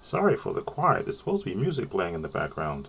Sorry for the quiet. There's supposed to be music playing in the background.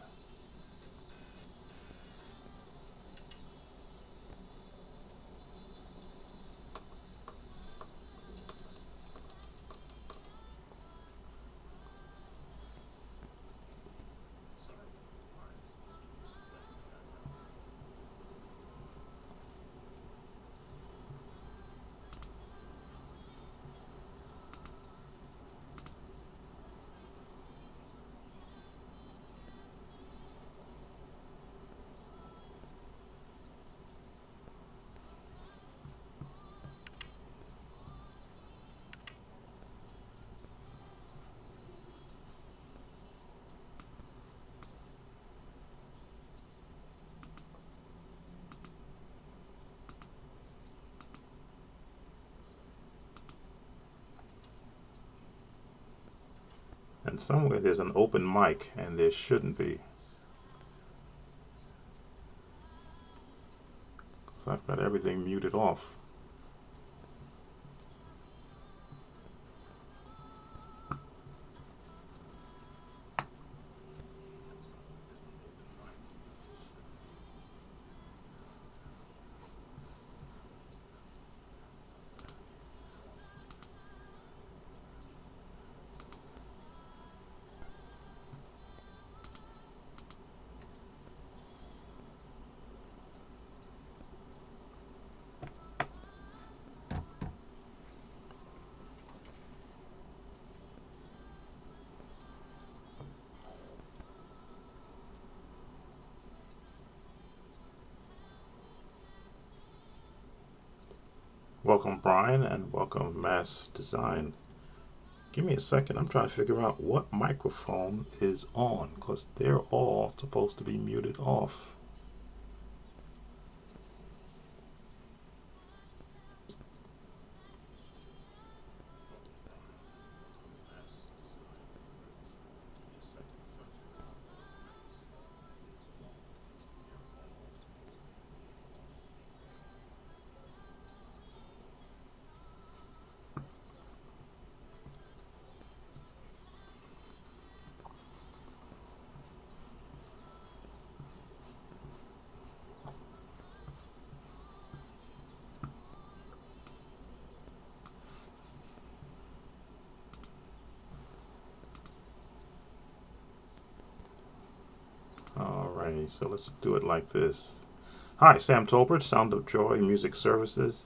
And somewhere there's an open mic, and there shouldn't be. So I've got everything muted off. Welcome, Brian, and welcome, Mass Design. Give me a second. I'm trying to figure out what microphone is on, because they're all supposed to be muted off. Alrighty, so let's do it like this. Hi, Sam Tolbert, Sound of Joy Music Services.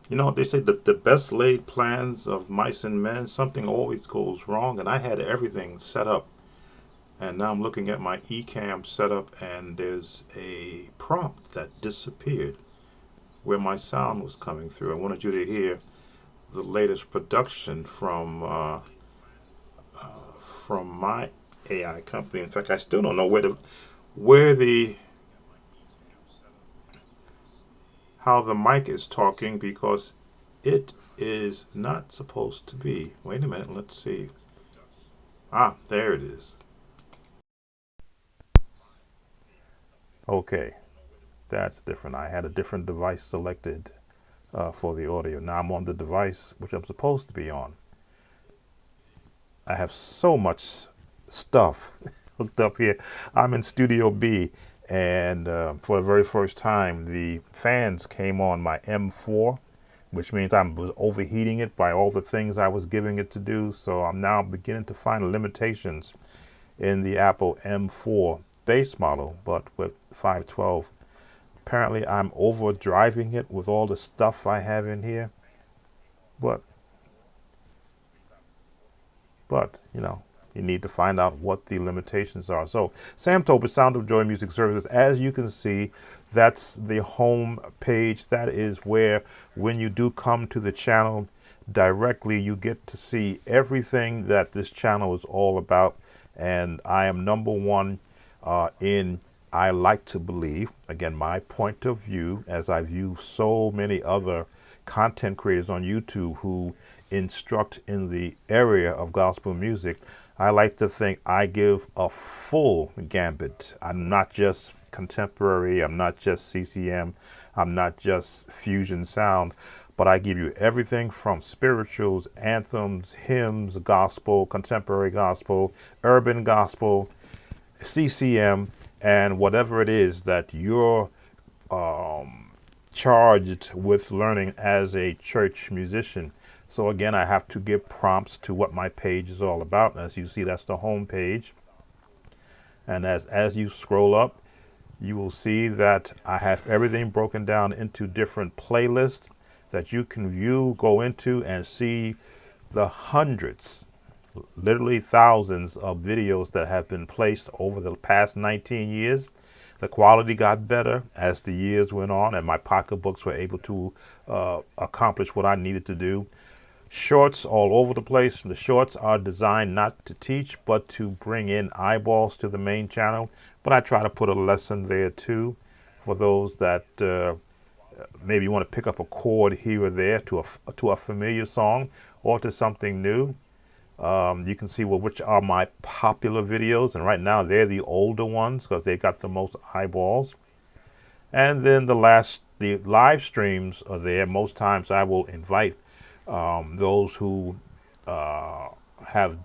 You know, they say that the best laid plans of mice and men, something always goes wrong, and I had everything set up. And now I'm looking at my Ecamm setup, and there's a prompt that disappeared where my sound was coming through. I wanted you to hear the latest production from my AI company. In fact, I still don't know where the how the mic is talking, because it is not supposed to be. Wait a minute, let's see. Ah, there it is. Okay, that's different. I had a different device selected for the audio. Now I'm on the device which I'm supposed to be on. I have so much stuff hooked up here. I'm in Studio B, and for the very first time, the fans came on my M4, which means I was overheating it by all the things I was giving it to do. So I'm now beginning to find limitations in the Apple M4 base model, but with 512. Apparently, I'm overdriving it with all the stuff I have in here, but you know, you need to find out what the limitations are. So Sam Tolbert, Sound of Joy Music Services. As you can see, that's the home page. That is where, when you do come to the channel directly, you get to see everything that this channel is all about. And I am number one in, I like to believe, again, my point of view, as I view so many other content creators on YouTube who instruct in the area of gospel music, I like to think I give a full gambit. I'm not just contemporary, I'm not just CCM, I'm not just fusion sound, but I give you everything from spirituals, anthems, hymns, gospel, contemporary gospel, urban gospel, CCM, and whatever it is that you're charged with learning as a church musician. So again, I have to give prompts to what my page is all about. As you see, that's the home page. And as you scroll up, you will see that I have everything broken down into different playlists that you can view, go into, and see the hundreds, literally thousands of videos that have been placed over the past 19 years. The quality got better as the years went on, and my pocketbooks were able to accomplish what I needed to do. Shorts all over the place. The shorts are designed not to teach, but to bring in eyeballs to the main channel. But I try to put a lesson there too, for those that maybe want to pick up a chord here or there to a familiar song or to something new. You can see which are my popular videos, and right now they're the older ones because they got the most eyeballs. And then the live streams are there. Most times I will invite those who have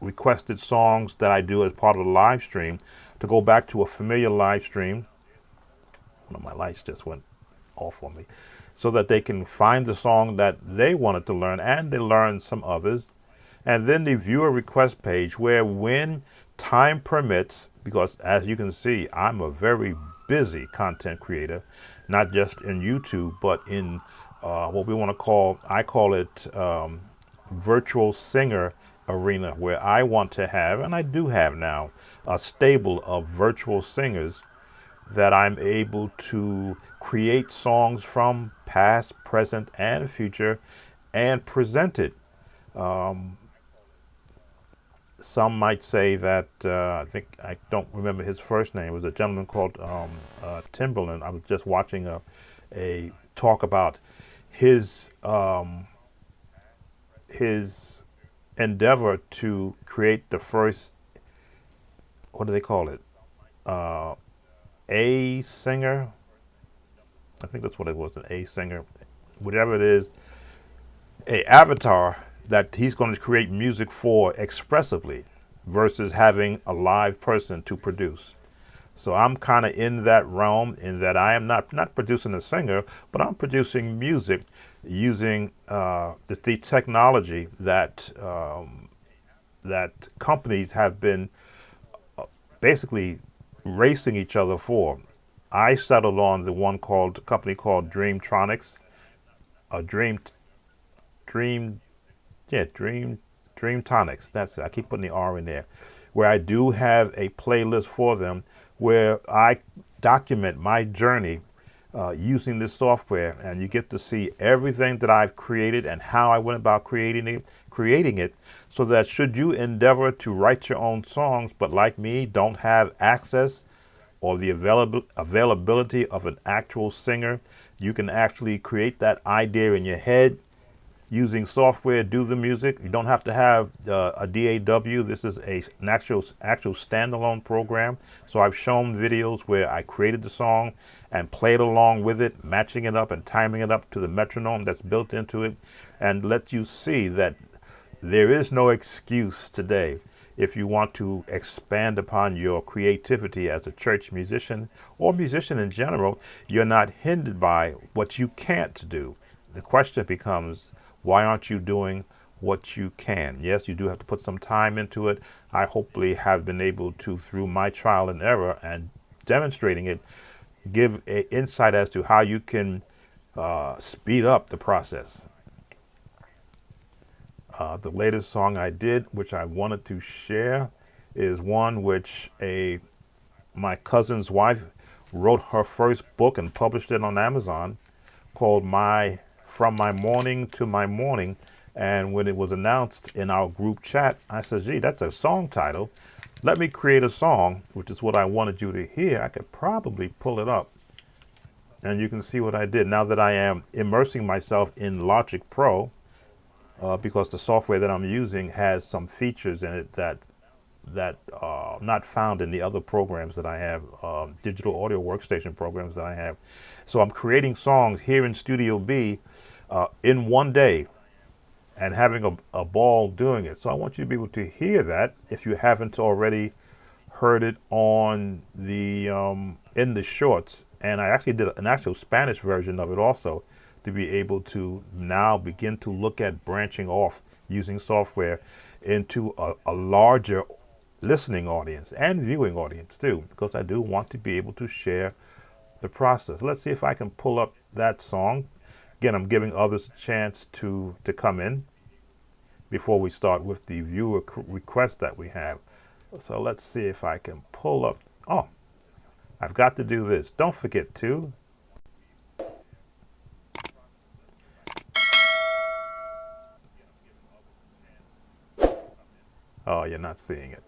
requested songs that I do as part of the live stream to go back to a familiar live stream. One of my lights just went off on me, so that they can find the song that they wanted to learn, and they learn some others. And then the viewer request page, where when time permits, because as you can see, I'm a very busy content creator, not just in YouTube, but in what we want to call, I call it virtual singer arena, where I want to have, and I do have now, a stable of virtual singers that I'm able to create songs from past, present, and future and present it. Some might say that, I don't remember his first name. It was a gentleman called Timberland. I was just watching a talk about his endeavor to create the first, what do they call it? A singer. I think that's what it was, an A singer. Whatever it is, a avatar that he's going to create music for expressively versus having a live person to produce. So I'm kind of in that realm, in that I am not producing a singer, but I'm producing music using the technology that that companies have been basically racing each other for. I settled on the company called Dreamtronics, Dream Dreamtonics. That's it. I keep putting the R in there, where I do have a playlist for them where I document my journey using this software, and you get to see everything that I've created and how I went about creating it, so that should you endeavor to write your own songs, but like me, don't have access or the availability of an actual singer, you can actually create that idea in your head using software, do the music. You don't have to have a DAW. This is an actual standalone program. So I've shown videos where I created the song and played along with it, matching it up and timing it up to the metronome that's built into it, and let you see that there is no excuse today if you want to expand upon your creativity as a church musician or musician in general. You're not hindered by what you can't do. The question becomes, why aren't you doing what you can? Yes, you do have to put some time into it. I hopefully have been able to, through my trial and error and demonstrating it, give an insight as to how you can speed up the process. The latest song I did, which I wanted to share, is one which my cousin's wife wrote her first book and published it on Amazon, called From My Morning to My Morning. And when it was announced in our group chat, I said, gee, that's a song title. Let me create a song, which is what I wanted you to hear. I could probably pull it up, and you can see what I did. Now that I am immersing myself in Logic Pro, because the software that I'm using has some features in it that are not found in the other programs that I have, digital audio workstation programs that I have. So I'm creating songs here in Studio B in one day and having a ball doing it. So I want you to be able to hear that if you haven't already heard it on the in the shorts. And I actually did an actual Spanish version of it also, to be able to now begin to look at branching off using software into a larger listening audience and viewing audience too, because I do want to be able to share the process. Let's see if I can pull up that song. Again, I'm giving others a chance to come in before we start with the viewer request that we have. So let's see if I can pull up. Oh, I've got to do this. Don't forget to oh, you're not seeing it.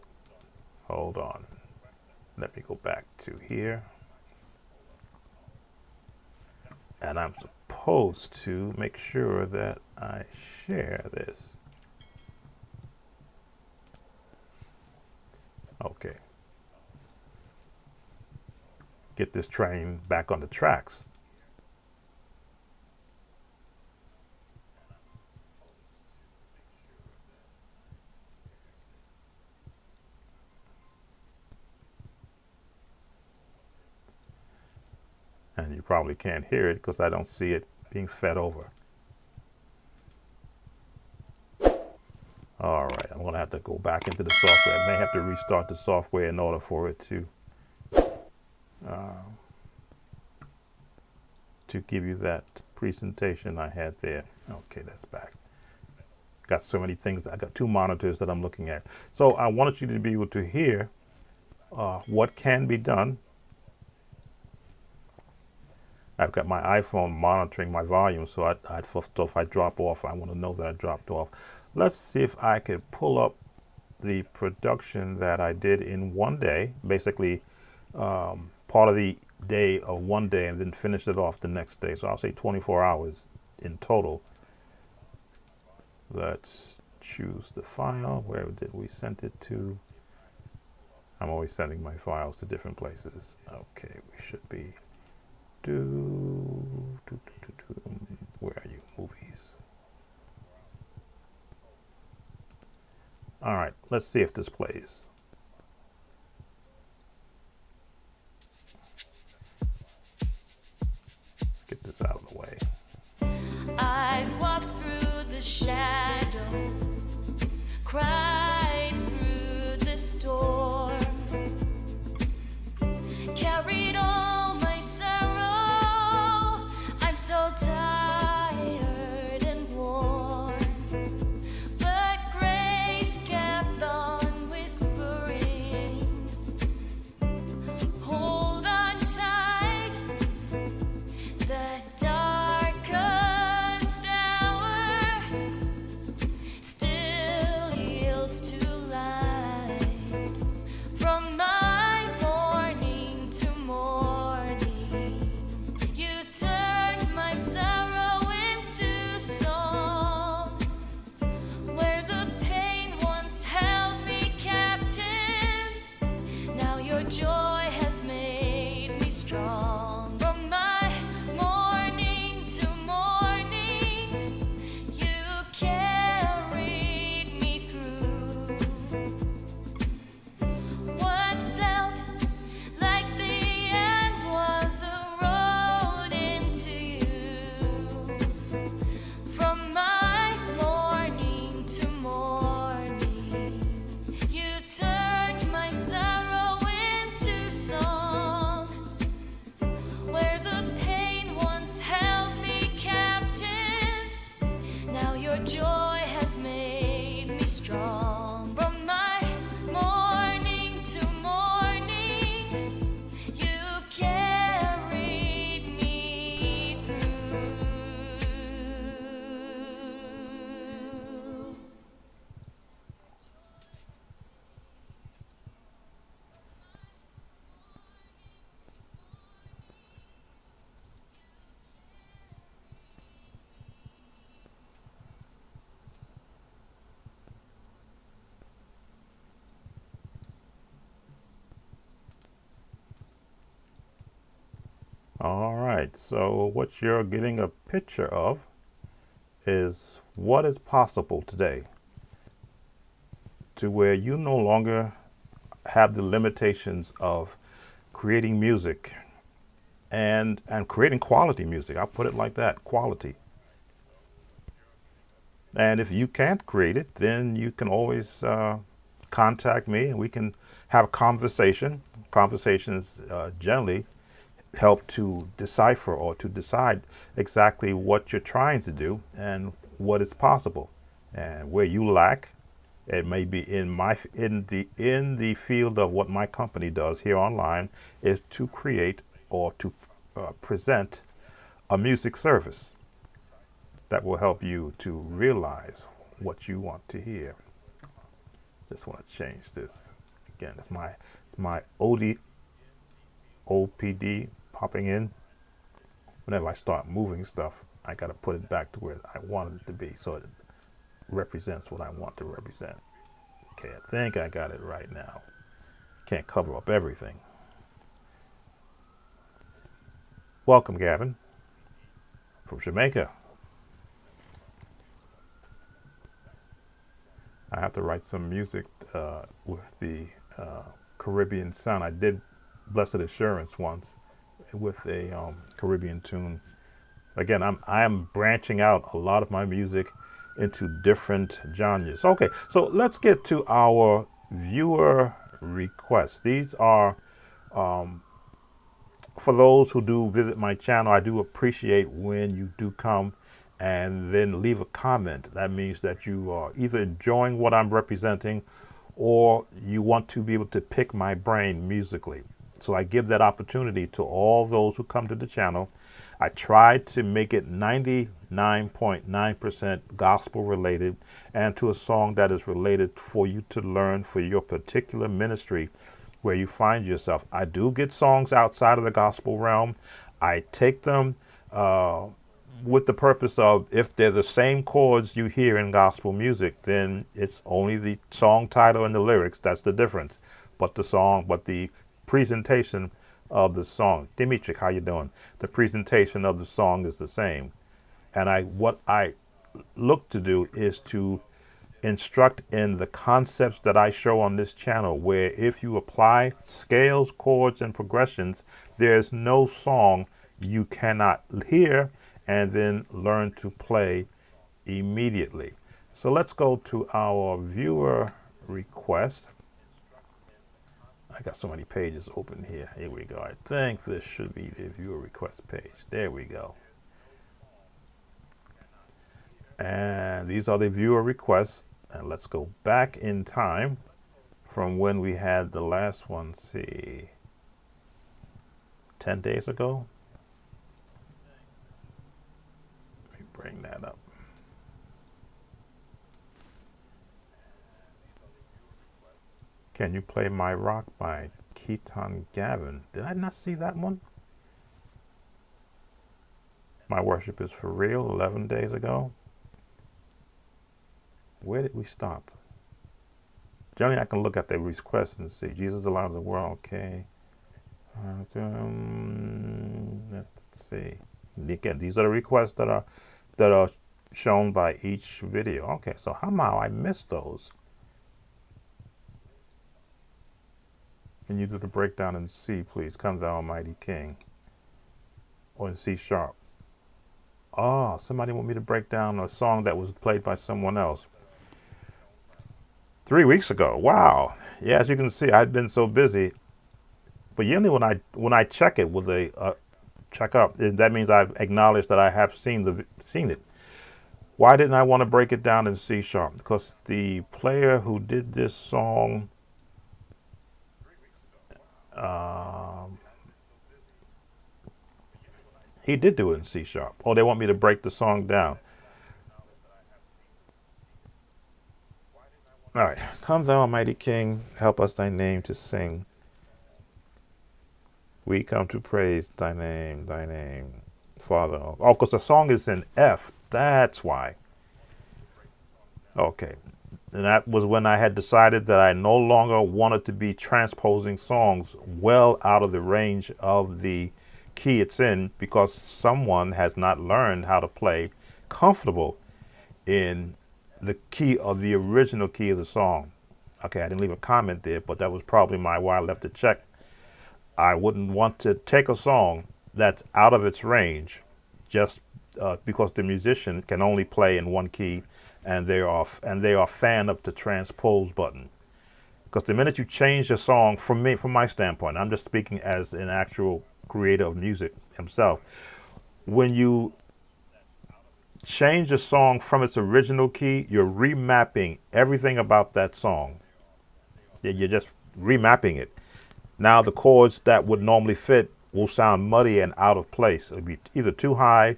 Hold on. Let me go back to here. And I'm supposed to make sure that I share this. Okay. Get this train back on the tracks. And you probably can't hear it because I don't see it being fed over. All right, I'm gonna have to go back into the software. I may have to restart the software in order for it to give you that presentation I had there. Okay, that's back. Got so many things. I got two monitors that I'm looking at. So I wanted you to be able to hear what can be done. I've got my iPhone monitoring my volume, so if I drop off, I want to know that I dropped off. Let's see if I could pull up the production that I did in one day, basically part of the day of one day, and then finish it off the next day. So I'll say 24 hours in total. Let's choose the file. Where did we send it to? I'm always sending my files to different places. Okay, we should be where are you? Movies. All right, let's see if this plays. Get this out of the way. I've walked through the shadows, cried through the storms, carried all my sorrow. I'm so tired and worn, but grace kept on whispering, hold on tight. The darkest hour still yields to light. From my morning to morning, you turned my sorrow into song. Where the pain once held me captive, now your joy has made me strong. From my morning to morning, you carried me through what felt like the end was a road into you. From my morning to morning, you turned my sorrow into song. Where the pain once held me captive, now your joy has made me strong. From my morning to morning, you carried me through. All right, so what you're getting a picture of is what is possible today to where you no longer have the limitations of creating music and creating quality music. I'll put it like that, quality. And if you can't create it, then you can always contact me and we can have a conversation. Conversations generally help to decipher or to decide exactly what you're trying to do and what is possible and where you lack. It may be in the field of what my company does here online is to create or to present a music service that will help you to realize what you want to hear. Just want to change this again. It's my OPD popping in. Whenever I start moving stuff, I got to put it back to where I wanted it to be so it represents what I want to represent. Okay, I think I got it right now. Can't cover up everything. Welcome, Gavin, from Jamaica. I have to write some music with the Caribbean sound. I did Blessed Assurance once with a Caribbean tune. Again, I'm branching out a lot of my music into different genres. Okay, so let's get to our viewer requests. These are for those who do visit my channel. I do appreciate when you do come and then leave a comment. That means that you are either enjoying what I'm representing or you want to be able to pick my brain musically. So I give that opportunity to all those who come to the channel. I try to make it 99.9% gospel related and to a song that is related for you to learn for your particular ministry where you find yourself. I do get songs outside of the gospel realm. I take them with the purpose of if they're the same chords you hear in gospel music, then it's only the song title and the lyrics that's the difference. But the presentation of the song. Dimitri, how you doing? The presentation of the song is the same. And what I look to do is to instruct in the concepts that I show on this channel, where if you apply scales, chords, and progressions, there's no song you cannot hear and then learn to play immediately. So let's go to our viewer request. I got so many pages open here. Here we go. I think this should be the viewer request page. There we go. And these are the viewer requests. And let's go back in time from when we had the last one. Let's see, 10 days ago. Let me bring that up. Can you play My Rock by Keaton Gavin? Did I not see that one? My Worship is for Real, 11 days ago. Where did we stop? Generally, I can look at the request and see. Jesus Allows the World, okay. Let's see. Again, these are the requests that are shown by each video. Okay, so somehow I missed those. Can you do the breakdown in C, please? Come Thou Almighty King. Or in C sharp. Oh, somebody want me to break down a song that was played by someone else. 3 weeks ago. Wow. Yeah, as you can see, I've been so busy. But usually when I check it with a check up, that means I've acknowledged that I have seen it. Why didn't I want to break it down in C sharp? Because the player who did this song he did do it in C sharp. Oh, they want me to break the song down. All right. Come Thou Almighty King, help us thy name to sing. We come to praise thy name, Father. Oh, because the song is in F. That's why. Okay. And that was when I had decided that I no longer wanted to be transposing songs well out of the range of the key it's in, because someone has not learned how to play comfortable in the key of the original key of the song. Okay, I didn't leave a comment there, but that was probably why I left it checked. I wouldn't want to take a song that's out of its range just because the musician can only play in one key, and they are fan of the transpose button. Because the minute you change a song, from my standpoint, I'm just speaking as an actual creator of music himself. When you change a song from its original key, you're remapping everything about that song. You're just remapping it. Now the chords that would normally fit will sound muddy and out of place. It'll be either too high,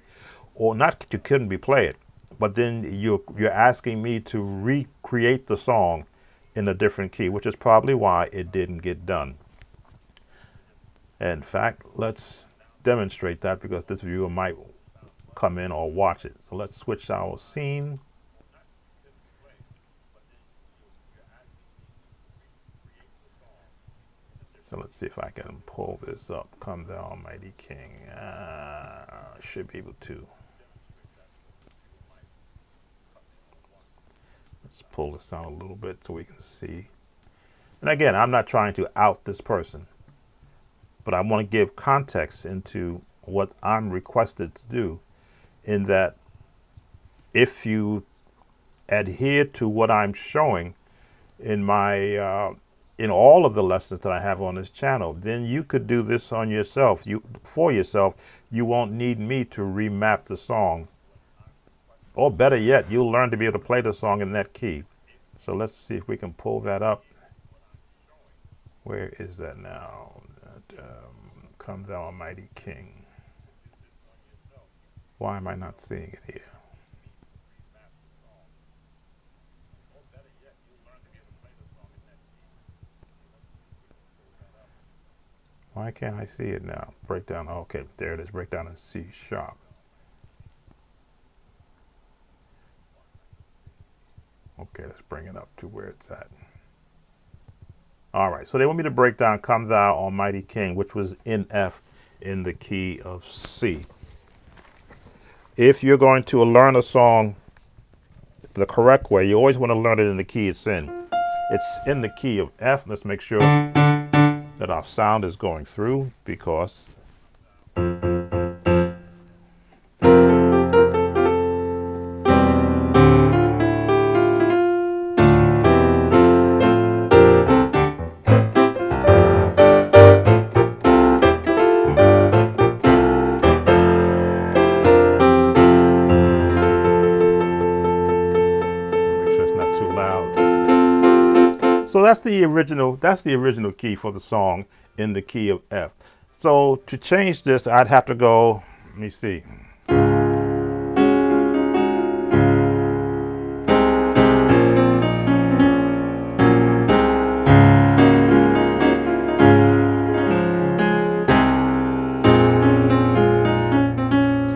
or not that you couldn't be played, but then you're asking me to recreate the song in a different key, which is probably why it didn't get done. In fact, let's demonstrate that because this viewer might come in or watch it. So let's switch our scene. So let's see if I can pull this up. Come thou Almighty King. Should be able to. Let's pull this down a little bit so we can see. And again, I'm not trying to out this person, but I want to give context into what I'm requested to do, in that if you adhere to what I'm showing in my in all of the lessons that I have on this channel, then you could do this on yourself. For yourself, you won't need me to remap the song. Or better yet, you'll learn to be able to play the song in that key. So let's see if we can pull that up. Where is that now? Come thou Almighty King. Why am I not seeing it here? Why can't I see it now? Breakdown. Okay, there it is. Breakdown in C sharp. Okay, let's bring it up to where it's at. All right, so they want me to break down Come Thou Almighty King, which was in F in the key of C. If you're going to learn a song the correct way, you always want to learn it in the key it's in. It's in the key of F. Let's make sure that our sound is going through, because so that's the original key for the song, in the key of F. So to change this, I'd have to go, let me see.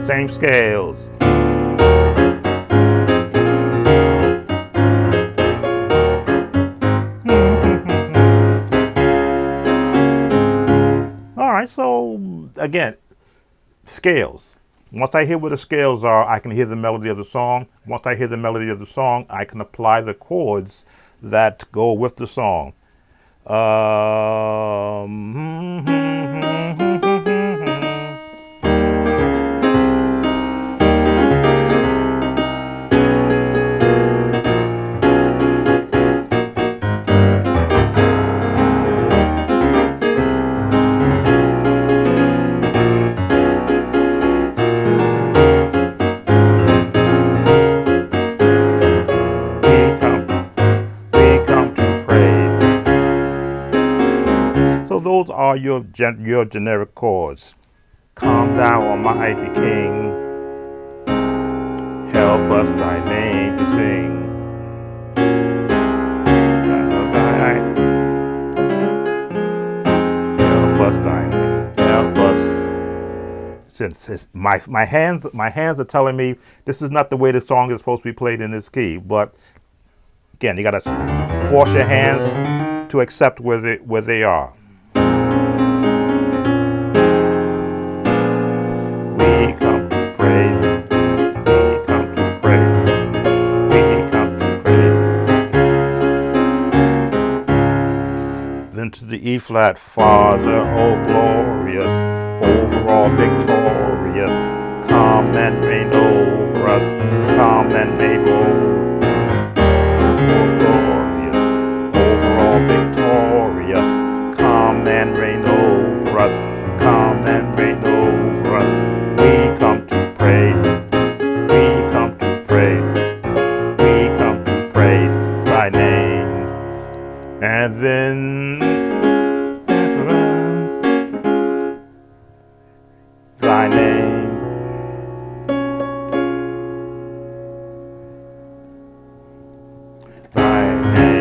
Same scales. So again, scales. Once I hear where the scales are, I can hear the melody of the song. Once I hear the melody of the song, I can apply the chords that go with the song. Those are your generic chords. Come thou Almighty King, help us thy name to sing. Help us thy name, help us. Since my hands are telling me this is not the way the song is supposed to be played in this key, but again, you gotta force your hands to accept where they are. We come to praise, we come to pray. flat, Father, oh glorious, over all victorious, come and reign over us, come and reign glorious, over all victorious, come and reign over us, come and reign over us. We come to praise, we come to praise, we come to praise thy name. And then thy name, thy name,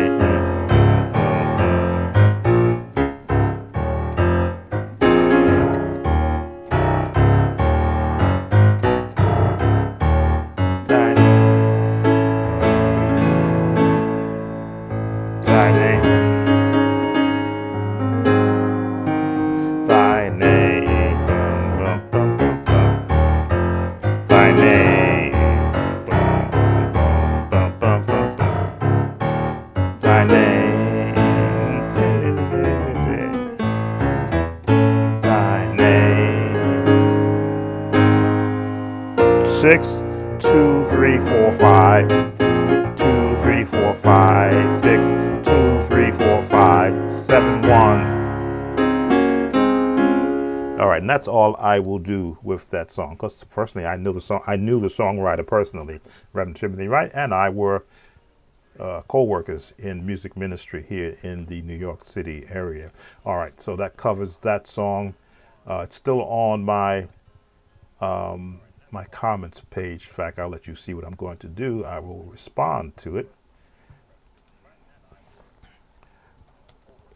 thy name, thy name, thy name, thy name, thy name. 6, 2, 3, 4, 5, 2, 3, 4, 5, 6, 2, 3, 4, 5, 7, 1. All right, and that's all I will do with that song. Because personally, I knew the songwriter personally, Reverend Timothy Wright, and I were co-workers in music ministry here in the New York City area. All right, so that covers that song. It's still on my my comments page. In fact, I'll let you see what I'm going to do. I will respond to it.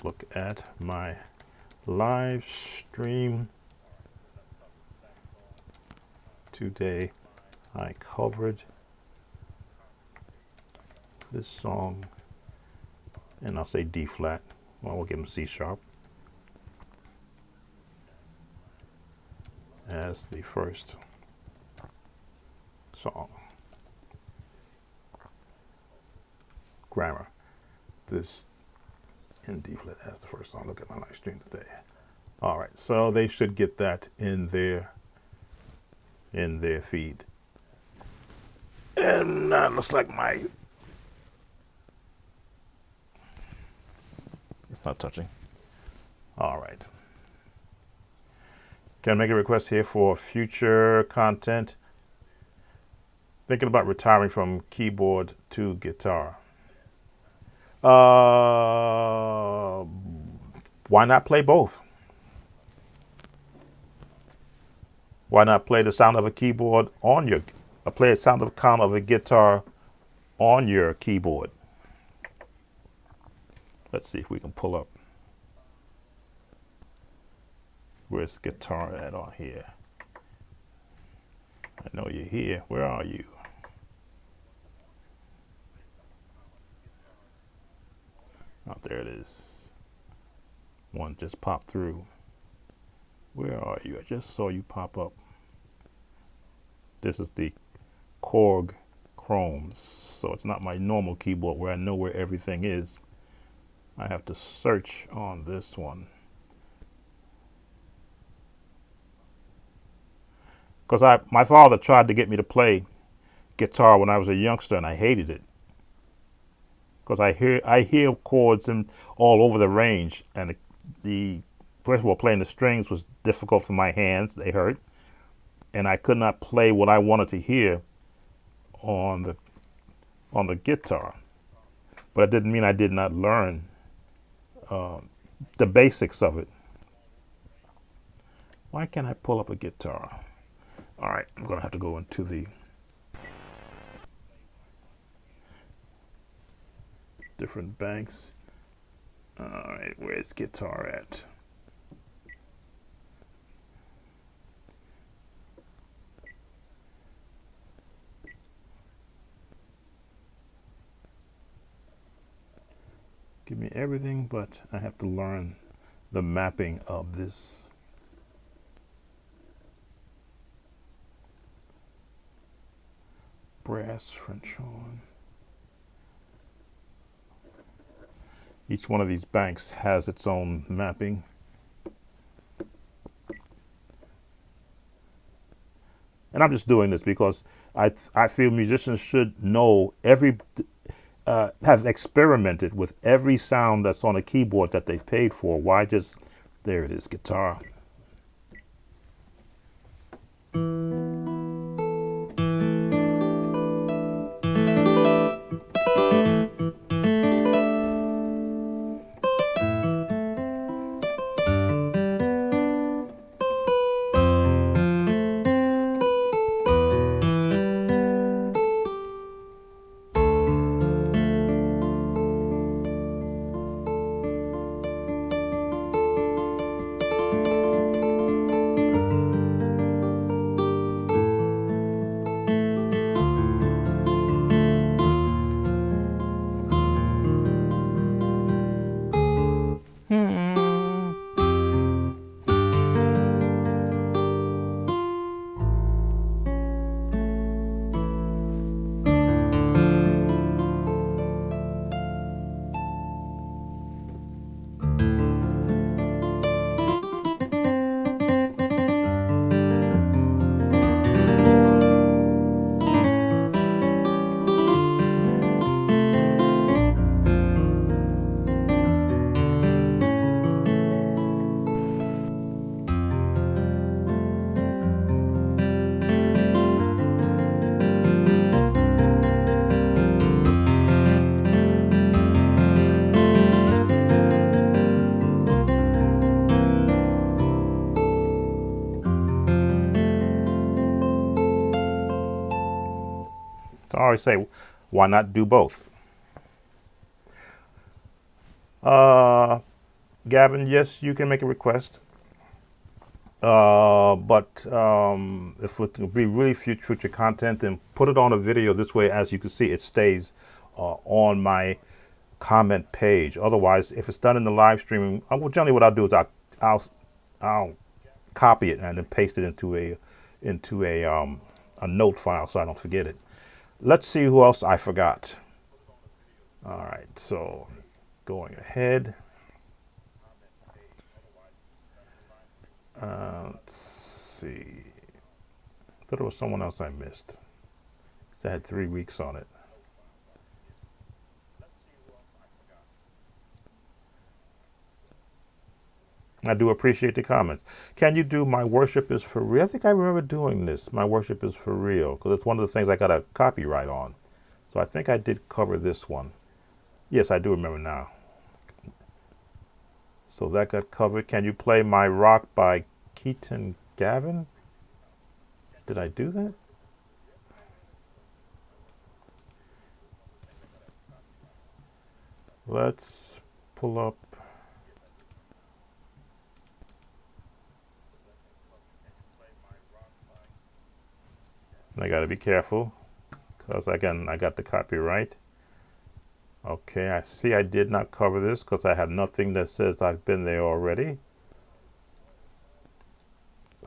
Look at my live stream. Today I covered this song, and I'll say D flat. Well, we'll give him C sharp as the first song. Grammar. This in D flat as the first song. Look at my live stream today. All right, so they should get that in their feed. And looks like it's not touching. All right. Can I make a request here for future content? Thinking about retiring from keyboard to guitar. Why not play both? Why not play the sound of a keyboard on your, play the sound of a guitar on your keyboard? Let's see if we can pull up. Where's guitar at on here? I know you're here. Where are you? Oh, there it is. One just popped through. Where are you? I just saw you pop up. This is the Korg Chromes. So it's not my normal keyboard where I know where everything is. I have to search on this one. Because my father tried to get me to play guitar when I was a youngster, and I hated it. Because I hear chords all over the range, and the first of all, playing the strings was difficult for my hands; they hurt, and I could not play what I wanted to hear on the guitar. But it didn't mean I did not learn the basics of it. Why can't I pull up a guitar? All right, I'm gonna have to go into the different banks. All right, where's guitar at? Give me everything, but I have to learn the mapping of this. Brass French horn. Each one of these banks has its own mapping. And I'm just doing this because I feel musicians should know have experimented with every sound that's on a keyboard that they've paid for. Why just, there it is, guitar. So I always say, why not do both? Uh, Gavin, yes, you can make a request. But if it will be really future content, then put it on a video. This way, as you can see, it stays on my comment page. Otherwise, if it's done in the live streaming, well, generally what I'll do is I'll copy it and then paste it into a note file so I don't forget it. Let's see who else I forgot. All right, so going ahead. Let's see. I thought there was someone else I missed. I had 3 weeks on it. I do appreciate the comments. Can you do My Worship is for Real? I think I remember doing this. My Worship is for Real, because it's one of the things I got a copyright on. So I think I did cover this one. Yes, I do remember now. So that got covered. Can you play My Rock by Keaton Gavin? Did I do that? Let's pull up. I got to be careful because again, I got the copyright. Okay, I see I did not cover this because I have nothing that says I've been there already.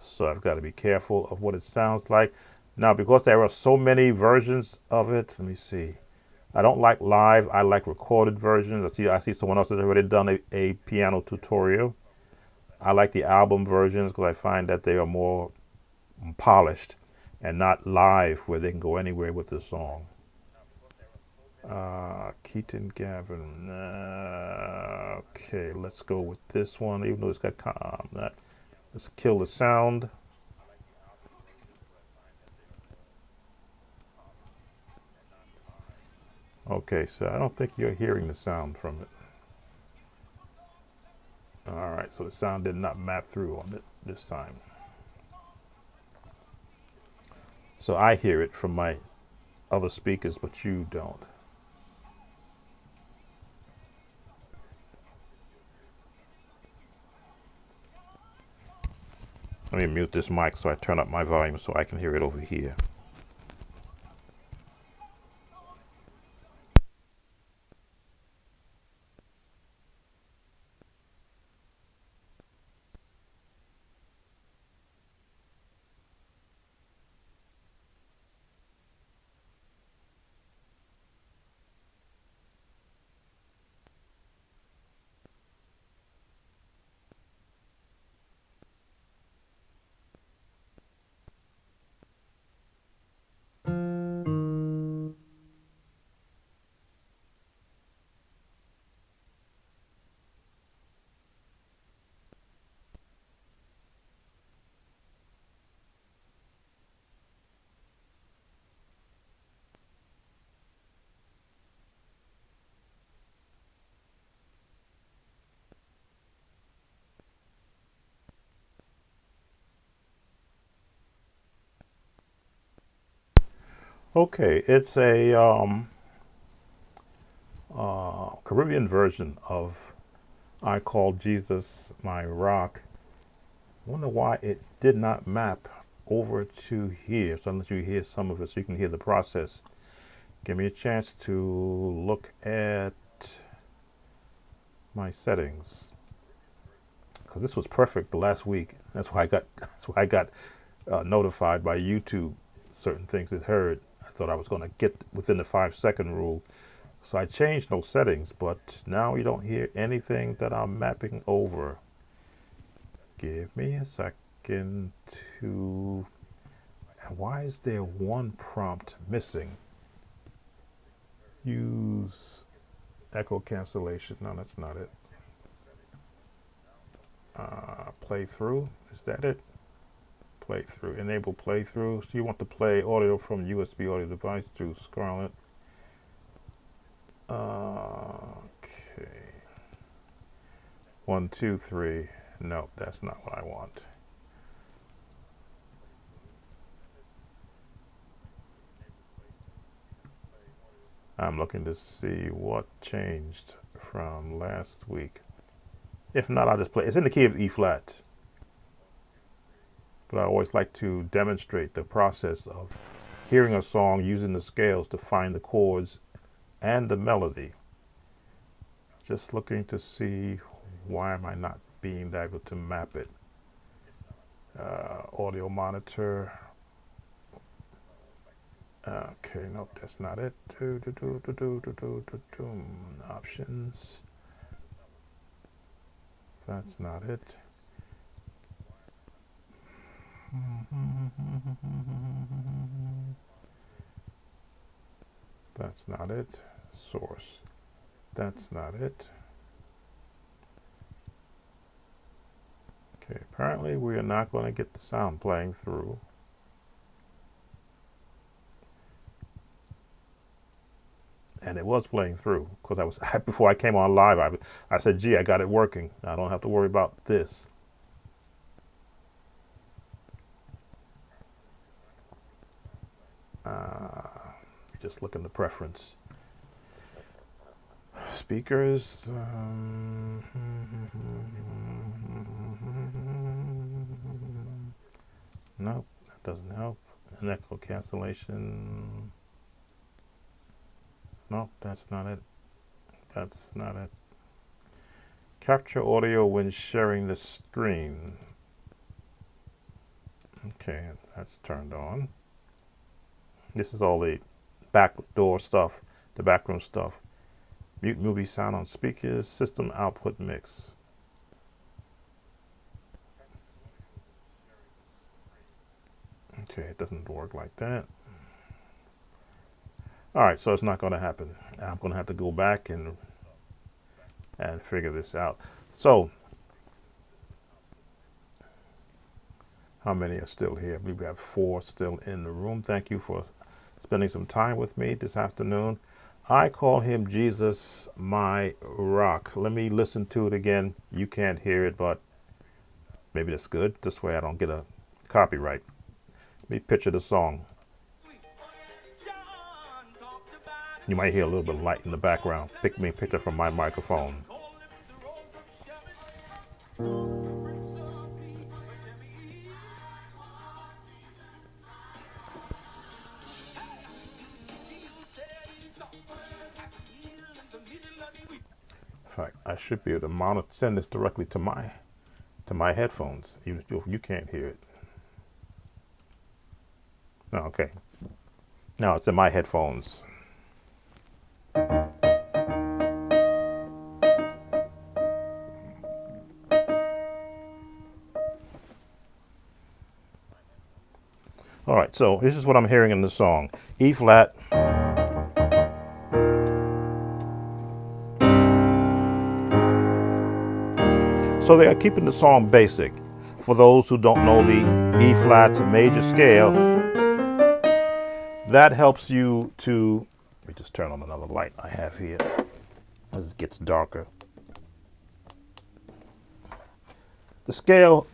So I've got to be careful of what it sounds like. Now, because there are so many versions of it, let me see. I don't like live. I like recorded versions. I see someone else has already done a piano tutorial. I like the album versions because I find that they are more polished and not live where they can go anywhere with the song. Keaton Gavin. Okay, let's go with this one, even though it's got let's kill the sound. Okay, so I don't think you're hearing the sound from it. All right, so the sound did not map through on it this time. So I hear it from my other speakers, but you don't. Let me mute this mic so I turn up my volume so I can hear it over here. Okay, it's a Caribbean version of I Call Jesus My Rock. Wonder why it did not map over to here. So unless you hear some of it so you can hear the process. Give me a chance to look at my settings. Because this was perfect the last week. That's why I got notified by YouTube. Certain things it heard. I thought I was going to get within the 5-second rule. So I changed those settings, but now you don't hear anything that I'm mapping over. Give me a second to... And why is there one prompt missing? Use echo cancellation. No, that's not it. Playthrough. Is that it? Playthrough. Enable playthrough. So you want to play audio from USB audio device through Scarlett. Okay. 1, 2, 3. Nope, that's not what I want. I'm looking to see what changed from last week. If not, I'll just play. It's in the key of E flat. But I always like to demonstrate the process of hearing a song using the scales to find the chords and the melody. Just looking to see why am I not being able to map it. Audio monitor. Okay, nope, that's not it. Options. That's not it. That's not it. Source. That's not it. Okay, apparently we are not going to get the sound playing through. And it was playing through because I was before I came on live. I said, "Gee, I got it working. I don't have to worry about this." Just look in the preference. Speakers. Nope, that doesn't help. An echo cancellation. Nope, that's not it. That's not it. Capture audio when sharing the screen. Okay, that's turned on. This is all the backdoor stuff, the backroom stuff. Mute movie sound on speakers, system output mix. Okay, it doesn't work like that. All right, so it's not going to happen. I'm going to have to go back and figure this out. So, how many are still here? I believe we have 4 still in the room. Thank you for spending some time with me this afternoon. I call him Jesus my rock. Let me listen to it again. You can't hear it, but maybe that's good. This way I don't get a copyright. Let me picture the song. You might hear a little bit of light in the background. Pick me a picture from my microphone. In fact, I should be able to send this directly to my headphones, even if you can't hear it. Oh, okay. Now it's in my headphones. All right, so this is what I'm hearing in the song. E flat. So they are keeping the song basic. For those who don't know the E flat major scale, that helps you to, let me just turn on another light I have here as it gets darker. The scale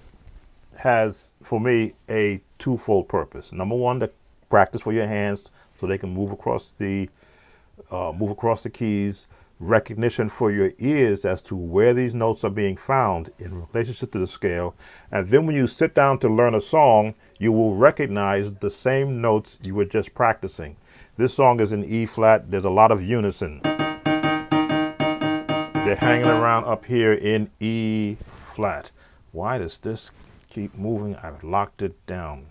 has, for me, a twofold purpose. Number one, to practice for your hands so they can move across the keys. Recognition for your ears as to where these notes are being found in relationship to the scale. And then when you sit down to learn a song, you will recognize the same notes you were just practicing. This song is in E flat. There's a lot of unison. They're hanging around up here in E flat. Why does this keep moving? I've locked it down.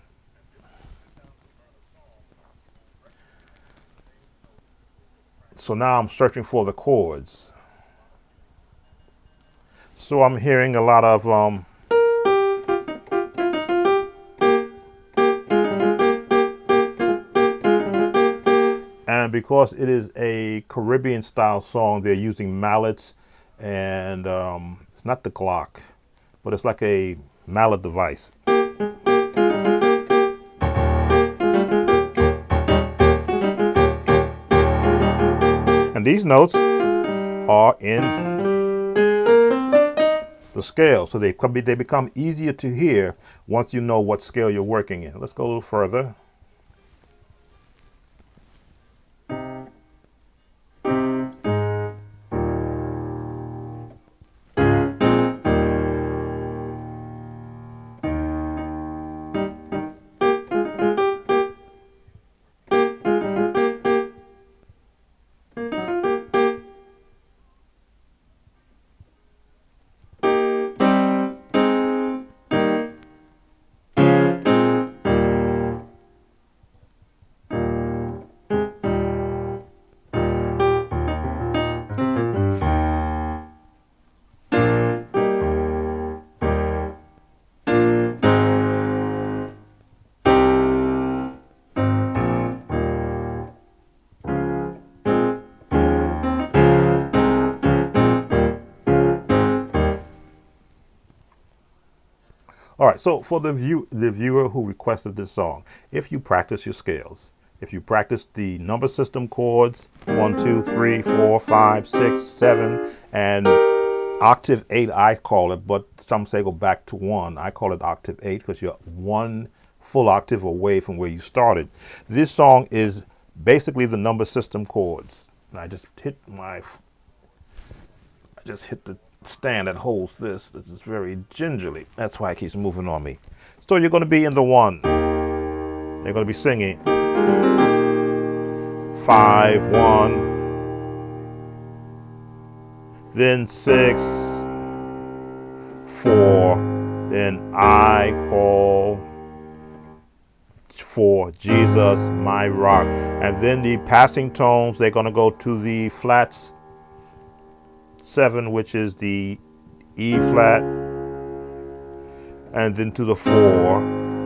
So now I'm searching for the chords. So I'm hearing a lot of and because it is a Caribbean style song, they're using mallets, and it's not the Glock, but it's like a mallet device. And these notes are in the scale, so they become easier to hear once you know what scale you're working in. Let's go a little further. All right, so for the viewer who requested this song, if you practice your scales, if you practice the number system chords, 1, 2, 3, 4, 5, 6, 7, and octave 8, I call it, but some say go back to 1. I call it octave 8 because you're 1 full octave away from where you started. This song is basically the number system chords. And I just hit the stand that holds this. This is very gingerly. That's why it keeps moving on me. So you're going to be in the 1. You're going to be singing 5, 1, then 6, 4, then I call for Jesus my rock. And then the passing tones, they're going to go to the flats 7, which is the E flat, and then to the 4,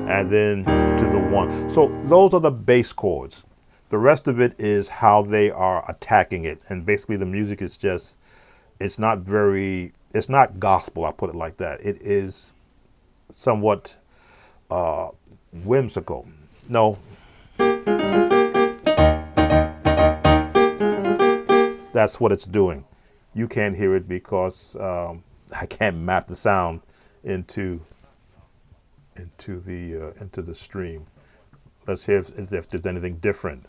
and then to the 1. So those are the bass chords. The rest of it is how they are attacking it. And basically the music is just, it's not gospel, I'll put it like that. It is somewhat whimsical. No. That's what it's doing. You can't hear it because I can't map the sound into the stream. Let's hear if there's anything different.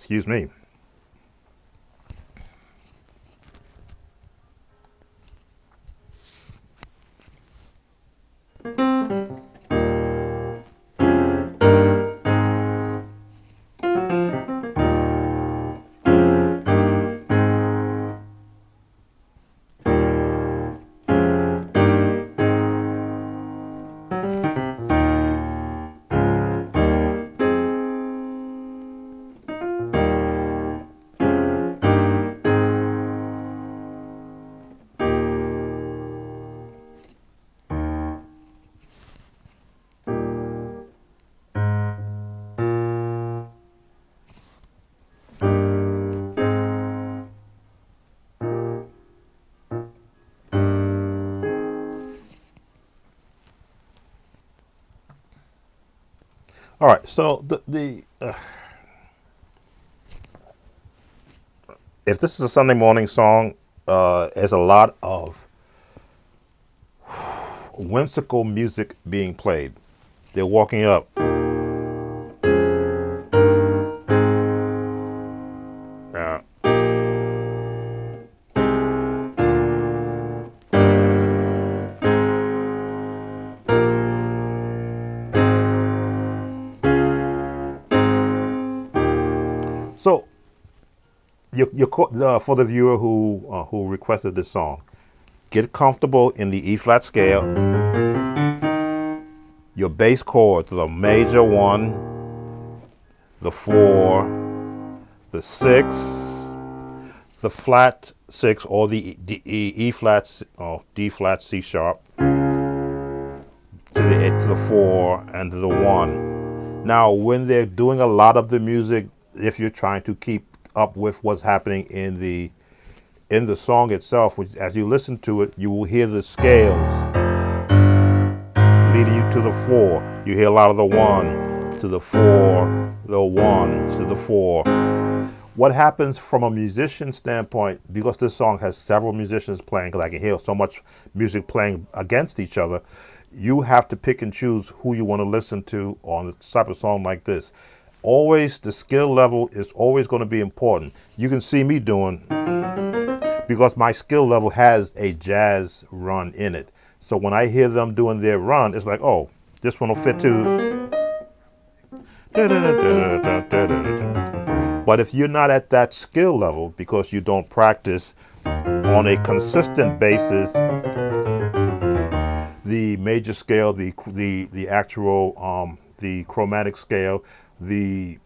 Excuse me. All right, so the if this is a Sunday morning song, there's a lot of whimsical music being played. They're walking up. Uh, so for the viewer who requested this song, get comfortable in the E flat scale. Your bass chords, the major one, the 4, the 6, the flat 6, or the E flat or D flat C sharp, to the 4 and to the 1. Now, when they're doing a lot of the music, if you're trying to keep up with what's happening in the song itself, which as you listen to it, you will hear the scales leading you to the 4. You hear a lot of the 1 to the 4, the 1 to the 4. What happens from a musician standpoint, because this song has several musicians playing, because I can hear so much music playing against each other, you have to pick and choose who you want to listen to on the type of song like this. Always, the skill level is always going to be important. You can see me doing, because my skill level has a jazz run in it. So when I hear them doing their run, it's like, oh, this one will fit too. But if you're not at that skill level, because you don't practice on a consistent basis, the major scale, the actual, the chromatic scale, the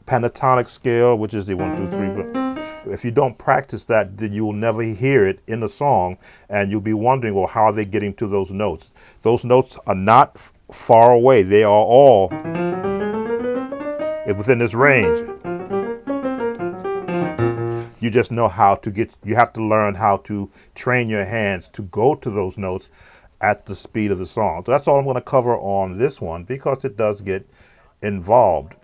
pentatonic scale, which is the 1, 2, 3. But if you don't practice that, then you will never hear it in the song, and you'll be wondering, well, how are they getting to those notes? Those notes are not far away. They are all within this range. You just know how to get, you have to learn how to train your hands to go to those notes at the speed of the song. So that's all I'm going to cover on this one, because it does get involved.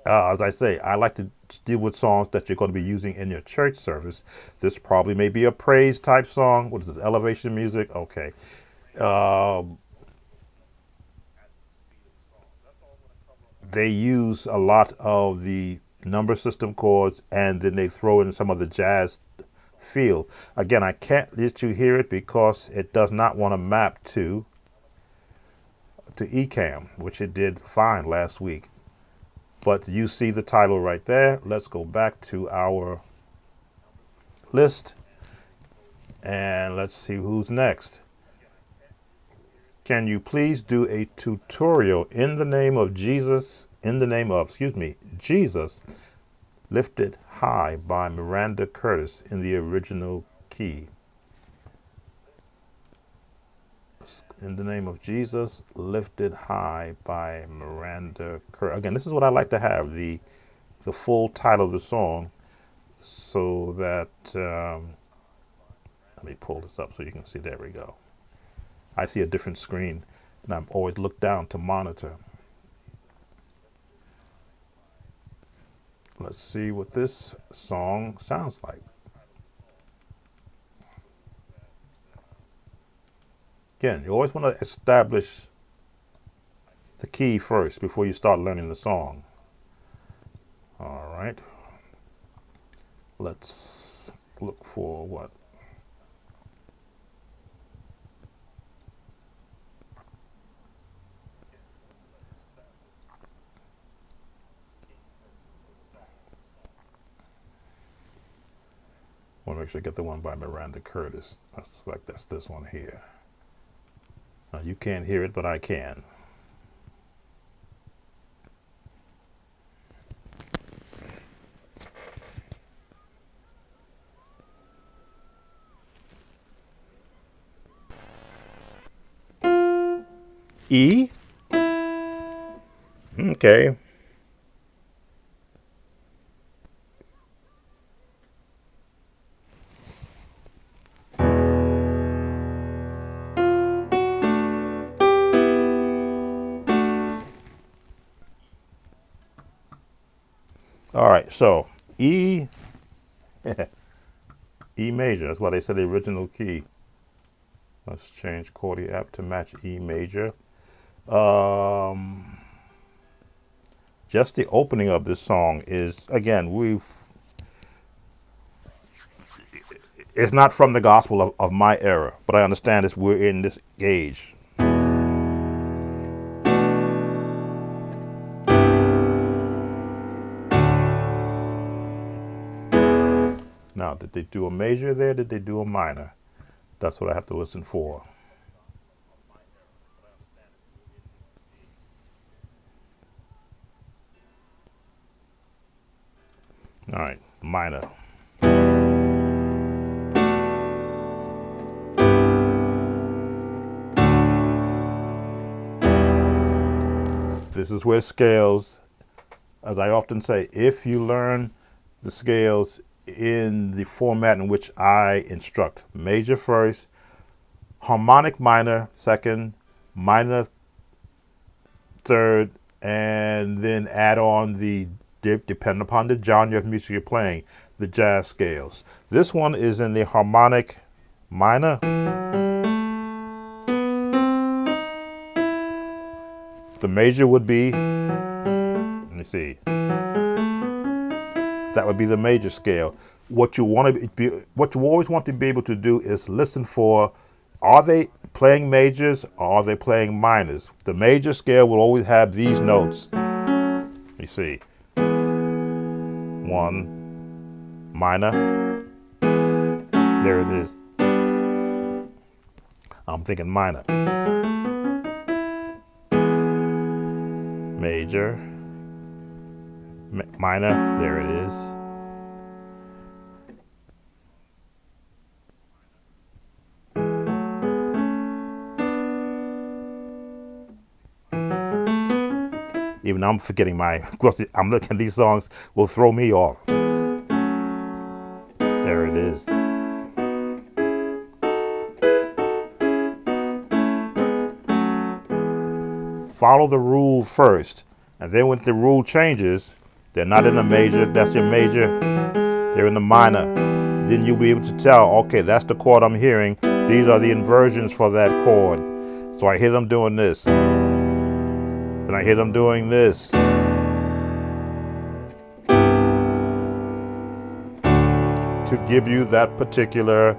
As I say, I like to deal with songs that you're going to be using in your church service. This probably may be a praise type song. What is this, elevation music? Okay. They use a lot of the number system chords, and then they throw in some of the jazz feel. Again, I can't let you hear it because it does not want to map to ECAM, which it did fine last week. But you see the title right there. Let's go back to our list and let's see who's next. Can you please do a tutorial in the name of Jesus, Jesus Lifted High by Miranda Curtis in the original key. In the name of Jesus, Lifted High by Miranda Curtis. Again, this is what I like to have, the full title of the song, so that, let me pull this up so you can see. There we go. I see a different screen, and I'm always look down to monitor. Let's see what this song sounds like. Again, you always want to establish the key first before you start learning the song. All right. Let's look for what? I want to make sure I get the one by Miranda Curtis. That's this one here. Now you can't hear it, but I can. E? Okay. All right, so E, E major. That's why they said the original key. Let's change Chordy app to match E major. Just the opening of this song is, again, it's not from the gospel of my era, but I understand this. We're in this age. Now, did they do a major there? Did they do a minor? That's what I have to listen for. All right, minor. This is where scales, as I often say, if you learn the scales in the format in which I instruct, major first, harmonic minor second, minor third, and then add on the, depending upon the genre of music you're playing, the jazz scales. This one is in the harmonic minor. The major would be, let me see, that would be the major scale. What you want to be, what you always want to be able to do is listen for, are they playing majors or are they playing minors? The major scale will always have these notes. Let me see. One, minor. There it is. I'm thinking minor. Major, minor, there it is. Even I'm forgetting of course, I'm looking at these songs, will throw me off. There it is. Follow the rule first, and then when the rule changes, they're not in the major, that's your major, they're in the minor. Then you'll be able to tell, okay, that's the chord I'm hearing, these are the inversions for that chord. So I hear them doing this, then I hear them doing this. To give you that particular,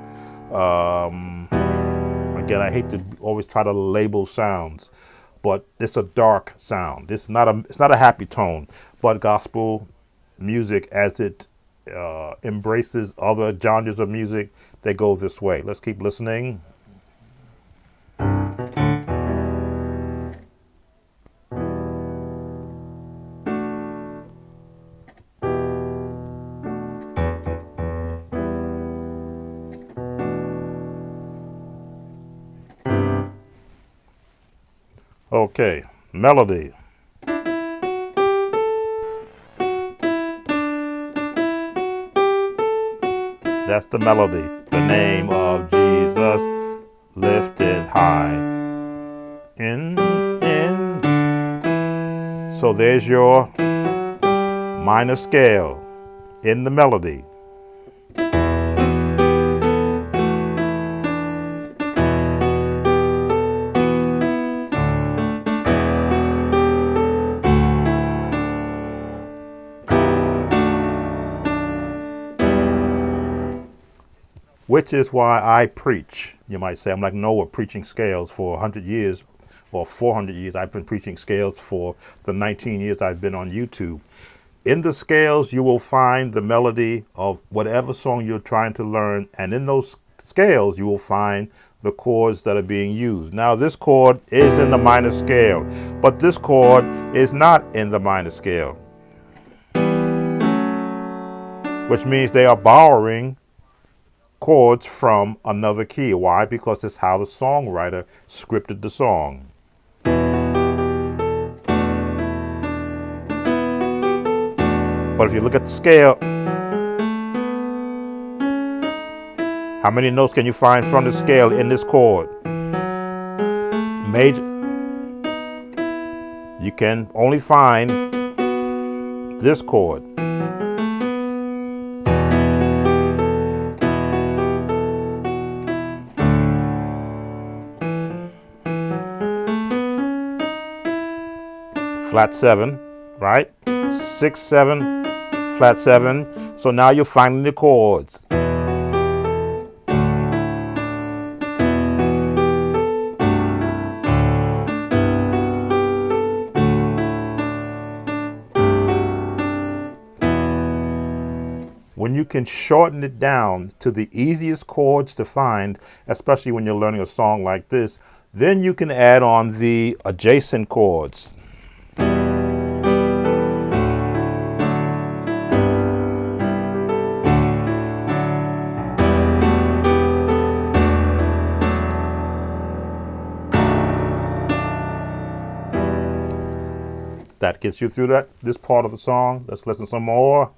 again, I hate to always try to label sounds, but it's a dark sound. It's not a happy tone, but gospel music, as it embraces other genres of music, they go this way. Let's keep listening. Okay, melody. That's the melody. The name of Jesus lifted high. In. So there's your minor scale in the melody. which is why I preach. You might say, I'm like Noah preaching scales for 100 years or 400 years. I've been preaching scales for the 19 years I've been on YouTube. In the scales, you will find the melody of whatever song you're trying to learn. And in those scales, you will find the chords that are being used. Now, this chord is in the minor scale, but this chord is not in the minor scale, which means they are borrowing chords from another key. Why? Because it's how the songwriter scripted the song. But if you look at the scale, how many notes can you find from the scale in this chord? Major. You can only find this chord. Flat 7, right? 6, 7, flat 7. So now you're finding the chords. When you can shorten it down to the easiest chords to find, especially when you're learning a song like this, then you can add on the adjacent chords. That gets you through this part of the song. Let's listen some more.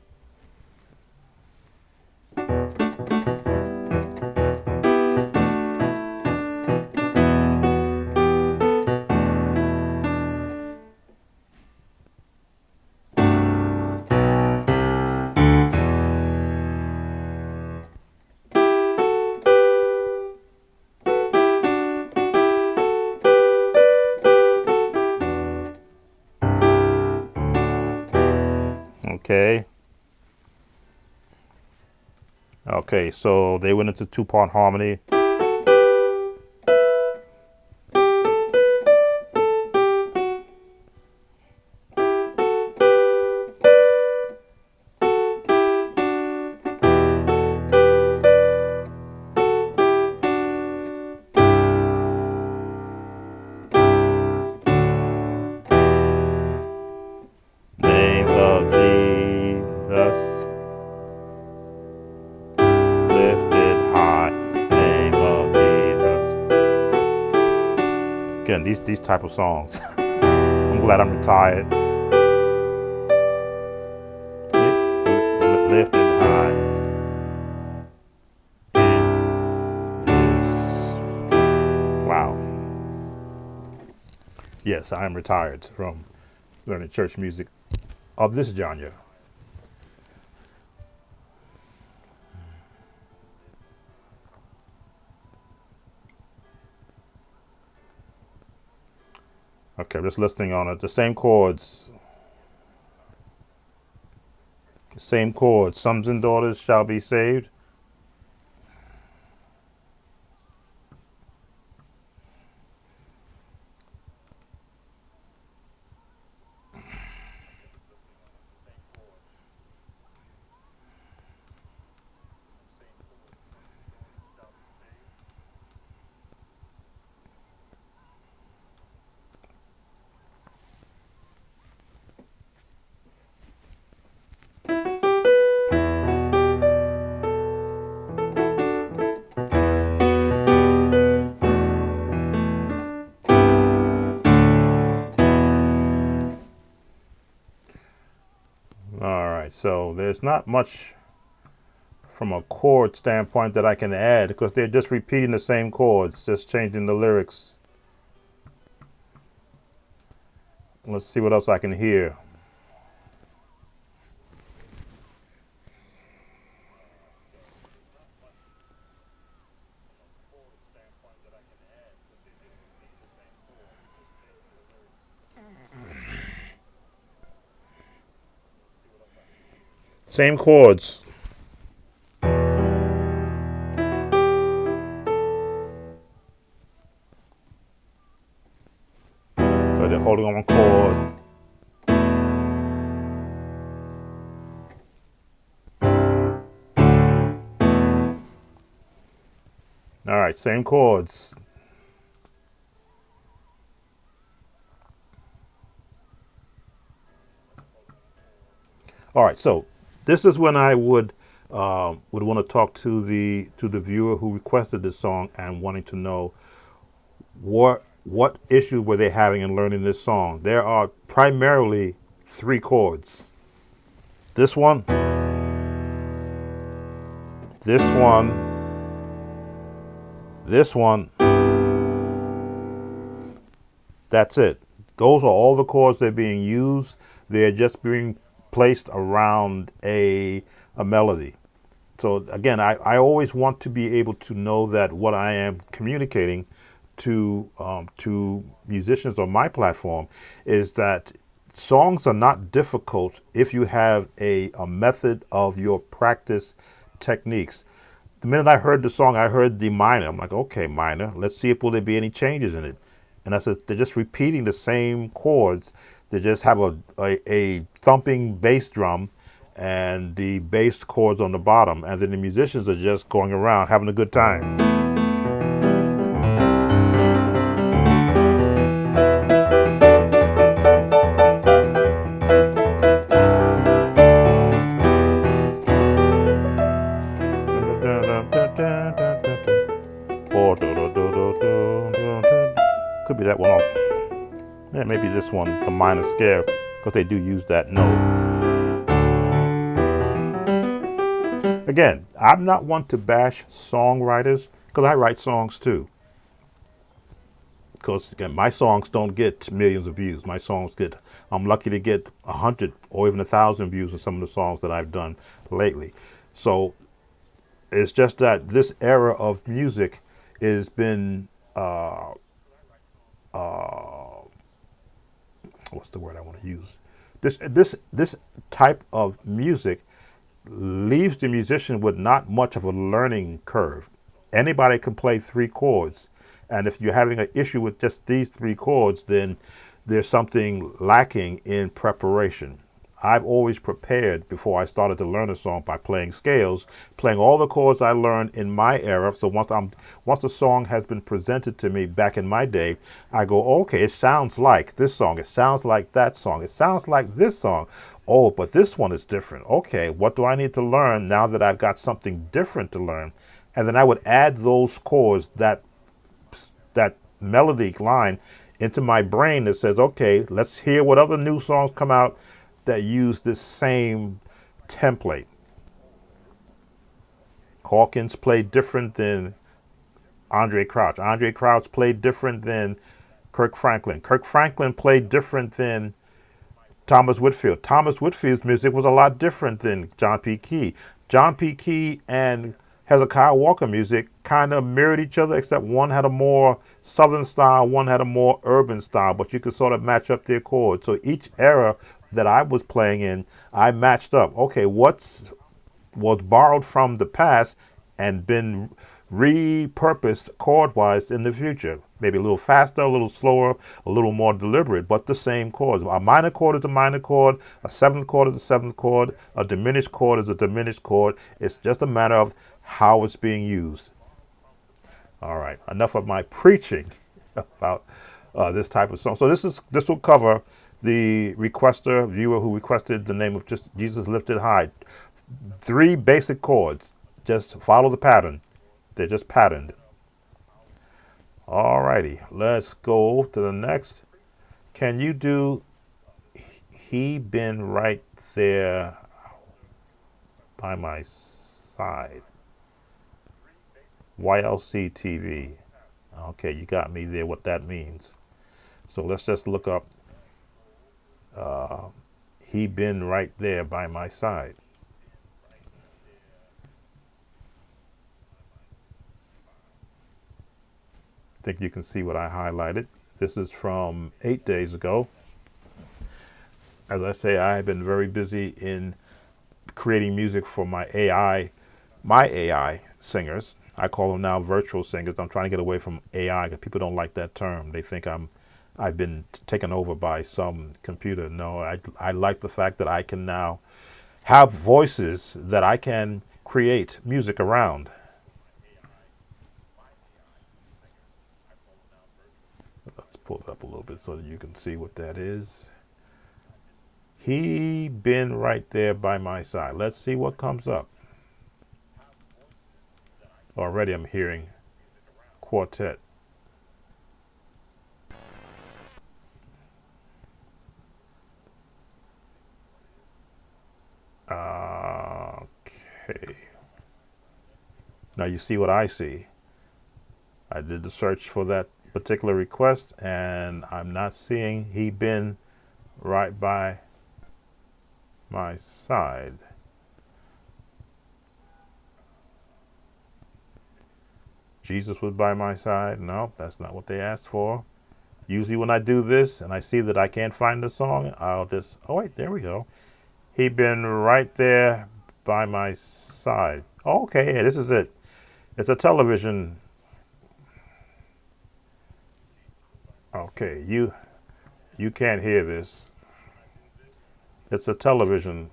Okay. Okay, so they went into two-part harmony. Name of Jesus, lifted high, name of Jesus. Again, these type of songs. I'm glad I'm retired. Lifted high. Wow. Yes, I am retired from learning church music of this genre. Okay, just listening on it. The same chords. The same chords. Sons and daughters shall be saved. All right, so there's not much from a chord standpoint that I can add because they're just repeating the same chords, just changing the lyrics. Let's see what else I can hear. Same chords. So they're holding on chord. All right, same chords. All right, so this is when I would want to talk to the viewer who requested this song and wanting to know what issues were they having in learning this song. There are primarily three chords. This one, this one. That's it. Those are all the chords that are being used. They're just being placed around a melody. So again, I always want to be able to know that what I am communicating to musicians on my platform is that songs are not difficult if you have a method of your practice techniques. The minute I heard the song, I heard the minor. I'm like, okay, minor. Let's see if will there be any changes in it. And I said, they're just repeating the same chords. They just have a thumping bass drum and the bass chords on the bottom. And then the musicians are just going around having a good time. Could be that one. Yeah, maybe this one, the minor scale, because they do use that note. Again, I'm not one to bash songwriters, because I write songs too. Because again, my songs don't get millions of views. My songs get, I'm lucky to get 100 or even 1,000 views in some of the songs that I've done lately. So it's just that this era of music has been what's the word I want to use? This type of music leaves the musician with not much of a learning curve. Anybody can play three chords, and if you're having an issue with just these three chords, then there's something lacking in preparation. I've always prepared before I started to learn a song by playing scales, playing all the chords I learned in my era. So once a song has been presented to me back in my day, I go, okay, it sounds like this song, it sounds like that song, it sounds like this song. Oh, but this one is different. Okay, what do I need to learn now that I've got something different to learn? And then I would add those chords, that melody line into my brain that says, okay, let's hear what other new songs come out that use this same template. Hawkins played different than Andre Crouch. Andre Crouch played different than Kirk Franklin. Kirk Franklin played different than Thomas Whitfield. Thomas Whitfield's music was a lot different than John P. Key. John P. Key and Hezekiah Walker music kind of mirrored each other, except one had a more southern style, one had a more urban style, but you could sort of match up their chords. So each era that I was playing in, I matched up. Okay, was borrowed from the past and been repurposed chord-wise in the future. Maybe a little faster, a little slower, a little more deliberate, but the same chords. A minor chord is a minor chord, a seventh chord is a seventh chord, a diminished chord is a diminished chord. It's just a matter of how it's being used. All right, enough of my preaching about this type of song. So this will cover the viewer who requested the name of just Jesus Lifted High. Three basic chords. Just follow the pattern. They're just patterned. All righty, let's go to the next. Can you do He Been Right There by My Side? YLC TV. Okay, you got me there, what that means. So let's just look up He Been Right There by My Side. I think you can see what I highlighted. This is from 8 days ago. As I say, I have been very busy in creating music for my AI singers. I call them now virtual singers. I'm trying to get away from AI because people don't like that term. They think I'm I've been taken over by some computer. No, I like the fact that I can now have voices that I can create music around. Let's pull it up a little bit so that you can see what that is. He been right there by my side. Let's see what comes up. Already I'm hearing quartet. Okay. Now you see what I see. I did the search for that particular request and I'm not seeing he been right by my side. Jesus was by my side. No, that's not what they asked for. Usually when I do this and I see that I can't find the song, I'll just, oh wait, there we go. He been right there by my side. Okay, this is it. It's a television. Okay, you can't hear this. It's a television.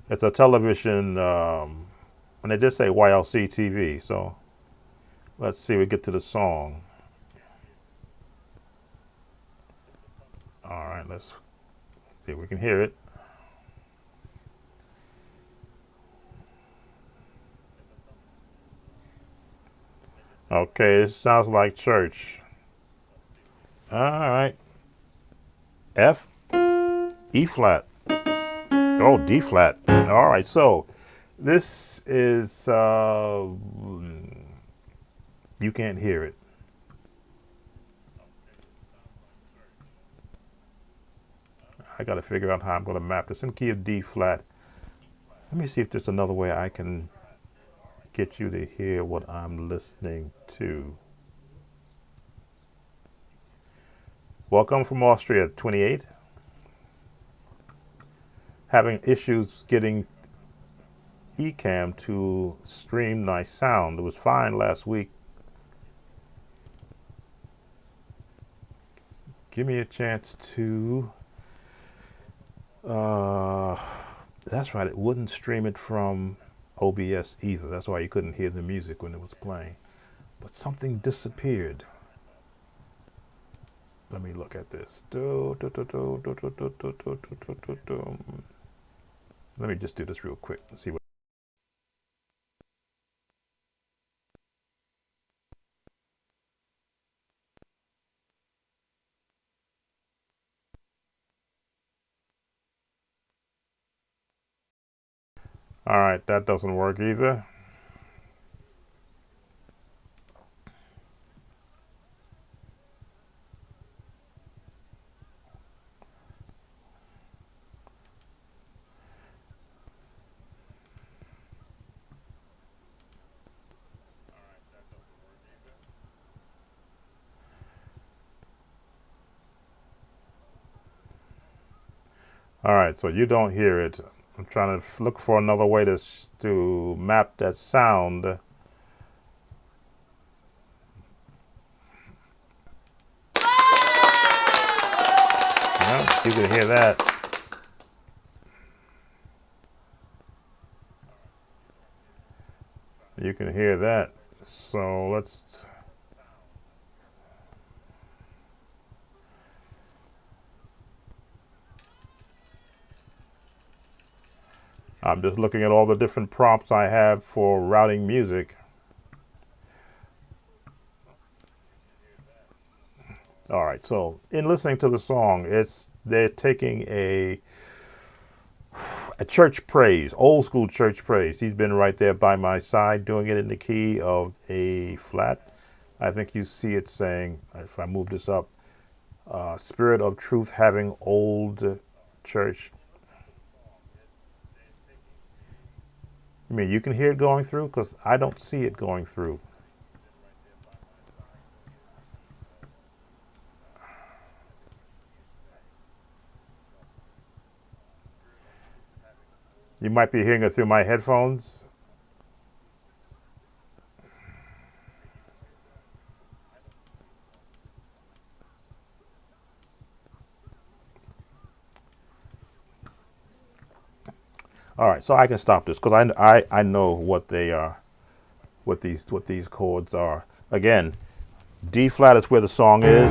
It's a television. And they did say YLC TV. So let's see. We get to the song. All right, let's see if we can hear it. Okay, this sounds like church. All right. F, E flat. Oh, D flat. All right, so this is, you can't hear it. I got to figure out how I'm going to map this in key of D flat. Let me see if there's another way I can get you to hear what I'm listening to. Welcome from Austria, 28. Having issues getting Ecamm to stream my sound. It was fine last week. Give me a chance to, that's right, it wouldn't stream it from OBS either. That's why you couldn't hear the music when it was playing. But something disappeared. Let me look at this. Let me just do this real quick and see what. All right, that doesn't work either. All right, so you don't hear it. I'm trying to look for another way to map that sound. Yeah, you can hear that. You can hear that. So let's. I'm just looking at all the different prompts I have for routing music. All right, so in listening to the song, they're taking a church praise, old school church praise. He's been right there by my side, doing it in the key of A flat. I think you see it saying, if I move this up, Spirit of Truth having old church. I mean, you can hear it going through because I don't see it going through. You might be hearing it through my headphones. All right, so I can stop this because I know what they are, what these chords are. Again, D flat is where the song is,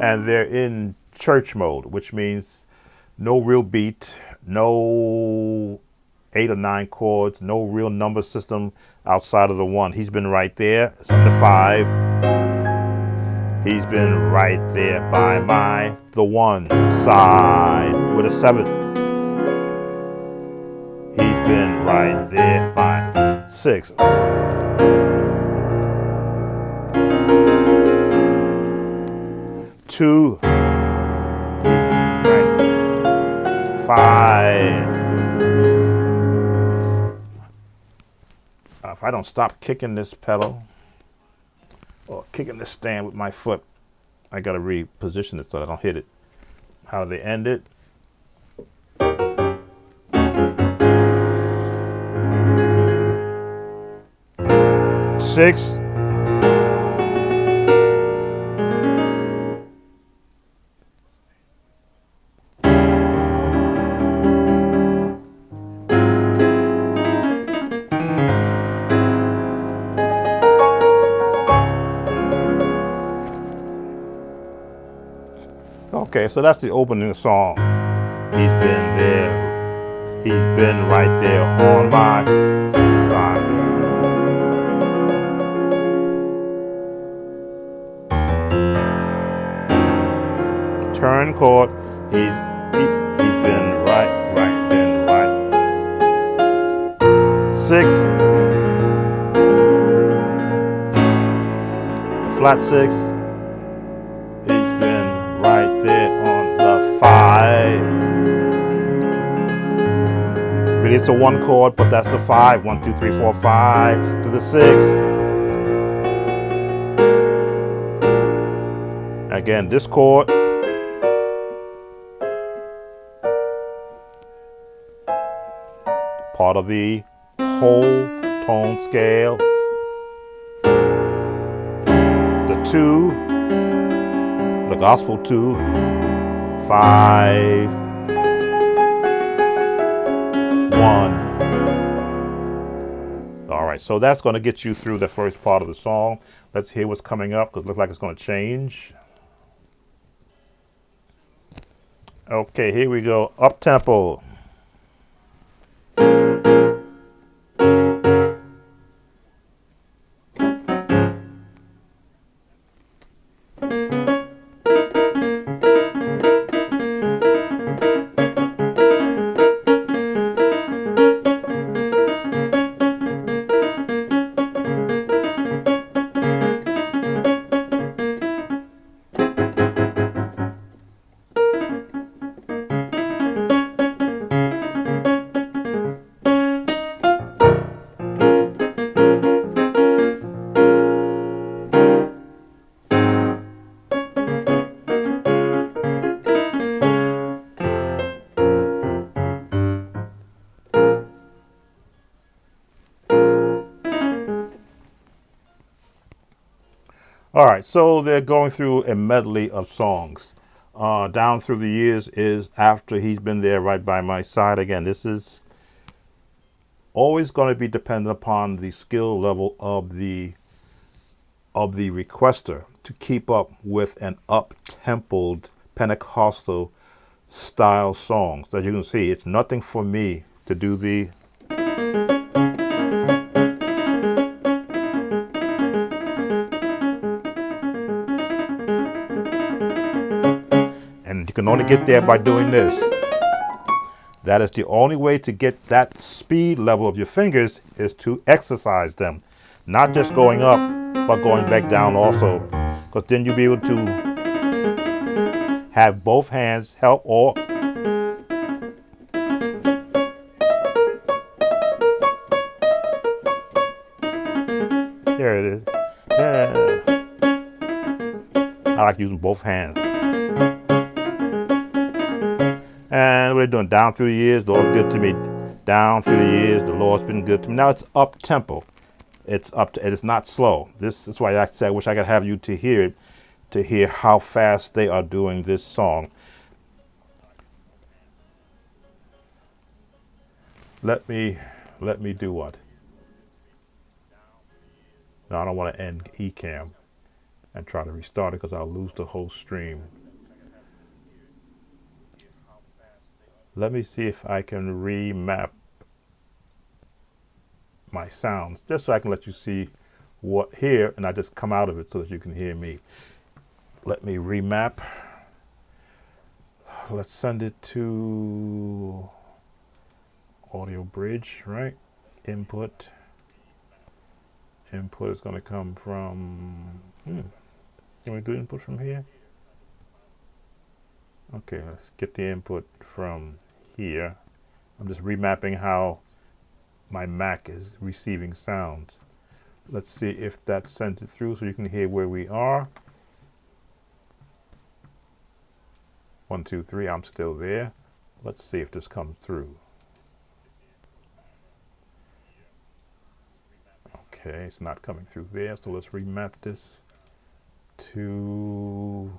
and they're in church mode, which means no real beat, no 8 or 9 chords, no real number system outside of the 1. He's been right there. It's on the 5. He's been right there by the 1 side with a 7. He's been right there by 6. 2. Right. 5. If I don't stop kicking this pedal or kicking this stand with my foot, I gotta reposition it so I don't hit it. How do they end it? 6. Okay, so that's the opening song. He's been there. He's been right there on my side. Turn chord. He's been been right. 6. Flat 6. He's been right there on the 5. Really, it's a 1 chord, but that's the 5. 1, 2, 3, 4, 5 to the 6. Again, this chord. Part of the whole tone scale. The 2. The gospel 2, 5, 1. All right, so that's going to get you through the first part of the song. Let's hear what's coming up because it looks like it's going to change. Okay, here we go. Up tempo. All right, so they're going through a medley of songs. Down Through the Years is after He's Been There Right by My Side. Again, this is always going to be dependent upon the skill level of the requester to keep up with an up-tempoed Pentecostal style song. So as you can see, it's nothing for me to do the and you can only get there by doing this. That is the only way to get that speed level of your fingers, is to exercise them. Not just going up, but going back down also. Because then you'll be able to have both hands help or there it is. Yeah. I like using both hands. And we're doing Down Through the Years, the Lord good to me. Down through the years, the Lord's been good to me. Now it's up tempo. It's up to, it's not slow. This is why I said I wish I could have you to hear it, to hear how fast they are doing this song. let me do what? No, I don't want to end Ecamm and try to restart it because I'll lose the whole stream. Let me see if I can remap my sounds just so I can let you see what here, and I just come out of it so that you can hear me. Let me remap. Let's send it to audio bridge, right? Input. Input is going to come from, can we do input from here? Okay, let's get the input from here. I'm just remapping how my Mac is receiving sounds. Let's see if that sent it through so you can hear where we are. 1, 2, 3, I'm still there. Let's see if this comes through. Okay, it's not coming through there, so let's remap this to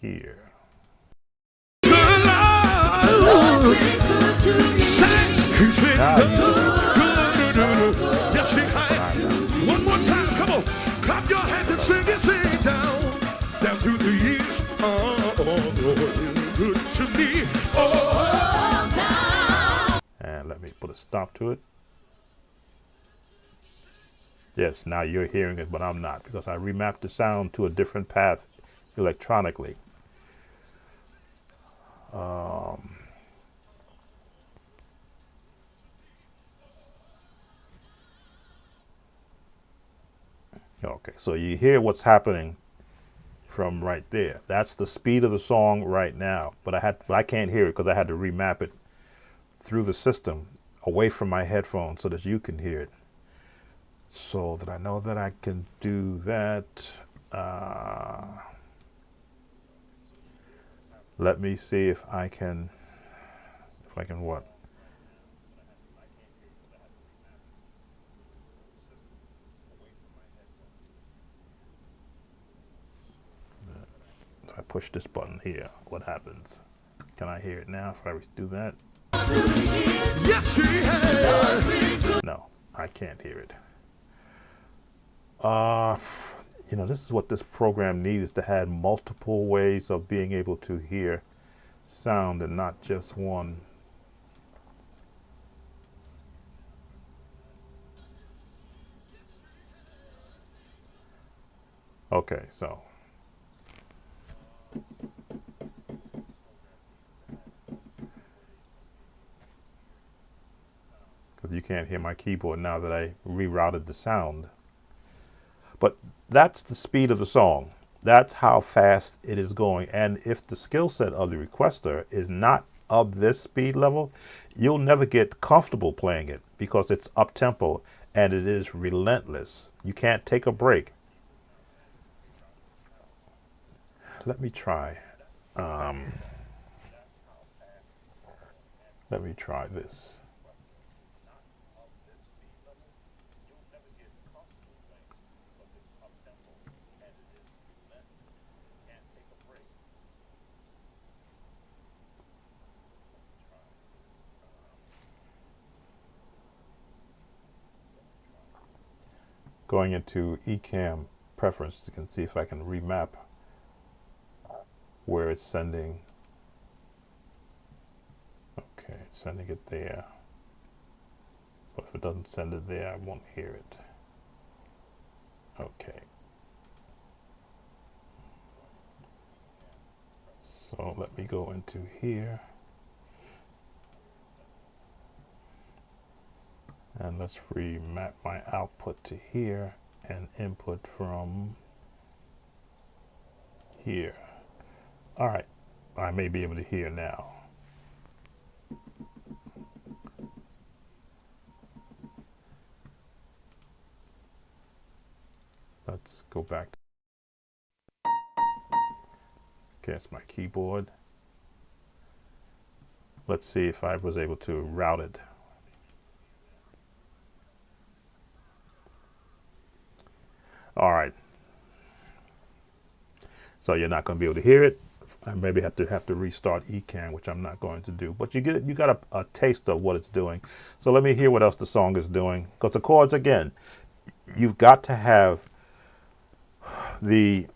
here. Yes, she has. One more time, come on. Clap your hands and sing it, sing down. Down through the years. Oh, good to me. Oh, down. And let me put a stop to it. Yes, now you're hearing it, but I'm not because I remapped the sound to a different path electronically. Okay, so you hear what's happening from right there. That's the speed of the song right now, but I can't hear it because I had to remap it through the system away from my headphones so that you can hear it. So that I know that I can do that. Let me see if I can what? If I push this button here, what happens? Can I hear it now if I do that? Yes, she has. No, I can't hear it. You know, this is what this program needs, is to have multiple ways of being able to hear sound and not just one. Okay, so because you can't hear my keyboard now that I rerouted the sound. But that's the speed of the song. That's how fast it is going. And if the skill set of the requester is not of this speed level, you'll never get comfortable playing it because it's up tempo and it is relentless. You can't take a break. Let me try. Let me try this. Going into Ecamm preferences, you can see if I can remap where it's sending. Okay, it's sending it there. But if it doesn't send it there, I won't hear it. Okay. So let me go into here. And let's remap my output to here and input from here. All right, I may be able to hear now. Let's go back. Okay, it's my keyboard. Let's see if I was able to route it. All right. So you're not going to be able to hear it I maybe have to restart Ecan, which I'm not going to do. But you got a taste of what it's doing. So let me hear what else the song is doing. Because the chords, again, you've got to have the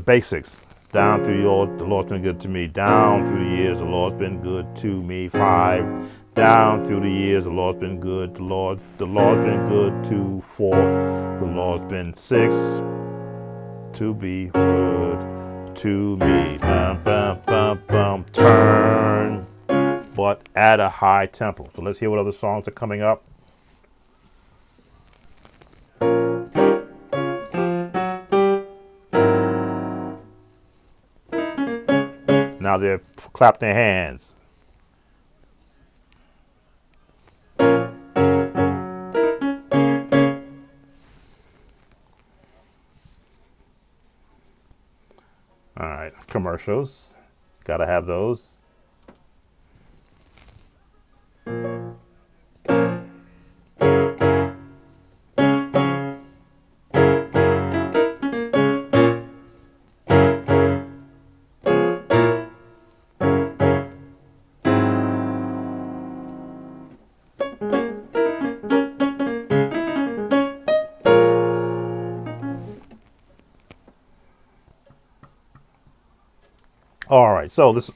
basics. Down through the Lord's been good to me. Down through the years, the Lord's been good to me. 5. Down through the years, the Lord's been good. The Lord's been good to 4. The Lord's been 6 to be good to me. Bum, bum, bum, bum. Turn, but at a high tempo. So let's hear what other songs are coming up. Now they're clap their hands. All right, commercials. Gotta have those. All right, so this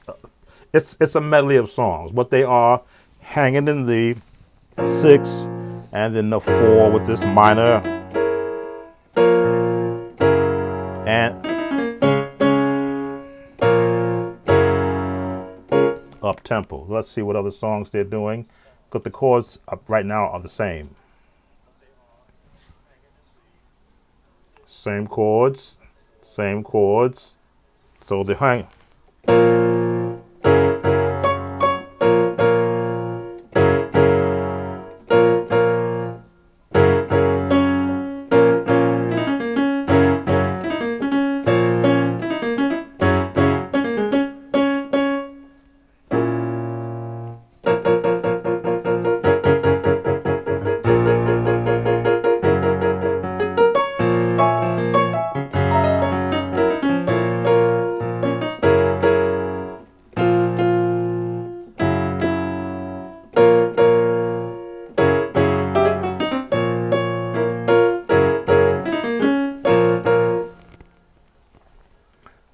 it's a medley of songs. What they are, hanging in the 6, and then the 4 with this minor, and up tempo. Let's see what other songs they're doing, because the chords up right now are the same. Same chords, same chords. So they hang.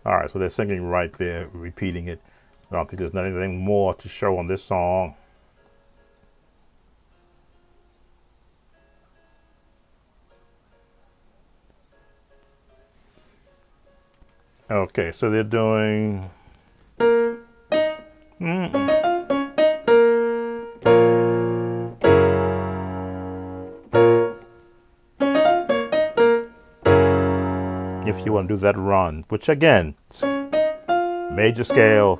All right, so they're singing right there, repeating it. I don't think there's anything more to show on this song. Okay, so they're doing. If you want to do that run, which again, major scale.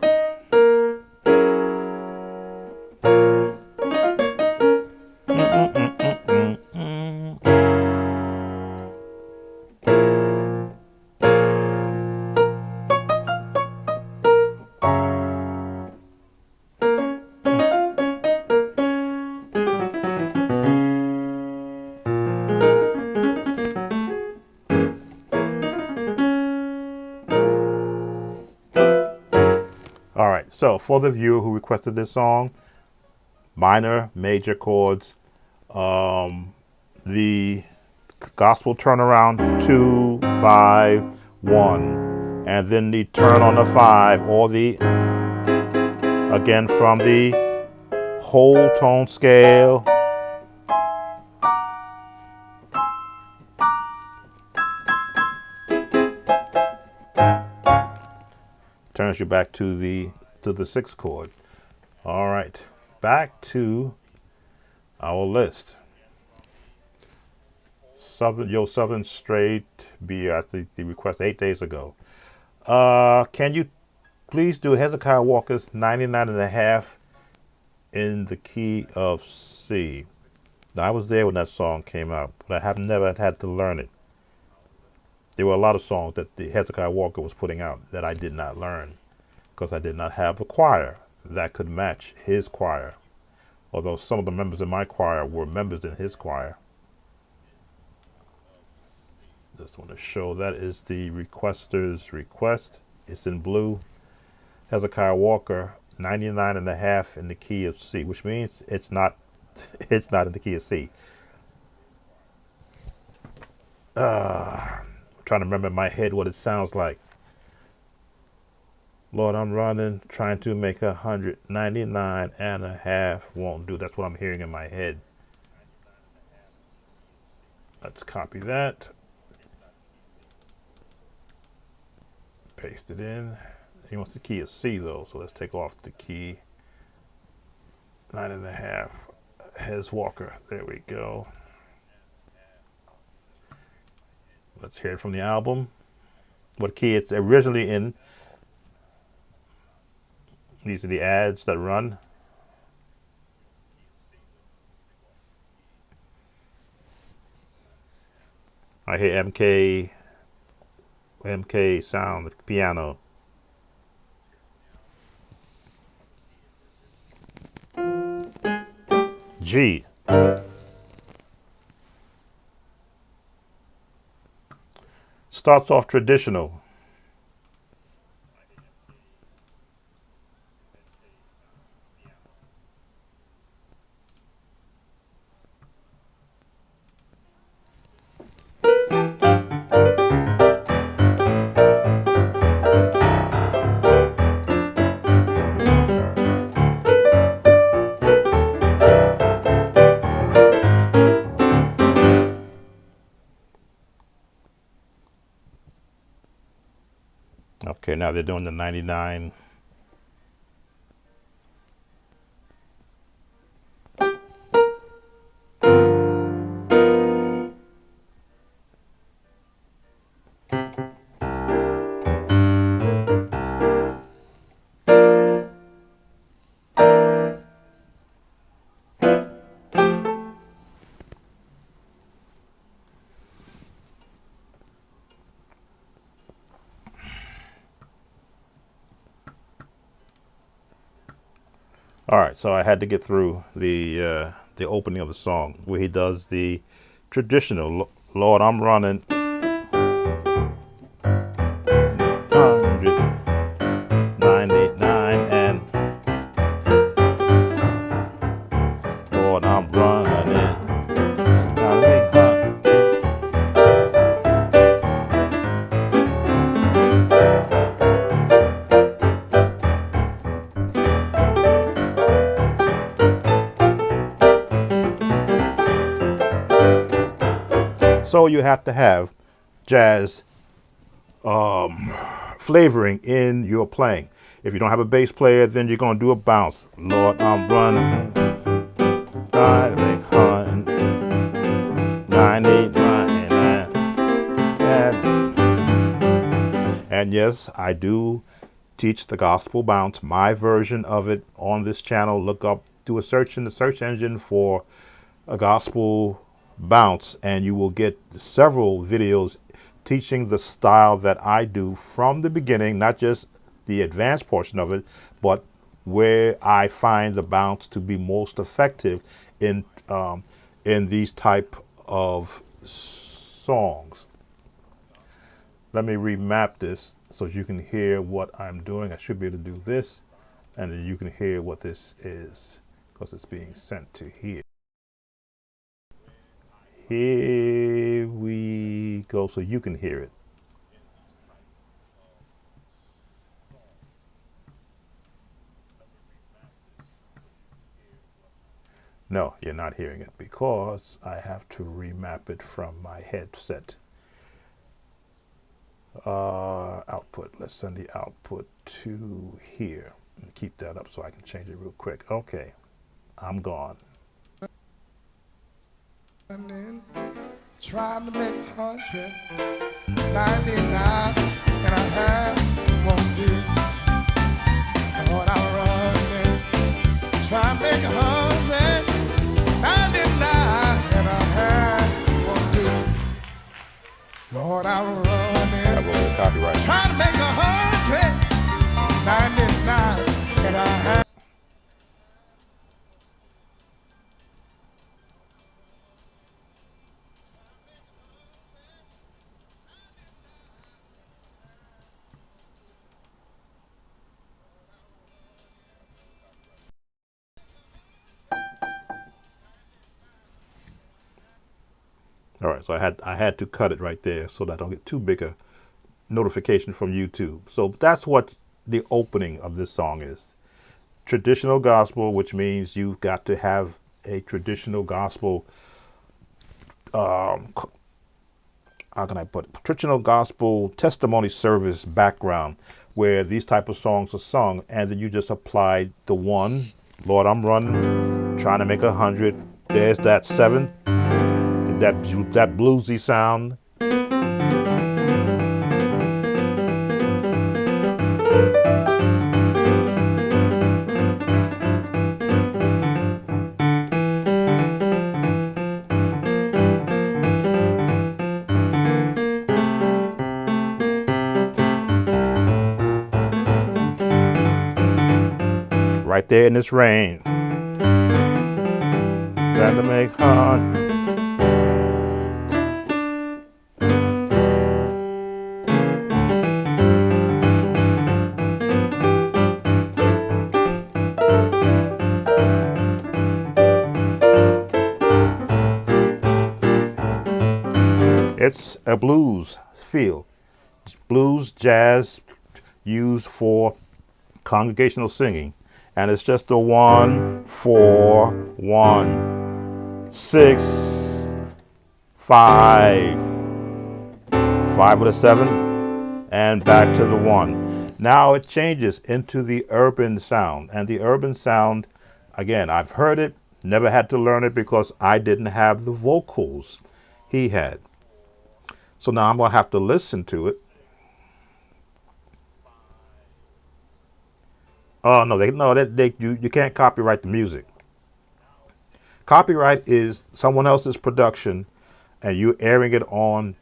All right, so for the viewer who requested this song, minor, major chords, the gospel turnaround 2, 5, 1, and then the turn on the 5, or the, again from the whole tone scale. Turns you back to the 6th chord. All right, back to our list. Southern Straight Beer. I think the request 8 days ago. Can you please do Hezekiah Walker's 99.5 in the key of C? Now, I was there when that song came out, but I have never had to learn it. There were a lot of songs that the Hezekiah Walker was putting out that I did not learn because I did not have a choir that could match his choir. Although some of the members in my choir were members in his choir. Just want to show that is the requester's request. It's in blue. Hezekiah Walker, 99.5 in the key of C, which means it's not it's not in the key of C. I'm trying to remember in my head what it sounds like. Lord, I'm running, trying to make 199.5 won't do. That's what I'm hearing in my head. Let's copy that. Paste it in. He wants the key of C though, so let's take off the key. 9.5. Hez Walker. There we go. Let's hear it from the album. What key it's originally in. These are the ads that run. I hear MK sound, piano. G. Starts off traditional. Okay, now they're doing the 99. All right, so I had to get through the opening of the song where he does the traditional Lord, I'm running 199 and Lord, I'm running. So you have to have jazz flavoring in your playing. If you don't have a bass player, then you're going to do a bounce. Lord, I'm running. 999. And yes, I do teach the gospel bounce, my version of it on this channel. Look up, do a search in the search engine for a gospel bounce, and you will get several videos teaching the style that I do from the beginning, not just the advanced portion of it, but where I find the bounce to be most effective in these type of songs. Let me remap this so you can hear what I'm doing. I should be able to do this, and then you can hear what this is because it's being sent to here. Here we go, so you can hear it. No, you're not hearing it because I have to remap it from my headset. Output, let's send the output to here and keep that up so I can change it real quick. Okay, I'm gone. Trying to make 199.5 won't do. Lord, I'm running. Trying to make 199.5 won't do. Lord, I'm running. I wrote the copyright. Trying to make 199.5. All right, so I had to cut it right there so that I don't get too big a notification from YouTube. So that's what the opening of this song is. Traditional gospel, which means you've got to have a traditional gospel, how can I put it? Traditional gospel testimony service background where these type of songs are sung, and then you just apply the one, Lord, I'm running, trying to make 100. There's that seventh, that bluesy sound. Right there in this range. Trying to make 100. It's a blues feel. Blues, jazz, used for congregational singing. And it's just a 1, 4, 1, 6, 5, 5 with a 7, and back to the 1. Now it changes into the urban sound. And the urban sound, again, I've heard it, never had to learn it because I didn't have the vocals he had. So now I'm going to have to listen to it. Oh no, you can't copyright the music. Copyright is someone else's production, and you're airing it on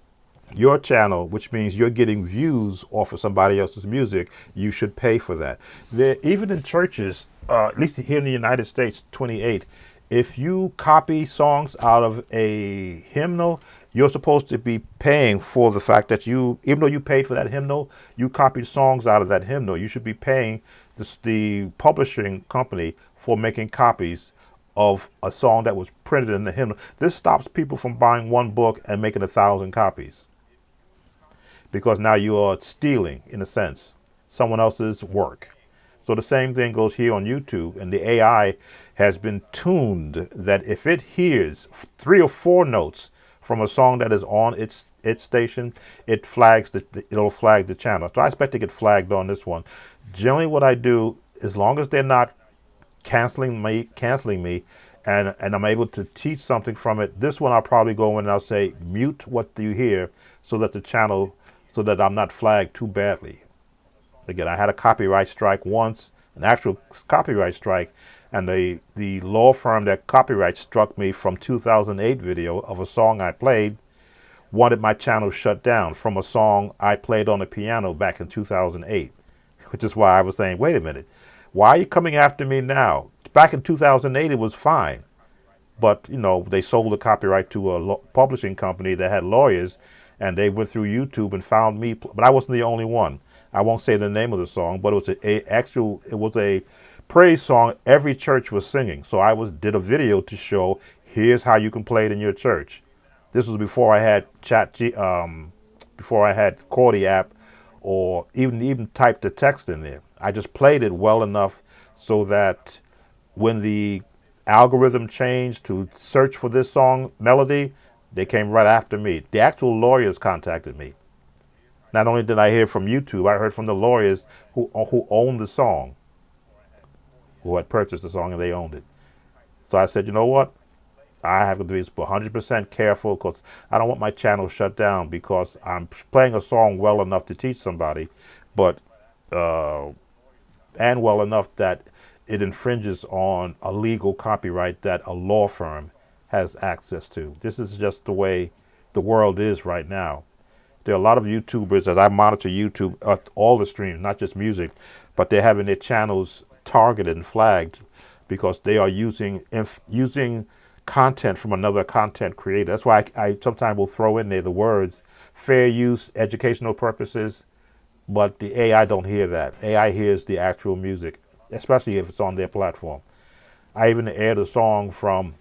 your channel, which means you're getting views off of somebody else's music. You should pay for that. Even in churches, at least here in the United States, 28, if you copy songs out of a hymnal, you're supposed to be paying for the fact that even though you paid for that hymnal, you copied songs out of that hymnal. You should be paying the publishing company for making copies of a song that was printed in the hymnal. This stops people from buying one book and making 1,000 copies, because now you are stealing, in a sense, someone else's work. So the same thing goes here on YouTube, and the AI has been tuned that if it hears 3 or 4 notes from a song that is on its station, it'll flag the channel. So I expect to get flagged on this one. Generally what I do, as long as they're not canceling me, and I'm able to teach something from it, this one I'll probably go in and I'll say, mute what you hear so that I'm not flagged too badly. Again, I had a copyright strike once, an actual copyright strike, and the law firm that copyright struck me from 2008 video of a song I played wanted my channel shut down from a song I played on the piano back in 2008, which is why I was saying, wait a minute, why are you coming after me now? Back in 2008, it was fine. But, they sold the copyright to a publishing company that had lawyers, and they went through YouTube and found me. But I wasn't the only one. I won't say the name of the song, but it was a praise song every church was singing. So I did a video to show, here's how you can play it in your church. This was before I had before I had Chordy app, or even typed the text in there. I just played it well enough so that when the algorithm changed to search for this song melody, they came right after me. The actual lawyers contacted me. Not only did I hear from YouTube, I heard from the lawyers who owned the song, who had purchased the song and they owned it. So I said, you know what? I have to be 100% careful, because I don't want my channel shut down because I'm playing a song well enough to teach somebody, but and well enough that it infringes on a legal copyright that a law firm has access to. This is just the way the world is right now. There are a lot of YouTubers, as I monitor YouTube, all the streams, not just music, but they're having their channels targeted and flagged because they are using content from another content creator. That's why I sometimes will throw in there the words fair use, educational purposes, but the AI don't hear that. AI hears the actual music, especially if it's on their platform. I even aired a song from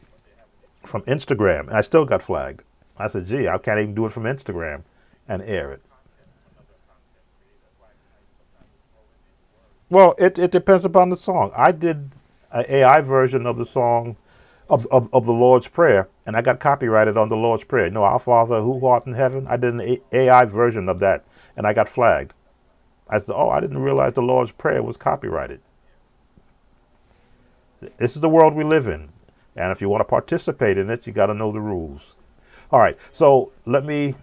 Instagram, and I still got flagged. I said, gee, I can't even do it from Instagram and air it. Well, it depends upon the song. I did an AI version of the song of the Lord's Prayer, and I got copyrighted on the Lord's Prayer. No, Our Father who art in heaven. I did an AI version of that, and I got flagged. I said, oh, I didn't realize the Lord's Prayer was copyrighted. This is the world we live in, and if you want to participate in it, you got to know the rules. All right, so let me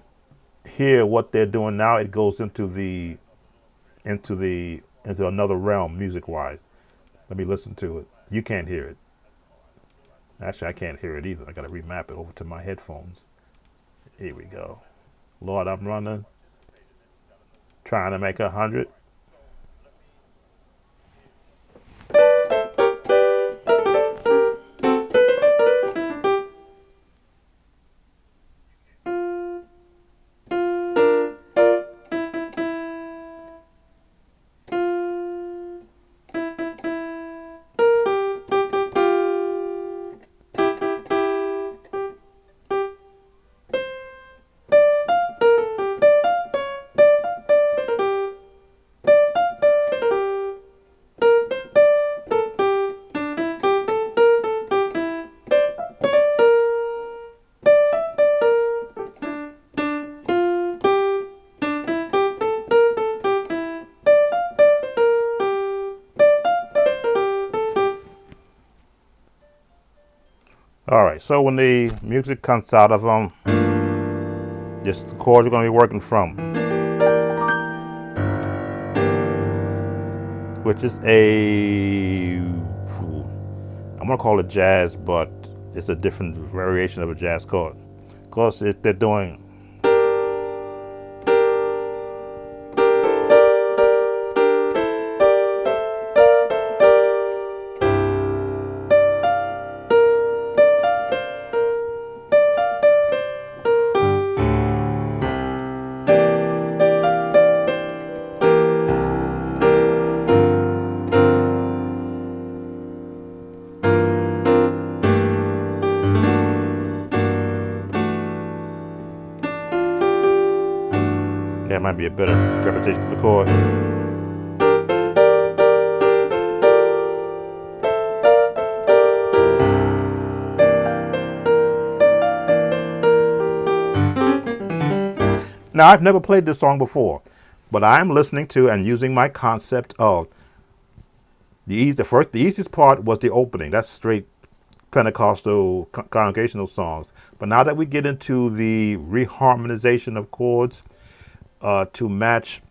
hear what they're doing now. It goes into another realm music wise. Let me listen to it. You can't hear it. Actually, I can't hear it either. I got to remap it over to my headphones. Here we go. Lord, I'm running, trying to make 100. All right, so when the music comes out of them, just the chords you're going to be working from, which is I'm going to call it jazz, but it's a different variation of a jazz chord. Of course, they're doing. That might be a better repetition of the chord. Now, I've never played this song before, but I'm listening to and using my concept of the easiest part was the opening. That's straight Pentecostal congregational songs. But now that we get into the reharmonization of chords to match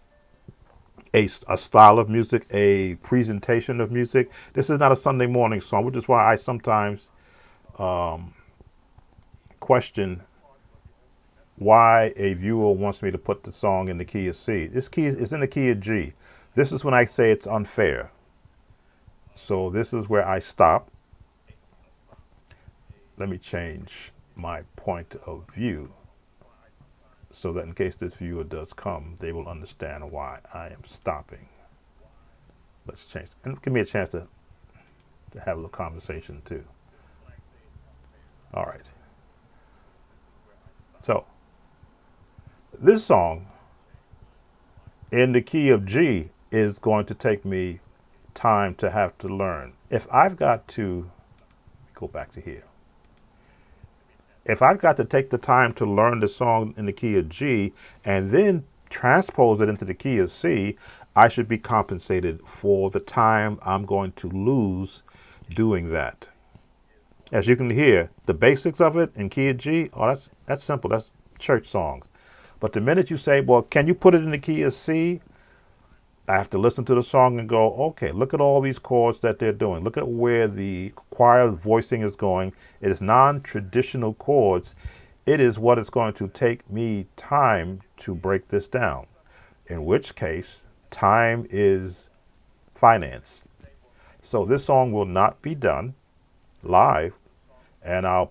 a style of music, a presentation of music, this is not a Sunday morning song, which is why I sometimes question why a viewer wants me to put the song in the key of C. This key is in the key of G. This is when I say it's unfair. So this is where I stop. Let me change my point of view so that in case this viewer does come, they will understand why I am stopping. Let's change. And give me a chance to have a little conversation too. All right. So this song in the key of G is going to take me time to have to learn. If I've got to go back to here, if I've got to take the time to learn the song in the key of G and then transpose it into the key of C, I should be compensated for the time I'm going to lose doing that. As you can hear, the basics of it in key of G, oh, that's simple. That's church songs. But the minute you say, well, can you put it in the key of C? I have to listen to the song and go, okay, look at all these chords that they're doing. Look at where the choir voicing is going. It is non-traditional chords. It is what it's going to take me time to break this down. In which case, time is finance. So this song will not be done live, and I'll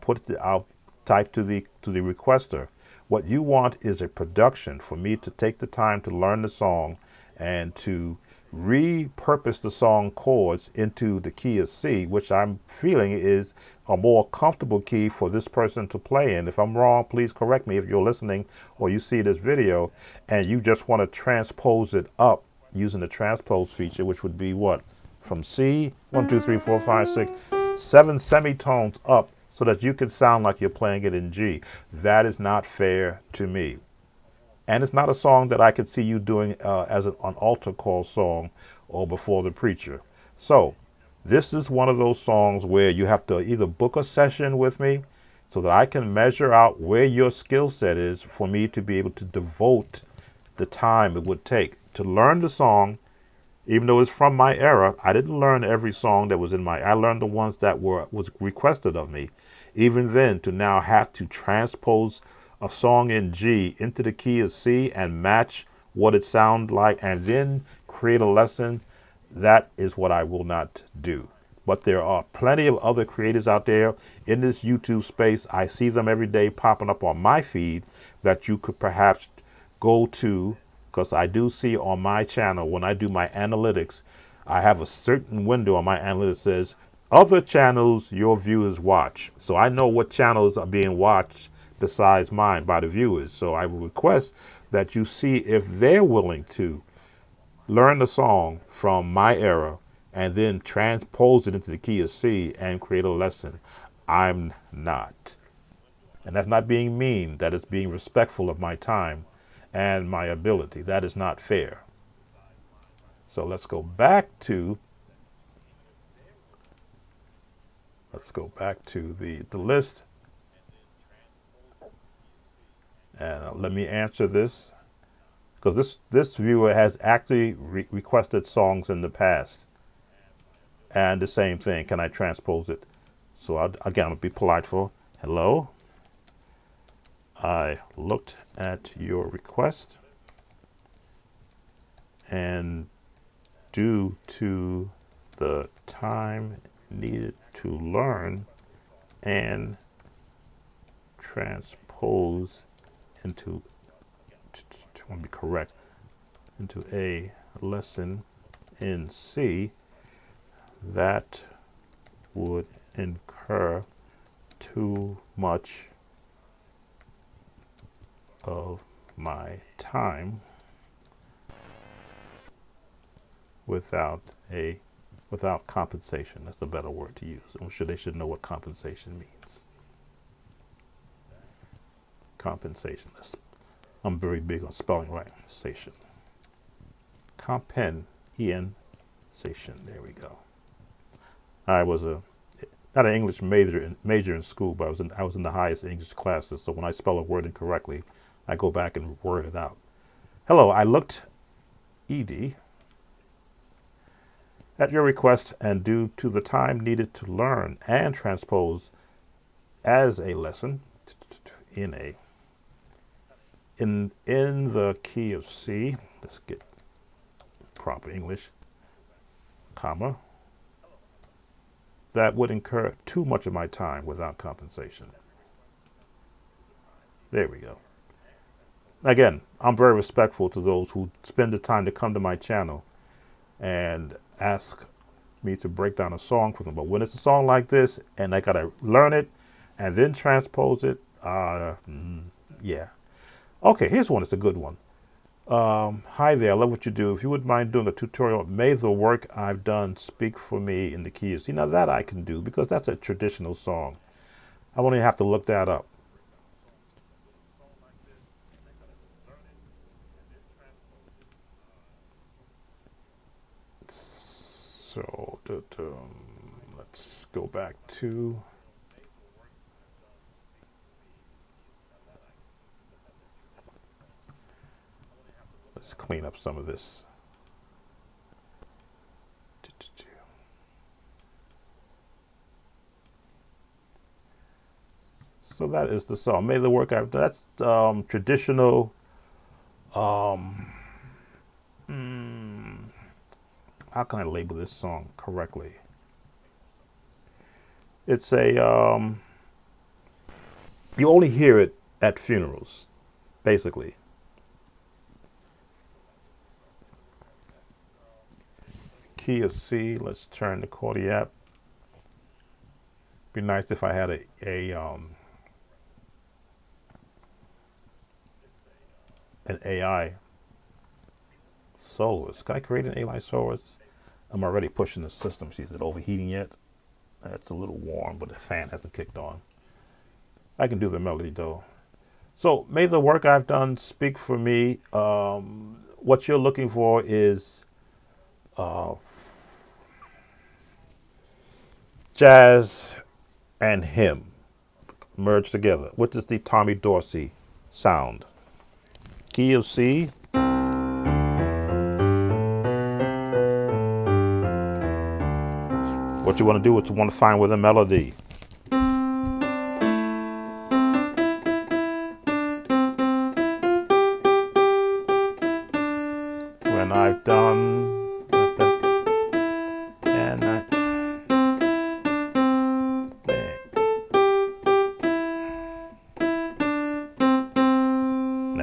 type to the requester. What you want is a production for me to take the time to learn the song and to repurpose the song chords into the key of C, which I'm feeling is a more comfortable key for this person to play in. If I'm wrong, please correct me if you're listening or you see this video and you just want to transpose it up using the transpose feature, which would be what? From C, 1, 2, 3, 4, 5, 6, 7 semitones up so that you can sound like you're playing it in G. That is not fair to me. And it's not a song that I could see you doing as an altar call song or before the preacher. So this is one of those songs where you have to either book a session with me so that I can measure out where your skill set is for me to be able to devote the time it would take to learn the song. Even though it's from my era, I didn't learn every song that was I learned the ones that was requested of me. Even then, to now have to transpose a song in G into the key of C and match what it sounds like and then create a lesson, that is what I will not do. But there are plenty of other creators out there in this YouTube space. I see them every day popping up on my feed that you could perhaps go to, because I do see on my channel, when I do my analytics, I have a certain window on my analytics that says other channels your viewers watch. So I know what channels are being watched besides mine by the viewers. So I will request that you see if they're willing to learn the song from my era and then transpose it into the key of C and create a lesson. I'm not. And that's not being mean. That is being respectful of my time and my ability. That is not fair. So let's go back to the list. And let me answer this, because this viewer has actually requested songs in the past. And the same thing, can I transpose it? So again, I'm going to be polite for, hello. I looked at your request, and due to the time needed to learn and transpose into, I want to be correct, into a lesson in C, that would incur too much of my time without compensation. That's a better word to use. I'm sure they should know what compensation means. Compensation. I'm very big on spelling right. Sation. Compensation. There we go. I was not an English major in school, but I was in the highest English classes. So when I spell a word incorrectly, I go back and word it out. Hello, I looked, ED, at your request, and due to the time needed to learn and transpose as a lesson in the key of C, let's get proper English, comma, that would incur too much of my time without compensation. There we go. Again, I'm very respectful to those who spend the time to come to my channel and ask me to break down a song for them. But when it's a song like this and I gotta learn it and then transpose it, yeah. Okay, here's one. It's a good one. Hi there, I love what you do. If you wouldn't mind doing a tutorial, may the work I've done speak for me in the key of C. Now that I can do, because that's a traditional song. I won't even have to look that up. So let's go back to let's clean up some of this. So that is the song. May the work I've done. That's traditional. How can I label this song correctly? It's a you only hear it at funerals, basically. key of C. Let's turn the chord app. Be nice if I had an AI soloist. Can I create an AI soloist? I'm already pushing the system. See, is it overheating yet? It's a little warm, but the fan hasn't kicked on. I can do the melody though. So may the work I've done speak for me. What you're looking for is jazz and hymn merged together, which is the Tommy Dorsey sound. Key of C. What you want to do is you want to find where the melody. When I've done and I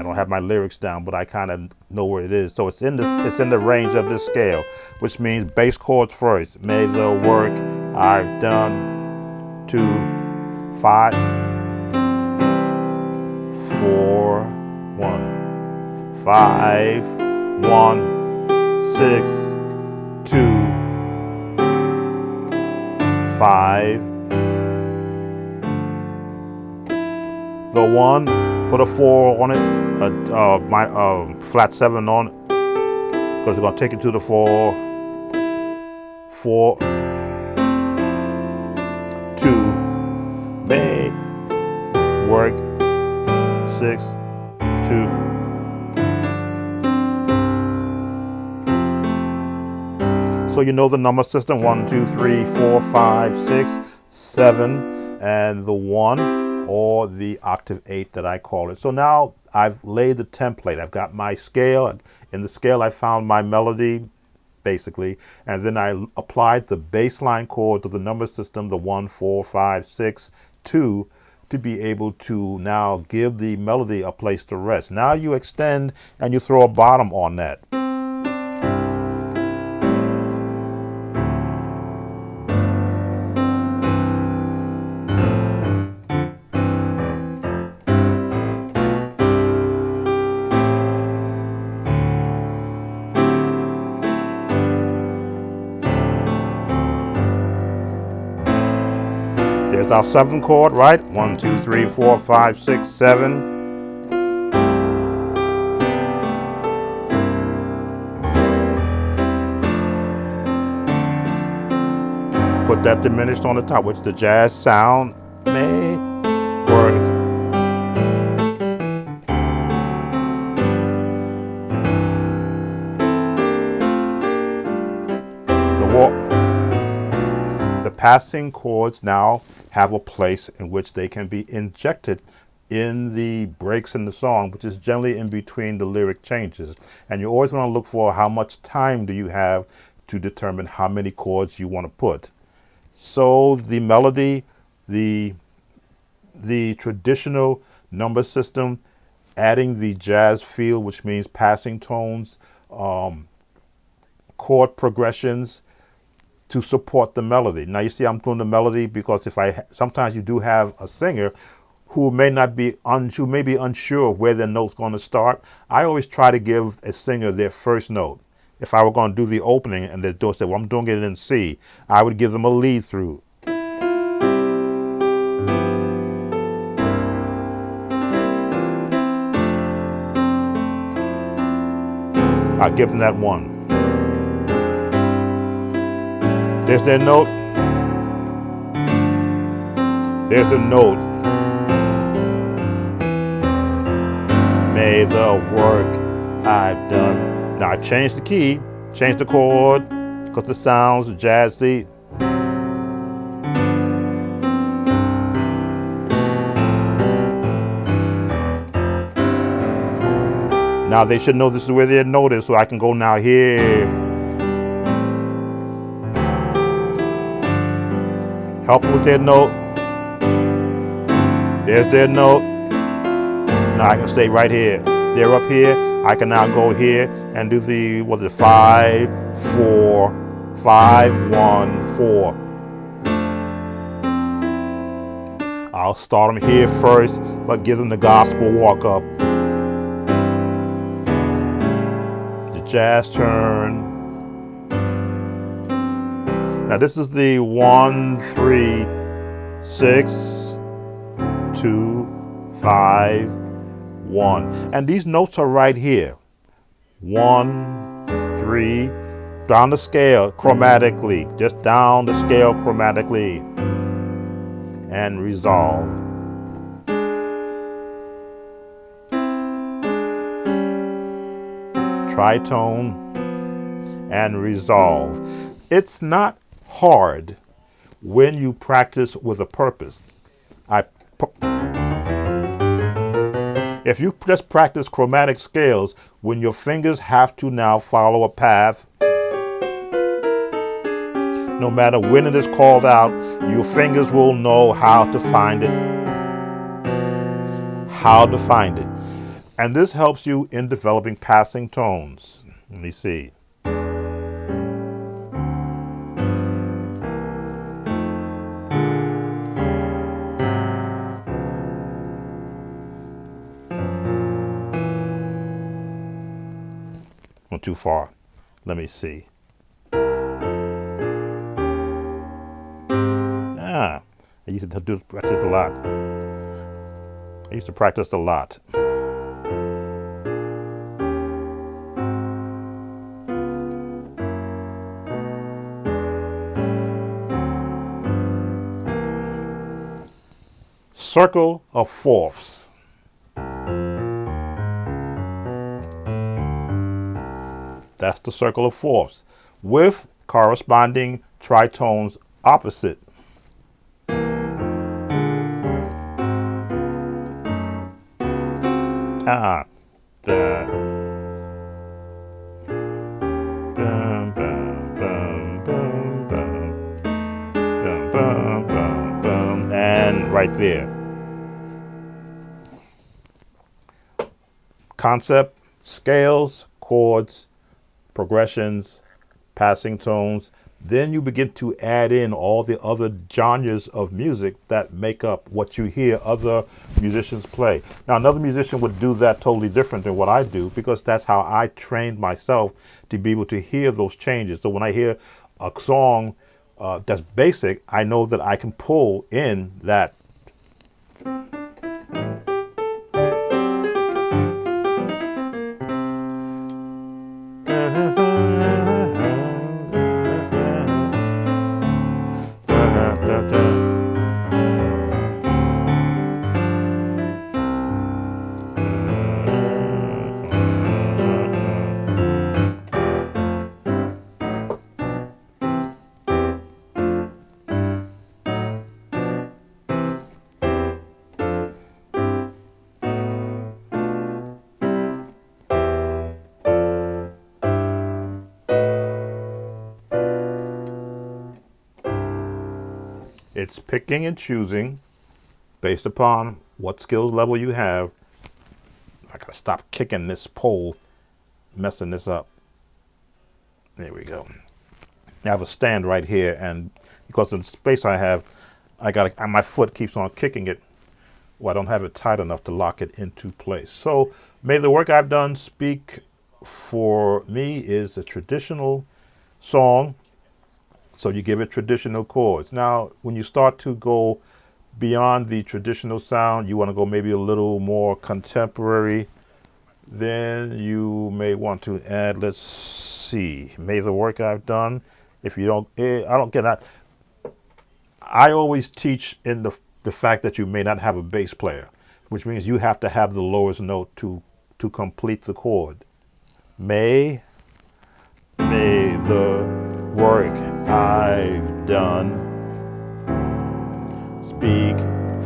don't have my lyrics down, but I kind of know where it is. So it's in the range of this scale, which means bass chords first. May the work I've done 2, 5, 4, 1, 5, 1, 6, 2, 5. The 1, put a 4 on it, my flat 7 on it, because it's gonna take it to the 4, 4, 2, may work 6, 2. So you know the number system: 1, 2, 3, 4, 5, 6, 7, and the 1. Or the octave 8 that I call it. So now I've laid the template. I've got my scale. In the scale I found my melody, basically, and then I applied the bass line chord to the number system, the 1, 4, 5, 6, 2, to be able to now give the melody a place to rest. Now you extend and you throw a bottom on that. There's our 7th chord, right? 1, 2, 3, 4, 5, 6, 7. Put that diminished on the top, which the jazz sound may work. The passing chords now have a place in which they can be injected in the breaks in the song, which is generally in between the lyric changes. And you always want to look for how much time do you have to determine how many chords you want to put. So the melody, the traditional number system, adding the jazz feel, which means passing tones, chord progressions, to support the melody. Now you see I'm doing the melody because sometimes you do have a singer who may be unsure where their note's going to start. I always try to give a singer their first note. If I were going to do the opening and they say, well, I'm doing it in C, I would give them a lead through. I'll give them that one. There's their note. There's the note. May the work I've done. Now I changed the key, changed the chord, because the sounds jazzy. Now they should know this is where their note is, so I can go now here. Help them with their note. There's their note. Now I can stay right here. They're up here. I can now go here and do the 5, 4, 5, 1, 4. I'll start them here first, but give them the gospel walk up. The jazz turn. Now this is the 1, 3, 6, 2, 5, 1. And these notes are right here. 1, 3, down the scale chromatically, just down the scale chromatically. And resolve. Tritone and resolve. It's not hard when you practice with a purpose. If you just practice chromatic scales, when your fingers have to now follow a path, no matter when it is called out, your fingers will know how to find it. How to find it. And this helps you in developing passing tones. Let me see. Went too far. Let me see. I used to practice a lot. I used to practice a lot. Circle of fourths. That's the circle of fourths with corresponding tritones opposite. And right there. Concept, scales, chords, progressions, passing tones. Then you begin to add in all the other genres of music that make up what you hear other musicians play. Now, another musician would do that totally different than what I do, because that's how I trained myself to be able to hear those changes. So when I hear a song that's basic, I know that I can pull in that. It's picking and choosing based upon what skills level you have. I gotta stop kicking this pole, messing this up. There we go. I have a stand right here, and because of the space I have, my foot keeps on kicking it. Well, I don't have it tight enough to lock it into place. So, may the work I've done speak for me is a traditional song. So you give it traditional chords. Now, when you start to go beyond the traditional sound, you want to go maybe a little more contemporary, then you may want to add, let's see, may the work I've done. If you don't, I don't get that. I always teach in the fact that you may not have a bass player, which means you have to have the lowest note to complete the chord. May the work I've done speak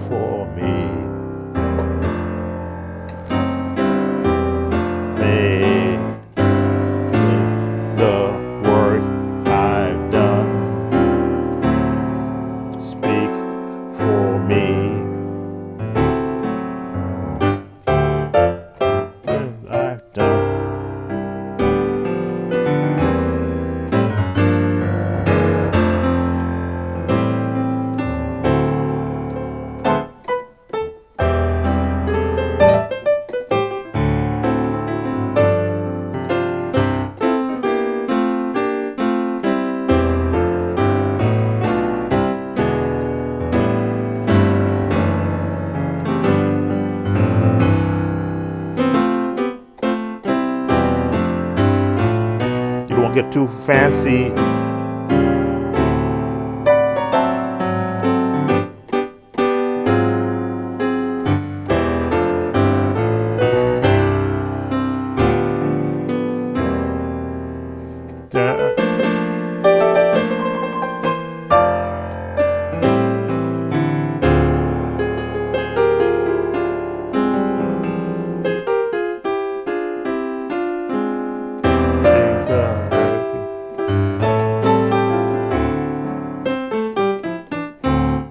for me. May the work I've done speak for me. I've done. get too fancy.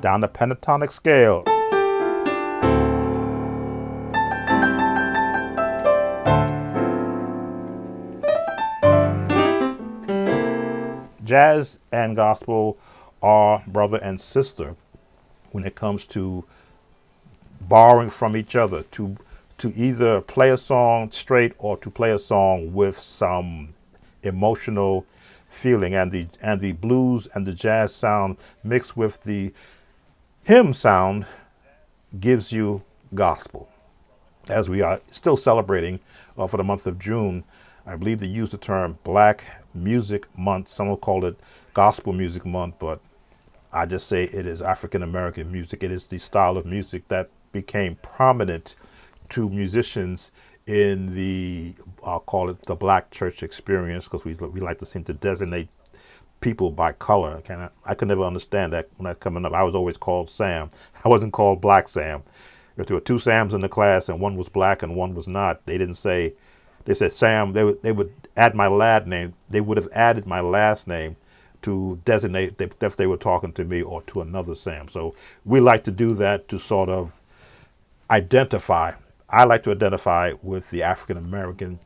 Down the pentatonic scale. Jazz and gospel are brother and sister when it comes to borrowing from each other, to either play a song straight or to play a song with some emotional feeling, and the blues and the jazz sound mixed with the hymn sound gives you gospel. As we are still celebrating for the month of June, I believe they use the term Black Music Month. Some will call it Gospel Music Month, but I just say it is African American music. It is the style of music that became prominent to musicians in the, I'll call it the black church experience, because we like to seem to designate people by color. I could never understand that when I was coming up. I was always called Sam. I wasn't called Black Sam. If there were two Sams in the class and one was black and one was not, they didn't say, they said Sam. They would add my last name. They would have added my last name to designate if they were talking to me or to another Sam. So we like to do that to sort of identify. I like to identify with the African American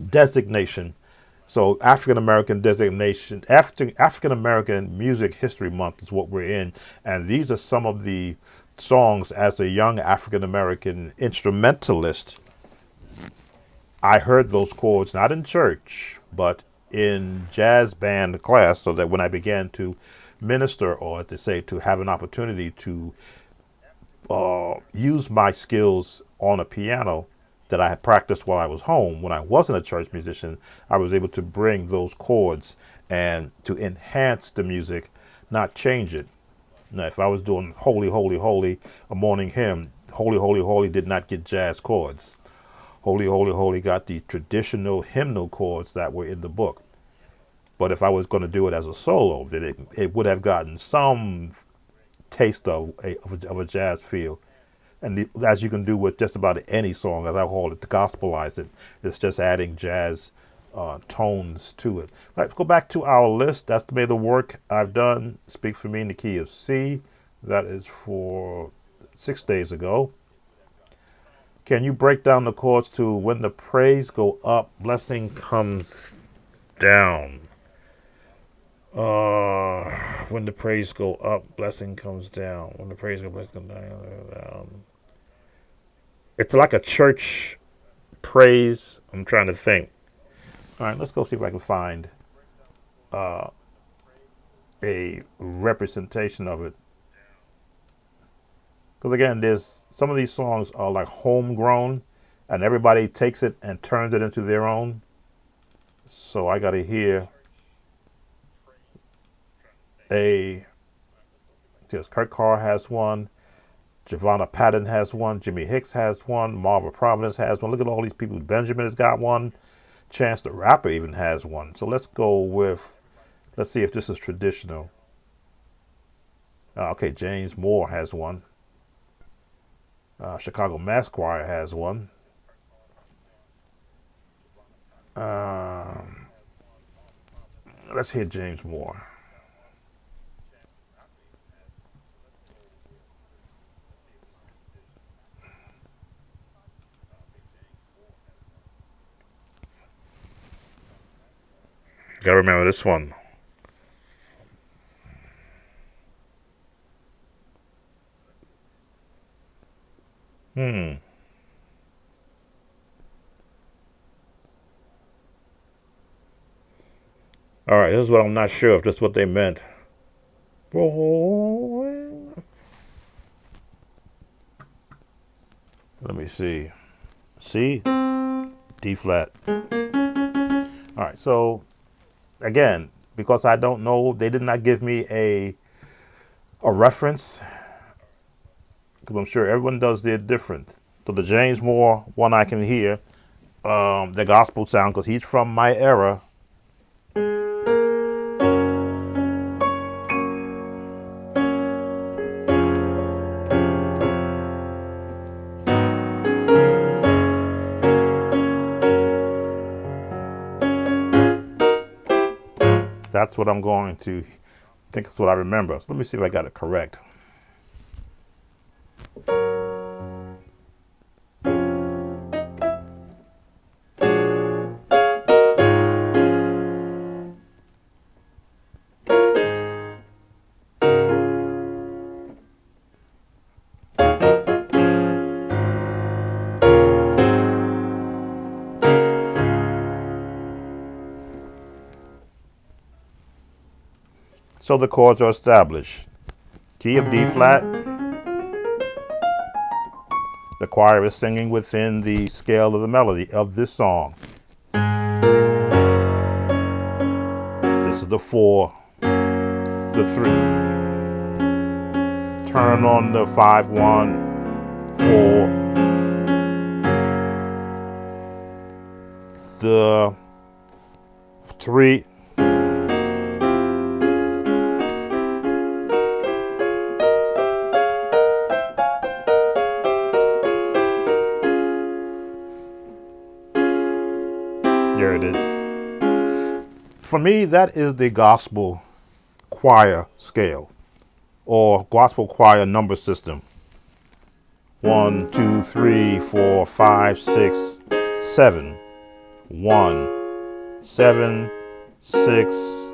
designation. So African American designation, African American Music History Month is what we're in, and these are some of the songs as a young African American instrumentalist. I heard those chords not in church, but in jazz band class, so that when I began to minister, or to say to have an opportunity to use my skills on a piano that I had practiced while I was home, when I wasn't a church musician, I was able to bring those chords and to enhance the music, not change it. Now, if I was doing Holy, Holy, Holy, a morning hymn, Holy, Holy, Holy did not get jazz chords. Holy, Holy, Holy got the traditional hymnal chords that were in the book. But if I was going to do it as a solo, then it would have gotten some taste of a jazz feel. And as you can do with just about any song, as I call it, to gospelize it, it's just adding jazz tones to it. Let's go back to our list. That's the work I've done. Speak for Me in the key of C. That is for 6 days ago. Can you break down the chords to When the Praise Go Up, Blessing Comes Down? When the praise go up, blessing comes down. When the praise go, blessing comes down. It's like a church praise. I'm trying to think. All right, let's go see if I can find a representation of it. Because again, there's some of these songs are like homegrown, and everybody takes it and turns it into their own. So I got to hear Kurt Carr has one, Giovanna Patton has one, Jimmy Hicks has one, Marva Providence has one. Look at all these people. Benjamin has got one. Chance the Rapper even has one. So let's see if this is traditional. Okay, James Moore has one. Chicago Mass Choir has one. Let's hear James Moore. Gotta remember this one. All right, this is what I'm not sure of, just what they meant. Let me see. C, D flat. All right, so again, because I don't know, they did not give me a reference, because I'm sure everyone does their different. So the James Moore one I can hear, the gospel sound, because he's from my era. That's what I'm going to think is what I remember. So let me see if I got it correct. So the chords are established. Key of D flat. The choir is singing within the scale of the melody of this song. This is the 4, the 3. Turn on the 5, 1, 4. The 3. There it is. For me, that is the gospel choir scale or gospel choir number system. 1, 2, 3, 4, 5, 6, 7. 1, 7, 6,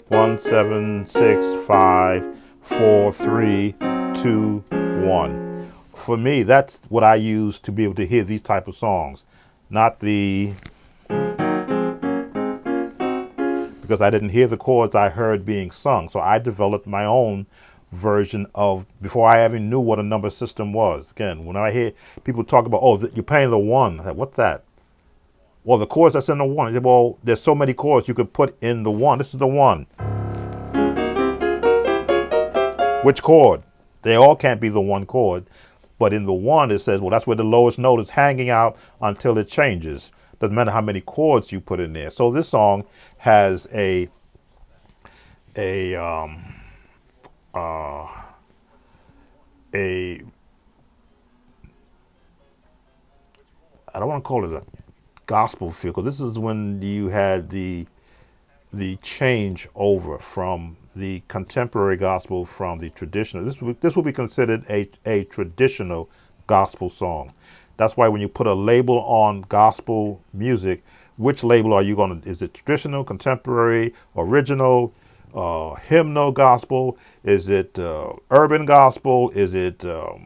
1, 7, 6, 5, 4, 3, 2, 1. For me, that's what I use to be able to hear these type of songs. Not the, because I didn't hear the chords I heard being sung. So I developed my own version of, before I even knew what a number system was. Again, when I hear people talk about, oh, you're playing the 1, what's that? Well, the chords that's in the 1. I said, well, there's so many chords you could put in the 1. This is the 1. Which chord? They all can't be the 1 chord. But in the 1, it says, well, that's where the lowest note is hanging out until it changes. Doesn't matter how many chords you put in there. So this song has a I don't want to call it a gospel feel, because this is when you had the change over from the contemporary gospel from the traditional. This will be considered a traditional gospel song. That's why when you put a label on gospel music, which label are you going to, is it traditional, contemporary, original, hymnal gospel? Is it urban gospel? Is it, how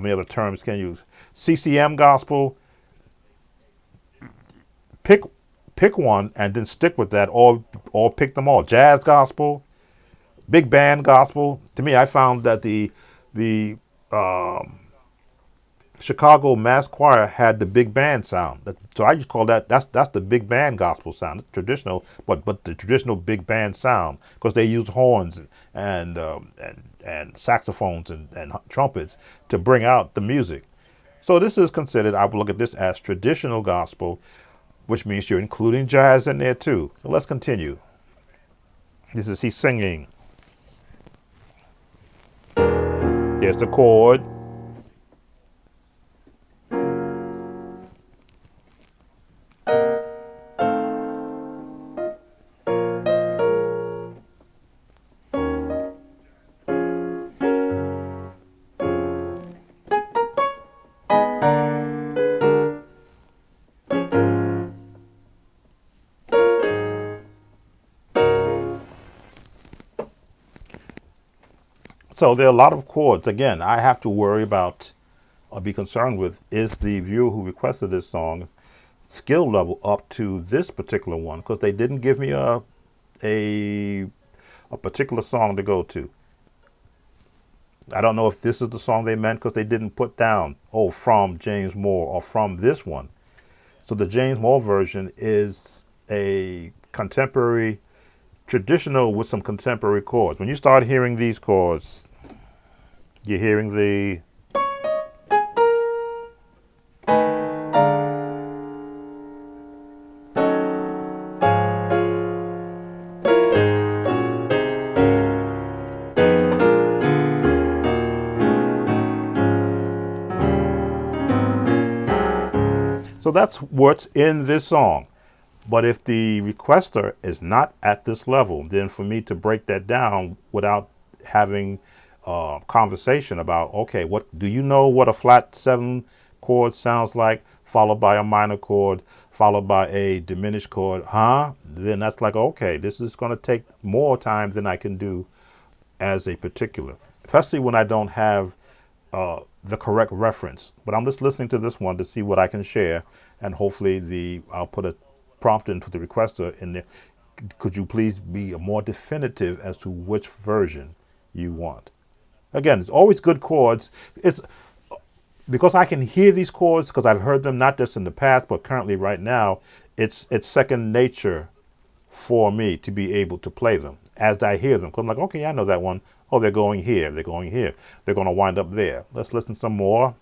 many other terms can you use? CCM gospel? Pick one and then stick with that, or pick them all. Jazz gospel, big band gospel. To me, I found that the Chicago Mass Choir had the big band sound. So I just call that's the big band gospel sound. It's traditional, but the traditional big band sound, because they use horns and saxophones and trumpets to bring out the music. So this is considered, I would look at this as traditional gospel, which means you're including jazz in there too. So let's continue. This is he's singing. There's the chord. So there are a lot of chords. Again, I have to worry about or be concerned with, is the viewer who requested this song skill level up to this particular one, because they didn't give me a particular song to go to. I don't know if this is the song they meant, because they didn't put down, oh, from James Moore or from this one. So the James Moore version is a contemporary, traditional with some contemporary chords. When you start hearing these chords, you're hearing the so that's what's in this song. But if the requester is not at this level, then for me to break that down without having conversation about, okay, what do you know what a flat 7 chord sounds like, followed by a minor chord, followed by a diminished chord, then that's like, okay, this is going to take more time than I can do as a particular, especially when I don't have the correct reference. But I'm just listening to this one to see what I can share, and hopefully I'll put a prompt into the requester in there. Could you please be more definitive as to which version you want? Again, it's always good chords. It's because I can hear these chords because I've heard them not just in the past but currently right now. It's second nature for me to be able to play them as I hear them. 'Cause I'm like, okay, I know that one. Oh, they're going here. They're going here. They're going to wind up there. Let's listen some more.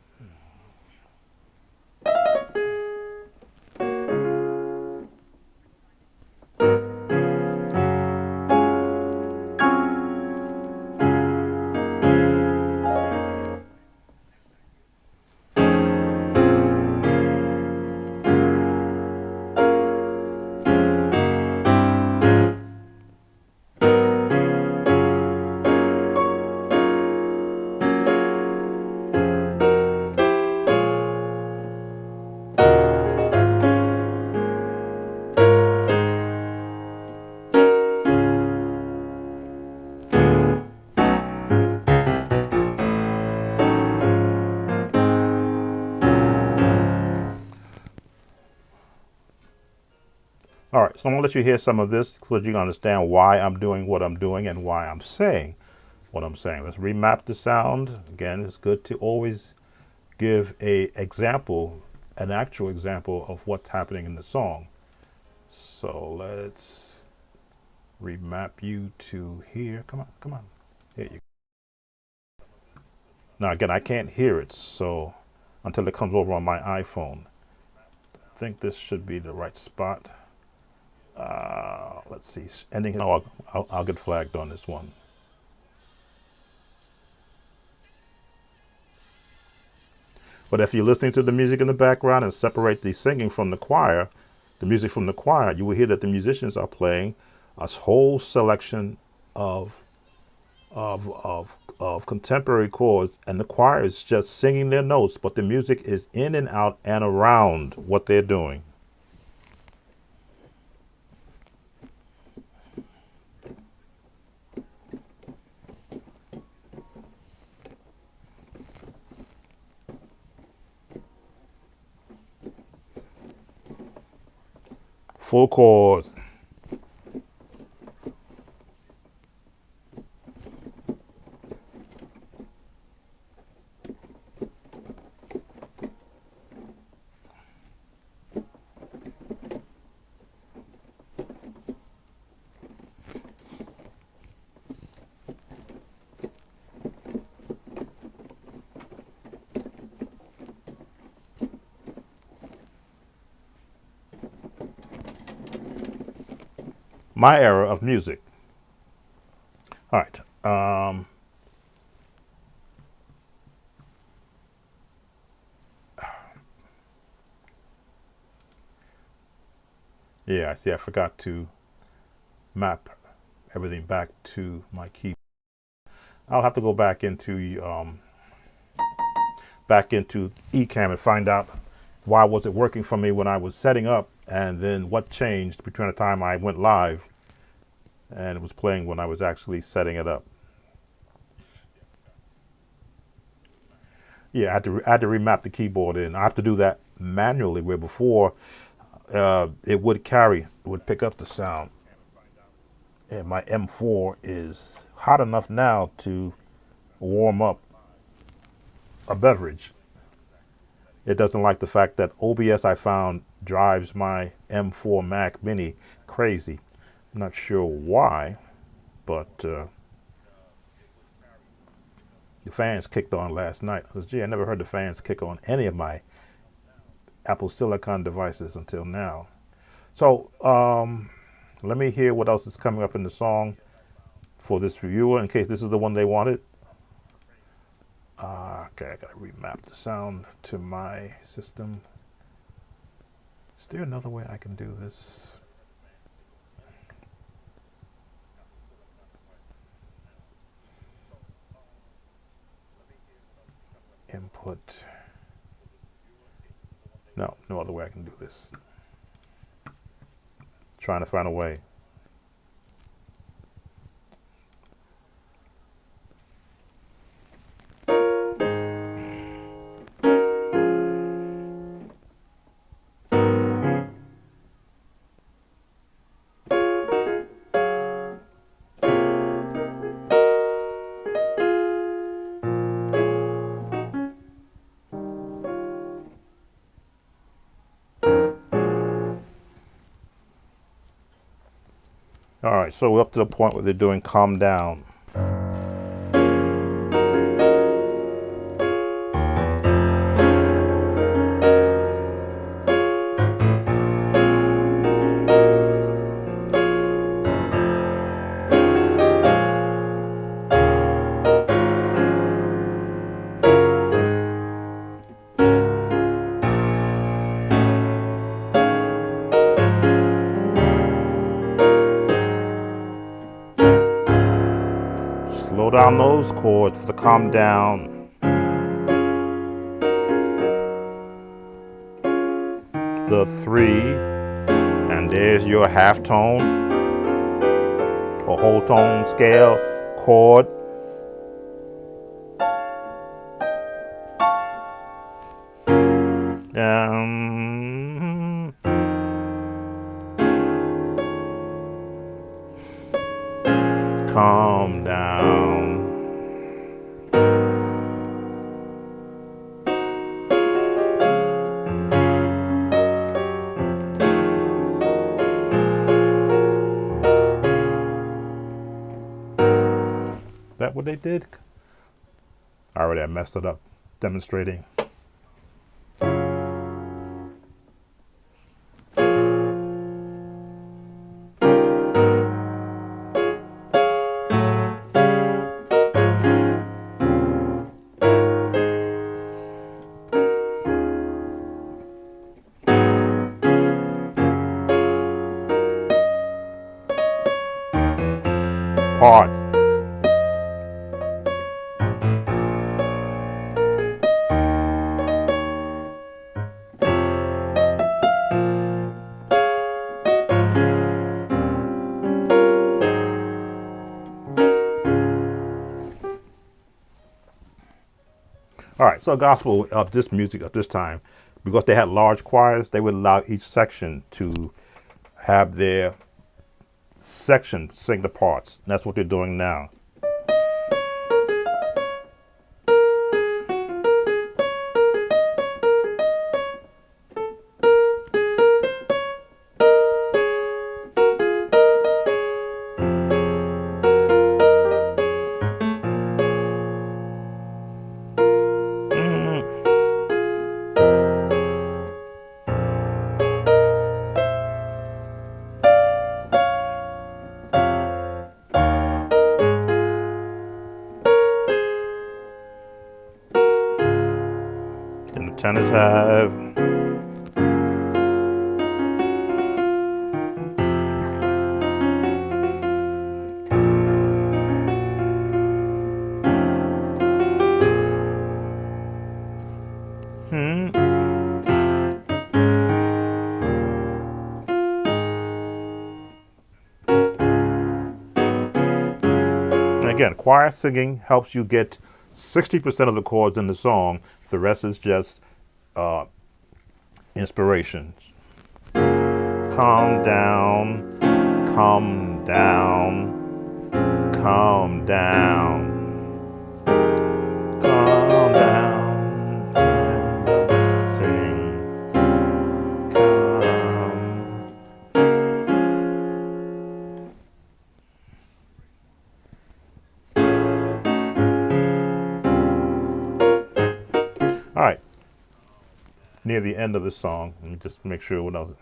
All right, so I'm gonna let you hear some of this so that you can understand why I'm doing what I'm doing and why I'm saying what I'm saying. Let's remap the sound. Again, it's good to always give an actual example of what's happening in the song. So let's remap you to here. Come on. Here you go. Now again, I can't hear it, so until it comes over on my iPhone. I think this should be the right spot. Let's see, ending. Oh, I'll get flagged on this one. But if you're listening to the music in the background and separate the singing from the choir, the music from the choir, you will hear that the musicians are playing a whole selection of contemporary chords, and the choir is just singing their notes, but the music is in and out and around what they're doing. Full chords. My era of music. All right. Yeah, I see. I forgot to map everything back to my key. I'll have to go back into Ecamm and find out why was it working for me when I was setting up, and then what changed between the time I went live and it was playing when I was actually setting it up. Yeah, I had to remap the keyboard in. I have to do that manually, where before it would pick up the sound. And my M4 is hot enough now to warm up a beverage. It doesn't like the fact that OBS, I found, drives my M4 Mac Mini crazy. I'm not sure why, but the fans kicked on last night. I was, gee, I never heard the fans kick on any of my Apple Silicon devices until now. So let me hear what else is coming up in the song for this reviewer, in case this is the one they wanted. Okay, I gotta remap the sound to my system. Is there another way I can do this? Input. No, no other way I can do this. Trying to find a way. All right, so we're up to the point where they're doing calm down. Slow down those chords for the calm down. The 3, and there's your half tone or whole tone scale chord. Calm down. That what they did? Already I messed it up demonstrating. Part. All right, so gospel of this music at this time, because they had large choirs, they would allow each section to have their section sing the parts. And that's what they're doing now. And the tenors have again, choir singing helps you get 60% of the chords in the song. The rest is just inspiration. Calm down, calm down, calm down, calm down. near the end of the song. Let me just make sure what else.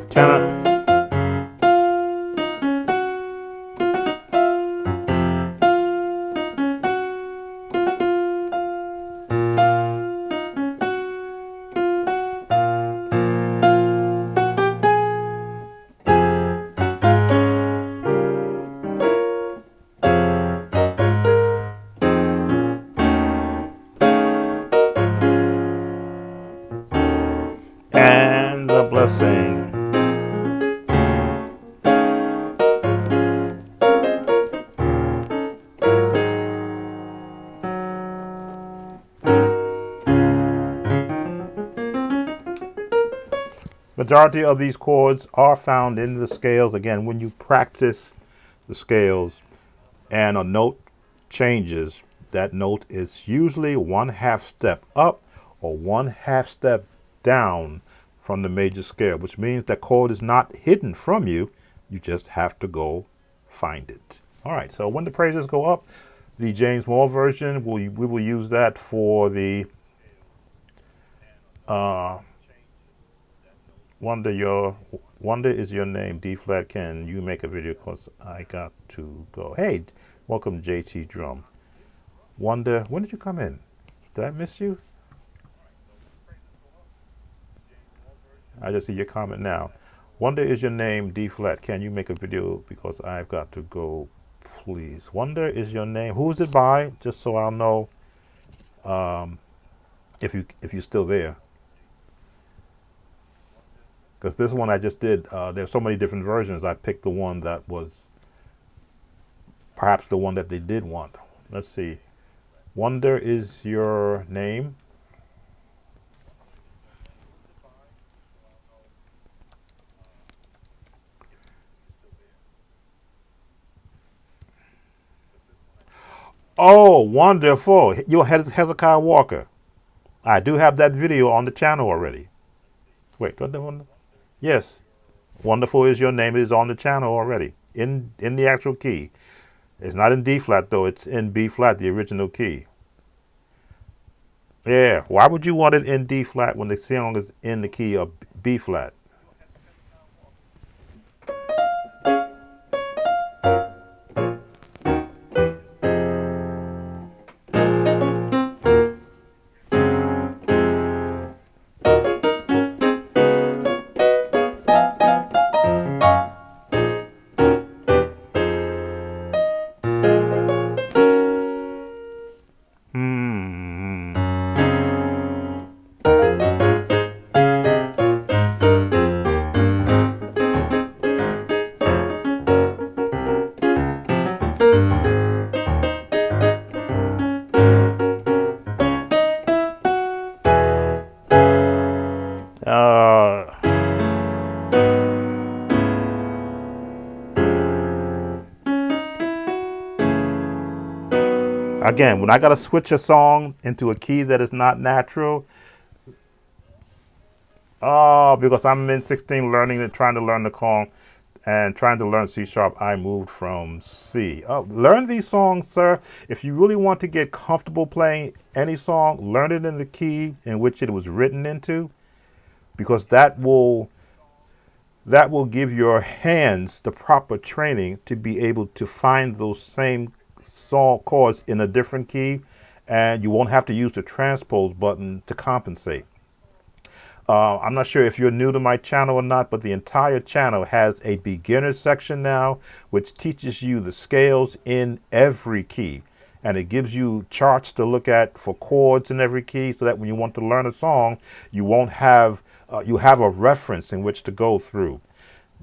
Tenor. And the blessing. Majority of these chords are found in the scales. Again, when you practice the scales and a note changes, that note is usually 1/2 step up or 1/2 step down from the major scale, which means that chord is not hidden from you. You just have to go find it. All right, so when the praises go up, the James Moore version, we will use that for the Wonder is your name, D flat. Can you make a video? Cause I got to go. Hey, welcome JT Drum. Wonder, when did you come in? Did I miss you? I just see your comment now. Wonder is your name, D flat. Can you make a video? Because I've got to go, please. Wonder is your name. Who's it by? Just so I'll know if you're still there. Because this one I just did, there's so many different versions. I picked the one that was perhaps the one that they did want. Let's see. Wonder is your name. Oh, wonderful. You're Hezekiah Walker. I do have that video on the channel already. Wait, what the one? Yes. Wonderful is your name. It is on the channel already. In the actual key. It's not in D flat though, it's in B flat, the original key. Yeah. Why would you want it in D flat when the song is in the key of B flat? Again, when I got to switch a song into a key that is not natural, because I'm in 16 learning and trying to learn the song and trying to learn C sharp, I moved from C. Learn these songs, sir. If you really want to get comfortable playing any song, learn it in the key in which it was written into, because that will give your hands the proper training to be able to find those same song chords in a different key, and you won't have to use the transpose button to compensate. I'm not sure if you're new to my channel or not, but the entire channel has a beginner section now which teaches you the scales in every key, and it gives you charts to look at for chords in every key, so that when you want to learn a song, you won't have you have a reference in which to go through.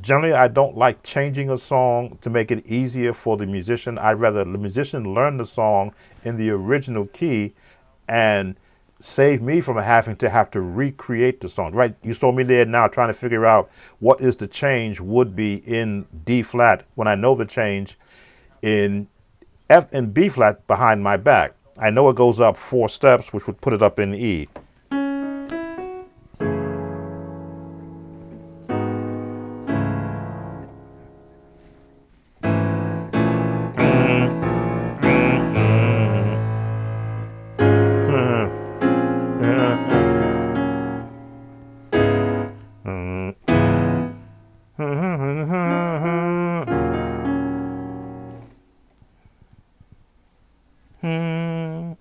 Generally, I don't like changing a song to make it easier for the musician. I'd rather the musician learn the song in the original key and save me from having to recreate the song. Right? You saw me there now trying to figure out what is the change would be in D flat when I know the change in F and B flat behind my back. I know it goes up 4 steps, which would put it up in E.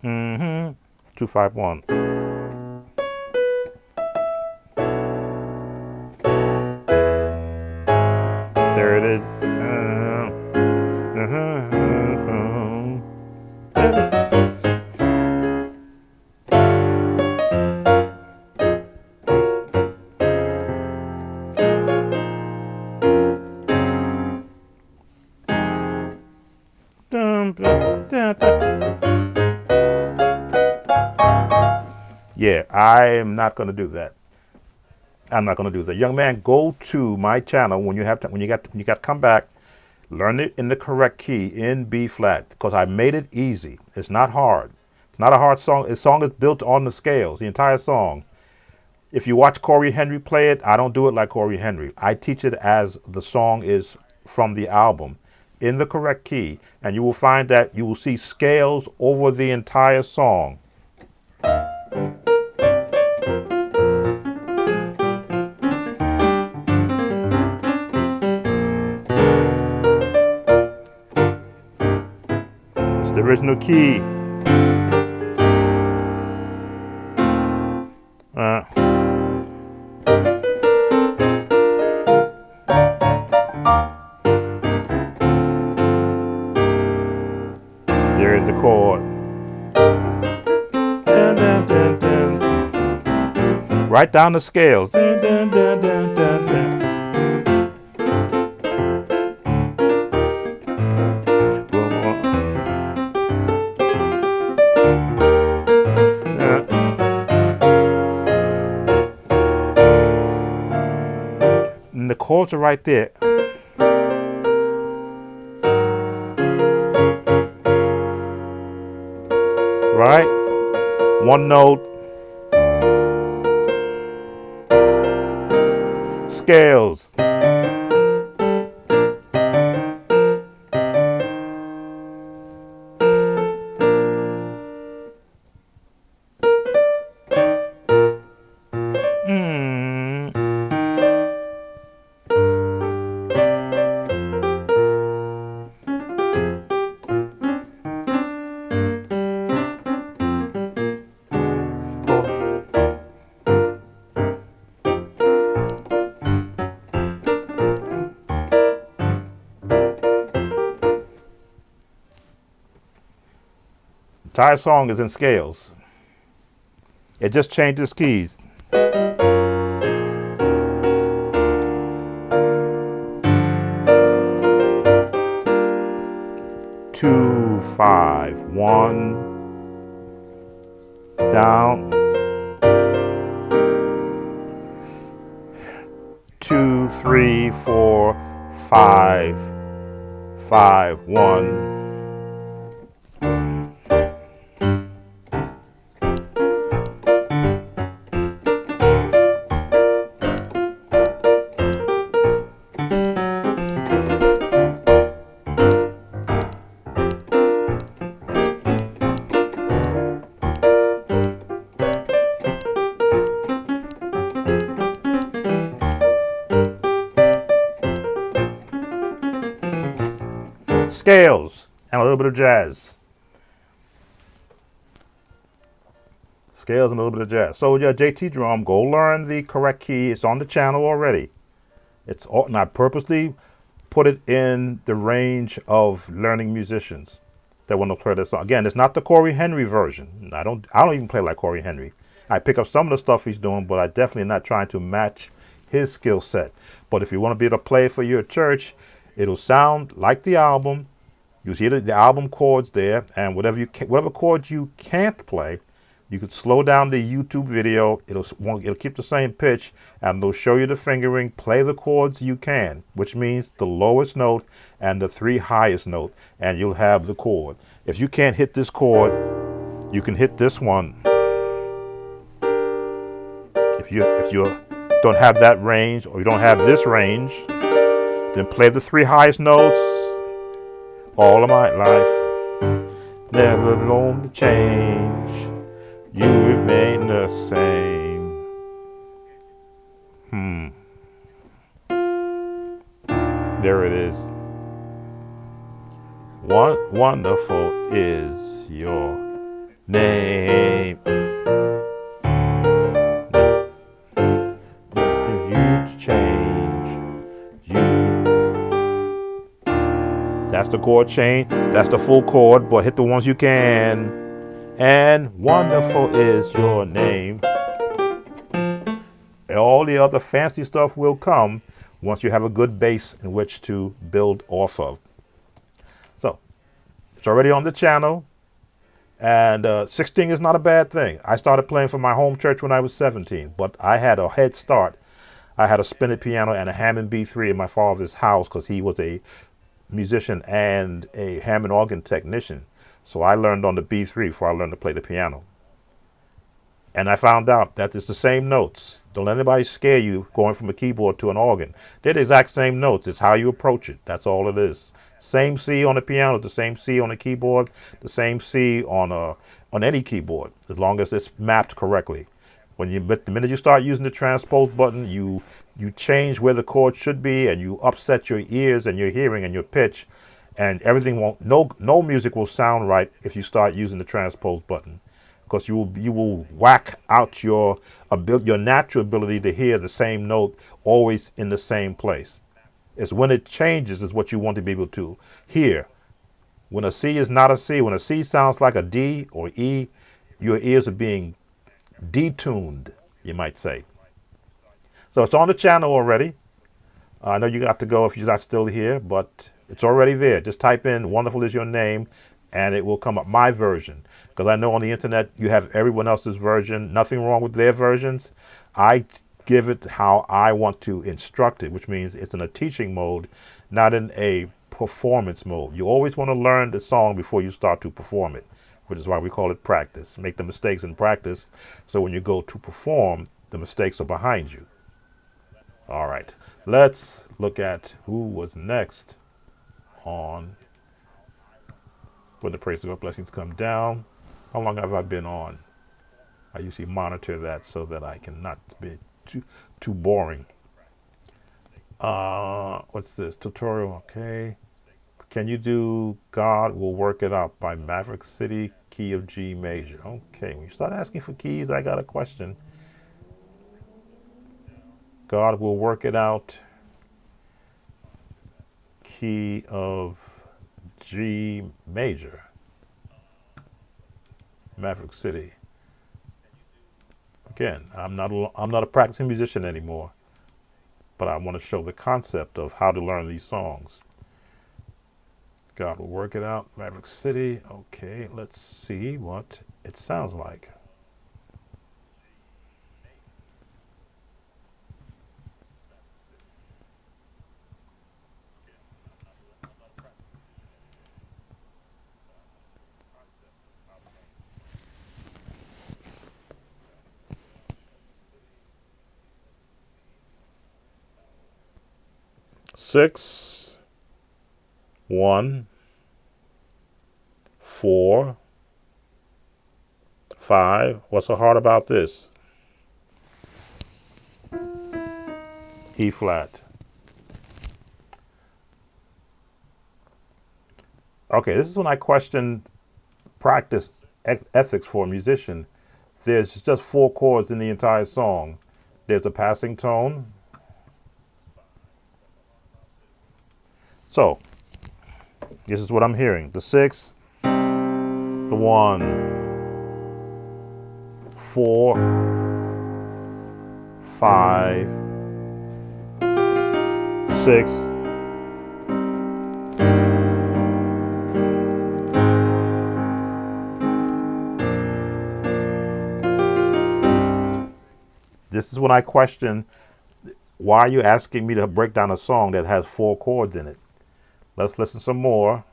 Mm-hmm. 251. There it is. Yeah, I am not going to do that. I'm not going to do that. Young man, go to my channel when you have to, when you got to come back, learn it in the correct key in B flat, because I made it easy. It's not hard. It's not a hard song. The song is built on the scales, the entire song. If you watch Corey Henry play it, I don't do it like Corey Henry. I teach it as the song is from the album in the correct key, and you will find that you will see scales over the entire song. It's the original key. There is the chord. Dun, dun, dun, dun. Right down the scales. Dun, dun, dun, dun, dun, dun. And the chords are right there. Right? One note. Scales. The entire song is in scales. It just changes keys. Two, 5, 1, down. 2, 3, 4, 5, 5, 1. Scales and a little bit of jazz. Scales and a little bit of jazz. So yeah, JT drum, go learn the correct key. It's on the channel already. It's all, and I purposely put it in the range of learning musicians that want to play this song. Again, it's not the Corey Henry version. I don't even play like Corey Henry. I pick up some of the stuff he's doing, but I definitely am not trying to match his skill set. But if you want to be able to play for your church, it'll sound like the album. You see the album chords there, and whatever chords you can't play, You could slow down the YouTube video. It'll keep the same pitch, and it'll show you the fingering. Play the chords you can, which means the lowest note and the 3 highest notes, and you'll have the chord. If you can't hit this chord, you can hit this one. If you don't have that range, or you don't have this range, then play the 3 highest notes. All of my life, never known to change. You remain the same. There it is. Wonderful is your name. You change. That's the chord change. That's the full chord, but hit the ones you can. And wonderful is your name. And all the other fancy stuff will come once you have a good base in which to build off of. So, it's already on the channel. And 16 is not a bad thing. I started playing for my home church when I was 17, but I had a head start. I had a spinet piano and a Hammond B3 in my father's house because he was a musician and a Hammond organ technician. So I learned on the B3 before I learned to play the piano. And I found out that it's the same notes. Don't let anybody scare you going from a keyboard to an organ. They're the exact same notes. It's how you approach it. That's all it is. Same C on the piano, the same C on the keyboard, the same C on any keyboard, as long as it's mapped correctly. But the minute you start using the transpose button, you change where the chord should be, and you upset your ears and your hearing and your pitch. And everything won't, no music will sound right if you start using the transpose button, because you will whack out your natural ability to hear the same note always in the same place. It's when it changes is what you want to be able to hear. When a C is not a C, when a C sounds like a D or E, your ears are being detuned, you might say. So it's on the channel already. I know you got to go if you're not still here, but it's already there. Just type in "wonderful is your name" and it will come up, my version. Because I know on the internet you have everyone else's version. Nothing wrong with their versions. I give it how I want to instruct it, which means it's in a teaching mode, not in a performance mode. You always want to learn the song before you start to perform it, which is why we call it practice. Make the mistakes in practice, so when you go to perform, the mistakes are behind you. All right, let's look at who was next on When the Praise of God Blessings Come Down. How long have I been on? I usually monitor that so that I can not be too boring. What's this? Tutorial, okay. Can you do God Will Work It Out by Maverick City, key of G major? Okay, when you start asking for keys, I got a question. God Will Work It Out, key of G major, Maverick City. Again, I'm not a practicing musician anymore, but I want to show the concept of how to learn these songs. God Will Work It Out, Maverick City. Okay, let's see what it sounds like. Six, 1, 4, 5. What's so hard about this? E flat. Okay, this is when I question practice ethics for a musician. There's just 4 chords in the entire song. There's a passing tone. So, this is what I'm hearing. The 6, the 1, 4, 5, 6, is when I question, why are you asking me to break down a song that has 4 chords in it? Let's listen some more.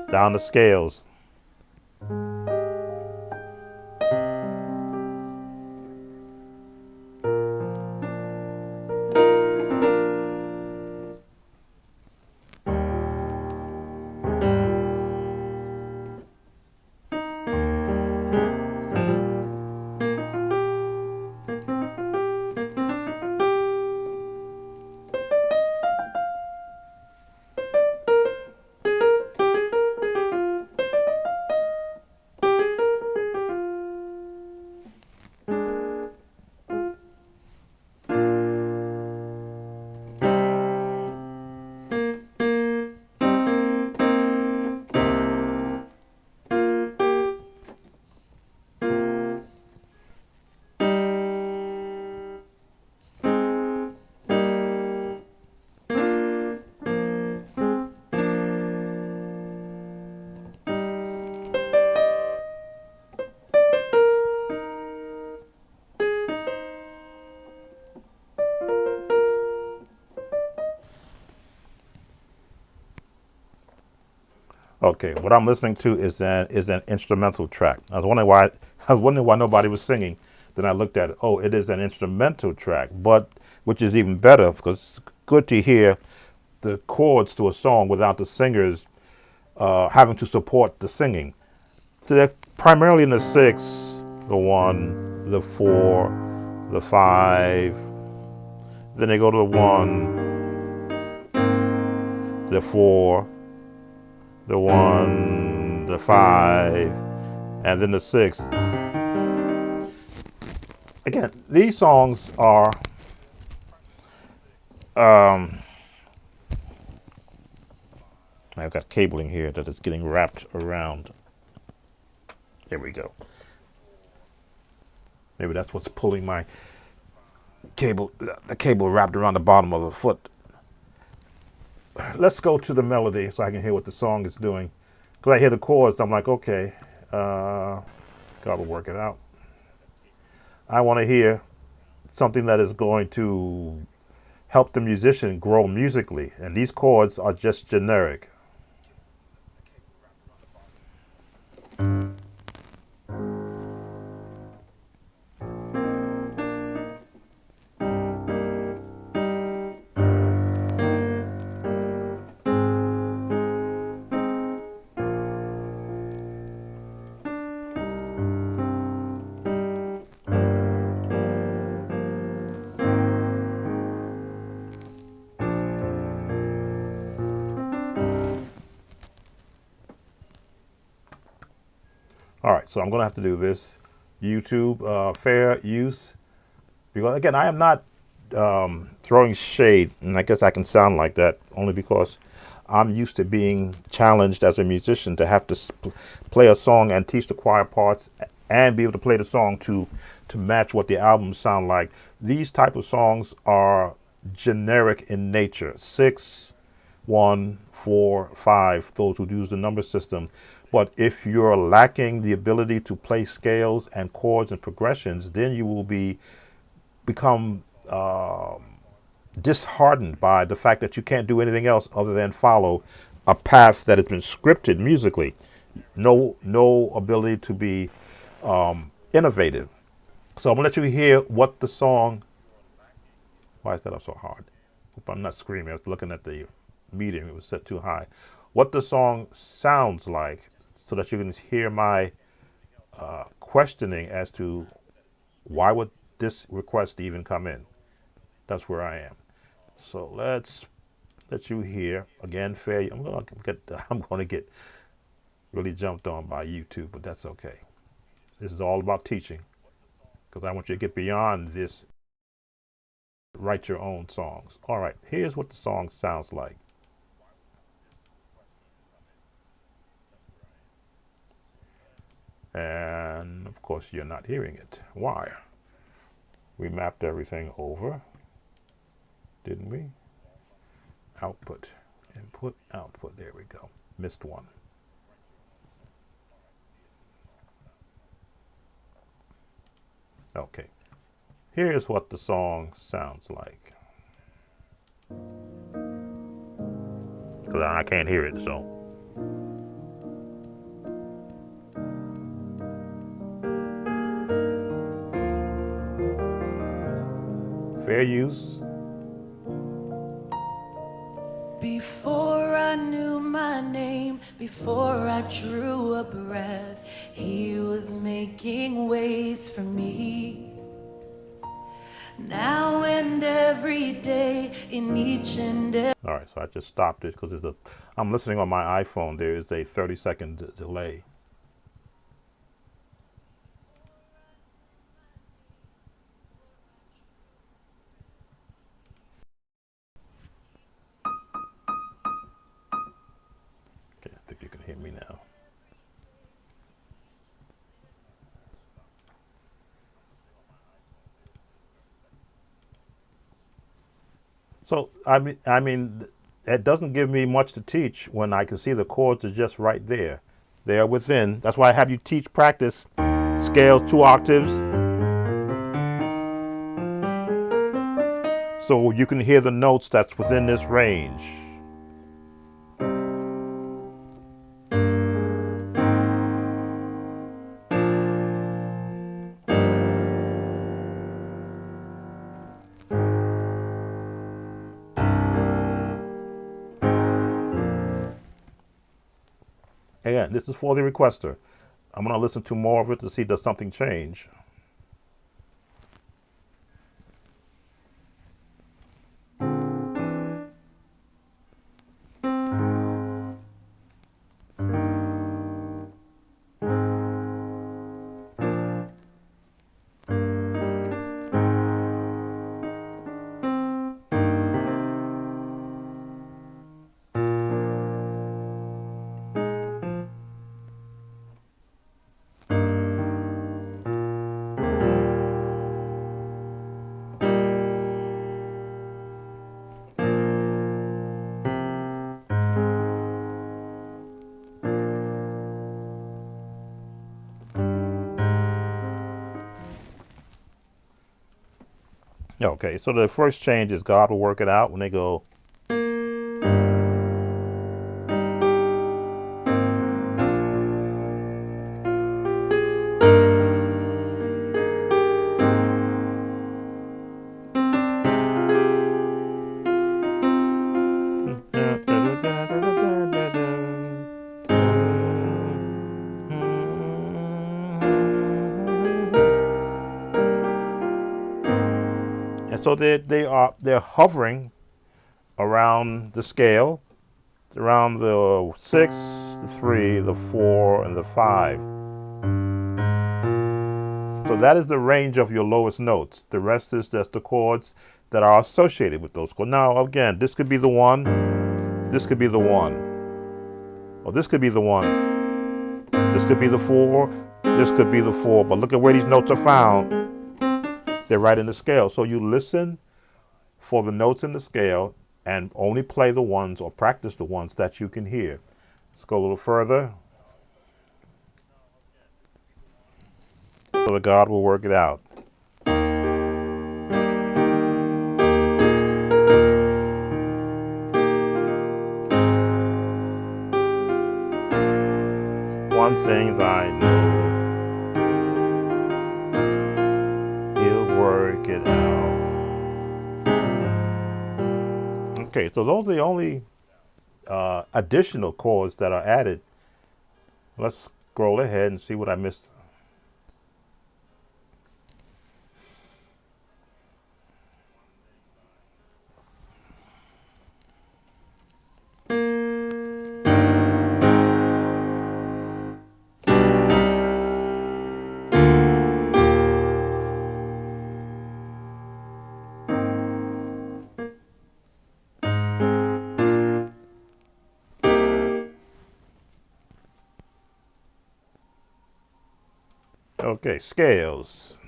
Down the scales. Okay, what I'm listening to is an instrumental track. I was wondering why nobody was singing. Then I looked at it. Oh, it is an instrumental track, but which is even better because it's good to hear the chords to a song without the singers having to support the singing. So they're primarily in the 6, the 1, the 4, the 5. Then they go to the 1, the 4, the 1, the 5, and then the 6. Again, these songs are I've got cabling here that is getting wrapped around. There we go. Maybe that's what's pulling my cable, the cable wrapped around the bottom of the foot. Let's go to the melody so I can hear what the song is doing. Because I hear the chords, I'm like, okay, God will work it out. I want to hear something that is going to help the musician grow musically. And these chords are just generic. All right, so I'm going to have to do this. YouTube, fair use. Because, again, I am not throwing shade, and I guess I can sound like that only because I'm used to being challenged as a musician to have to play a song and teach the choir parts and be able to play the song to match what the albums sound like. These type of songs are generic in nature. 6, 1, 4, 5, those who use the number system. But if you're lacking the ability to play scales and chords and progressions, then you will become disheartened by the fact that you can't do anything else other than follow a path that has been scripted musically. No ability to be innovative. So I'm gonna let you hear what the song. Why is that up so hard? Hope I'm not screaming. I was looking at the medium. It was set too high. What the song sounds like, so that you can hear my questioning as to why would this request even come in. That's where I am. So let's let you hear again. Fair. I'm gonna get really jumped on by YouTube, but that's okay. This is all about teaching, because I want you to get beyond this. Write your own songs. All right. Here's what the song sounds like. And of course you're not hearing it. Why? We mapped everything over, didn't we? Output, input, output. There we go. Missed one. Okay. Here's what the song sounds like. 'Cause I can't hear it, so. Fair use. Before I knew my name, before I drew a breath, he was making ways for me. Now and every day, in each and every. All right, so I just stopped it because I'm listening on my iPhone. There is a 30-second delay. Okay, I think you can hear me now. So I mean, it doesn't give me much to teach when I can see the chords are just right there. They are within. That's why I have you practice scale 2 octaves, so you can hear the notes that's within this range. Again, this is for the requester. I'm going to listen to more of it to see does something change. Okay, so the first change is God will work it out when they go. And so they're hovering around the scale, around the 6, the 3, the 4, and the 5. So that is the range of your lowest notes. The rest is just the chords that are associated with those chords. Now, again, this could be the 1, this could be the 1, or this could be the 1, this could be the 4, this could be the 4. But look at where these notes are found. They're right in the scale. So you listen for the notes in the scale and only play the ones or practice the ones that you can hear. Let's go a little further. So the God will work it out. One thing I know, he'll work it out. Okay, so those are the only additional chords that are added. Let's scroll ahead and see what I missed. Okay, scales.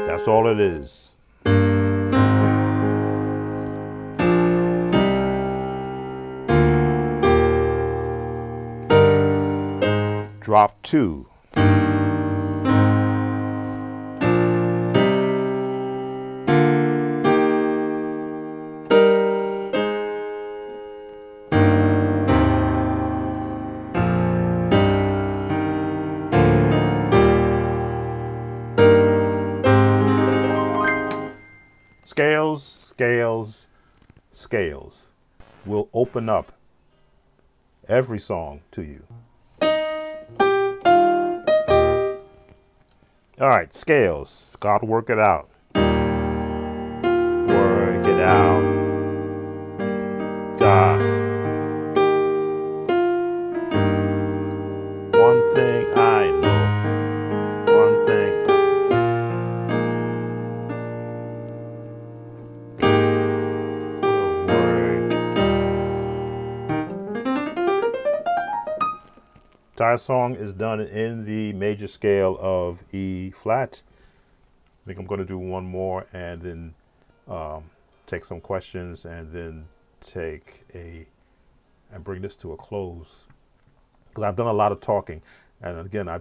That's all it is. drop 2. Scales, scales, scales will open up every song to you. All right, scales. God, work it out. Work it out. God. One thing I know. One thing. Entire song is done in the major scale of E flat. I think I'm going to do one more and then take some questions and then bring this to a close. Because I've done a lot of talking, and again, I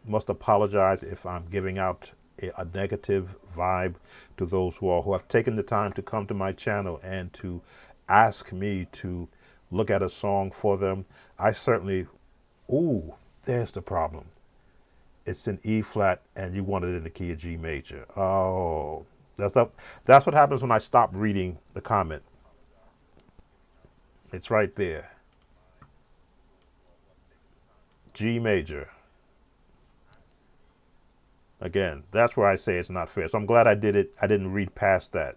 must apologize if I'm giving out a negative vibe to those who have taken the time to come to my channel and to ask me to look at a song for them. I certainly. Ooh, there's the problem. It's in E flat and you want it in the key of G major. Oh, that's what happens when I stop reading the comment. It's right there. G major. Again, that's where I say it's not fair. So I'm glad I did it. I didn't read past that.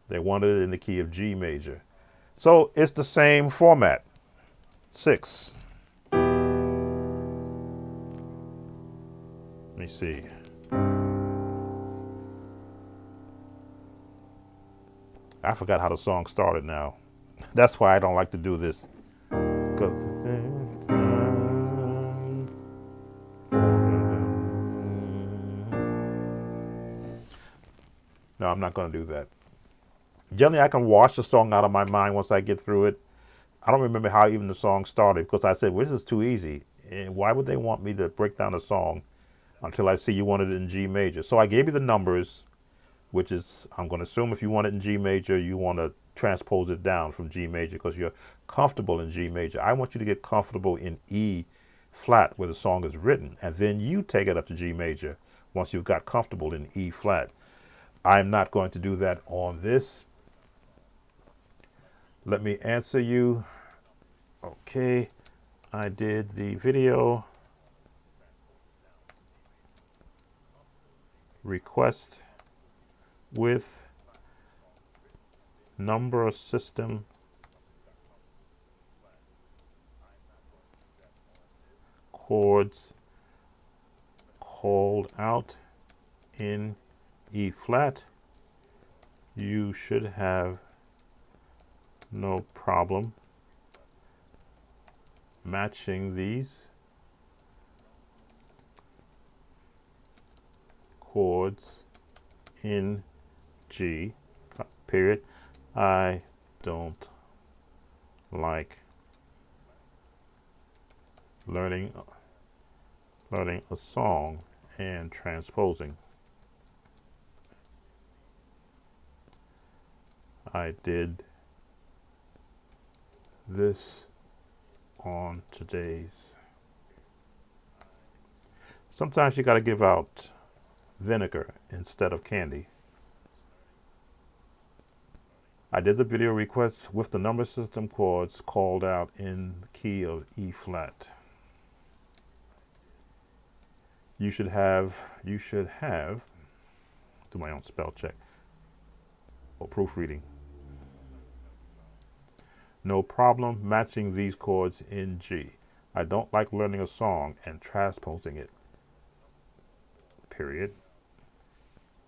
They wanted it in the key of G major. So it's the same format. 6. Let me see. I forgot how the song started now. That's why I don't like to do this. No, I'm not going to do that. Generally, I can wash the song out of my mind once I get through it. I don't remember how even the song started because I said, well, this is too easy. And why would they want me to break down a song until I see you want it in G major? So I gave you the numbers, which is, I'm going to assume if you want it in G major, you want to transpose it down from G major because you're comfortable in G major. I want you to get comfortable in E flat where the song is written, and then you take it up to G major once you've got comfortable in E flat. I'm not going to do that on this. Let me answer you. Okay, I did the video. Request with number system chords called out in E flat. You should have no problem matching these chords in G, period. I don't like learning a song and transposing. I did this on today's. Sometimes you got to give out vinegar instead of candy. I did the video requests with the number system chords called out in the key of E flat. You should have, do my own spell check or proofreading. No problem matching these chords in G. I don't like learning a song and transposing it. Period.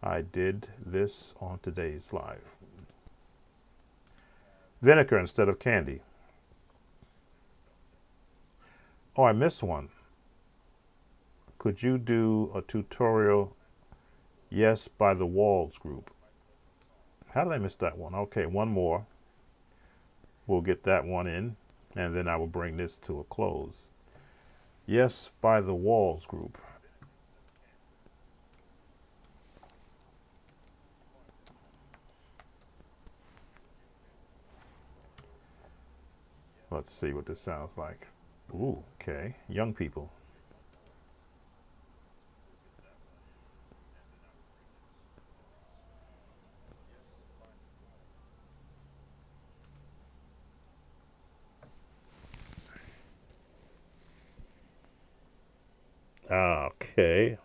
I did this on today's live. Vinegar instead of candy. Oh, I missed one. Could you do a tutorial? Yes, by the Walls group. How did I miss that one? Okay, one more. We'll get that one in. And then I will bring this to a close. Yes, by the Walls group. Let's see what this sounds like. Ooh, okay. Young people. Okay.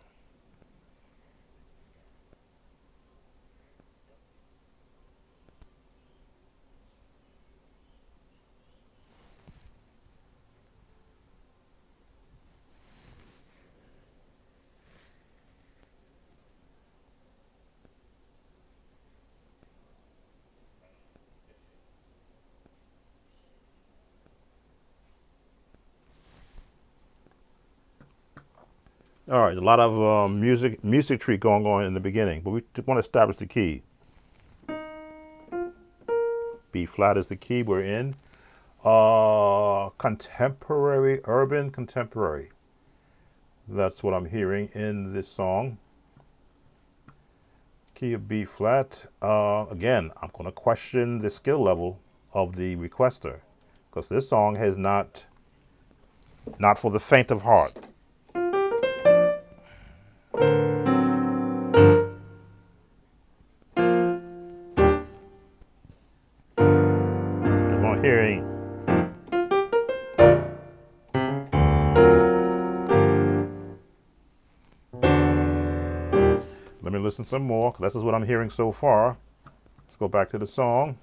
All right, a lot of music tree going on in the beginning, but we want to establish the key. B flat is the key we're in. Contemporary, urban contemporary. That's what I'm hearing in this song. Key of B flat. Again, I'm going to question the skill level of the requester, because this song is not for the faint of heart. I'm hearing. Let me listen some more, because this is what I'm hearing so far. Let's go back to the song.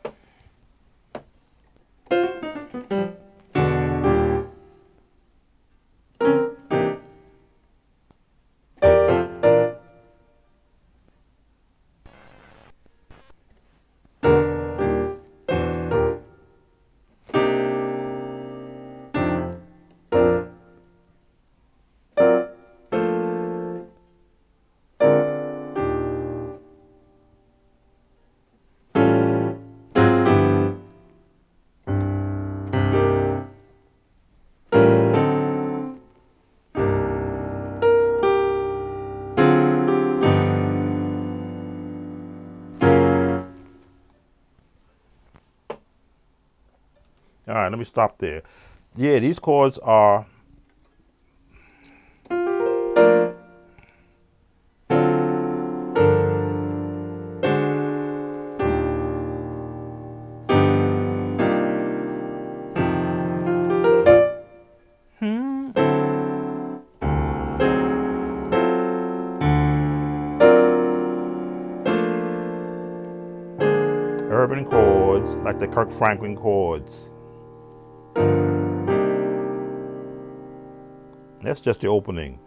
All right, let me stop there. Yeah, these chords are urban chords, like the Kirk Franklin chords. That's just the opening.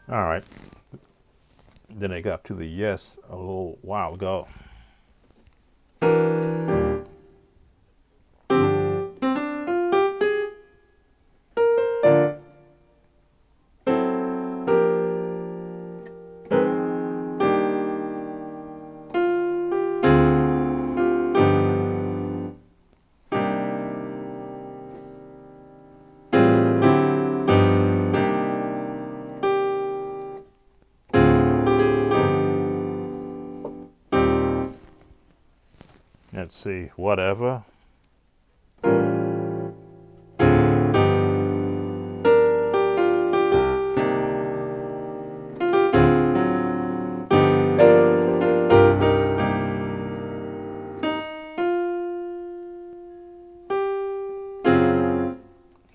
All right. Then I got to the yes a little while ago. Let's see, whatever.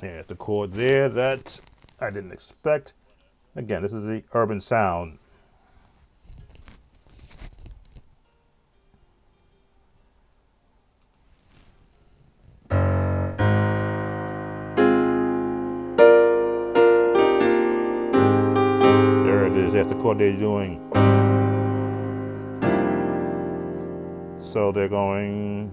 There's the chord there that I didn't expect. Again, this is the urban sound. There it is. That's the chord they're doing. So they're going.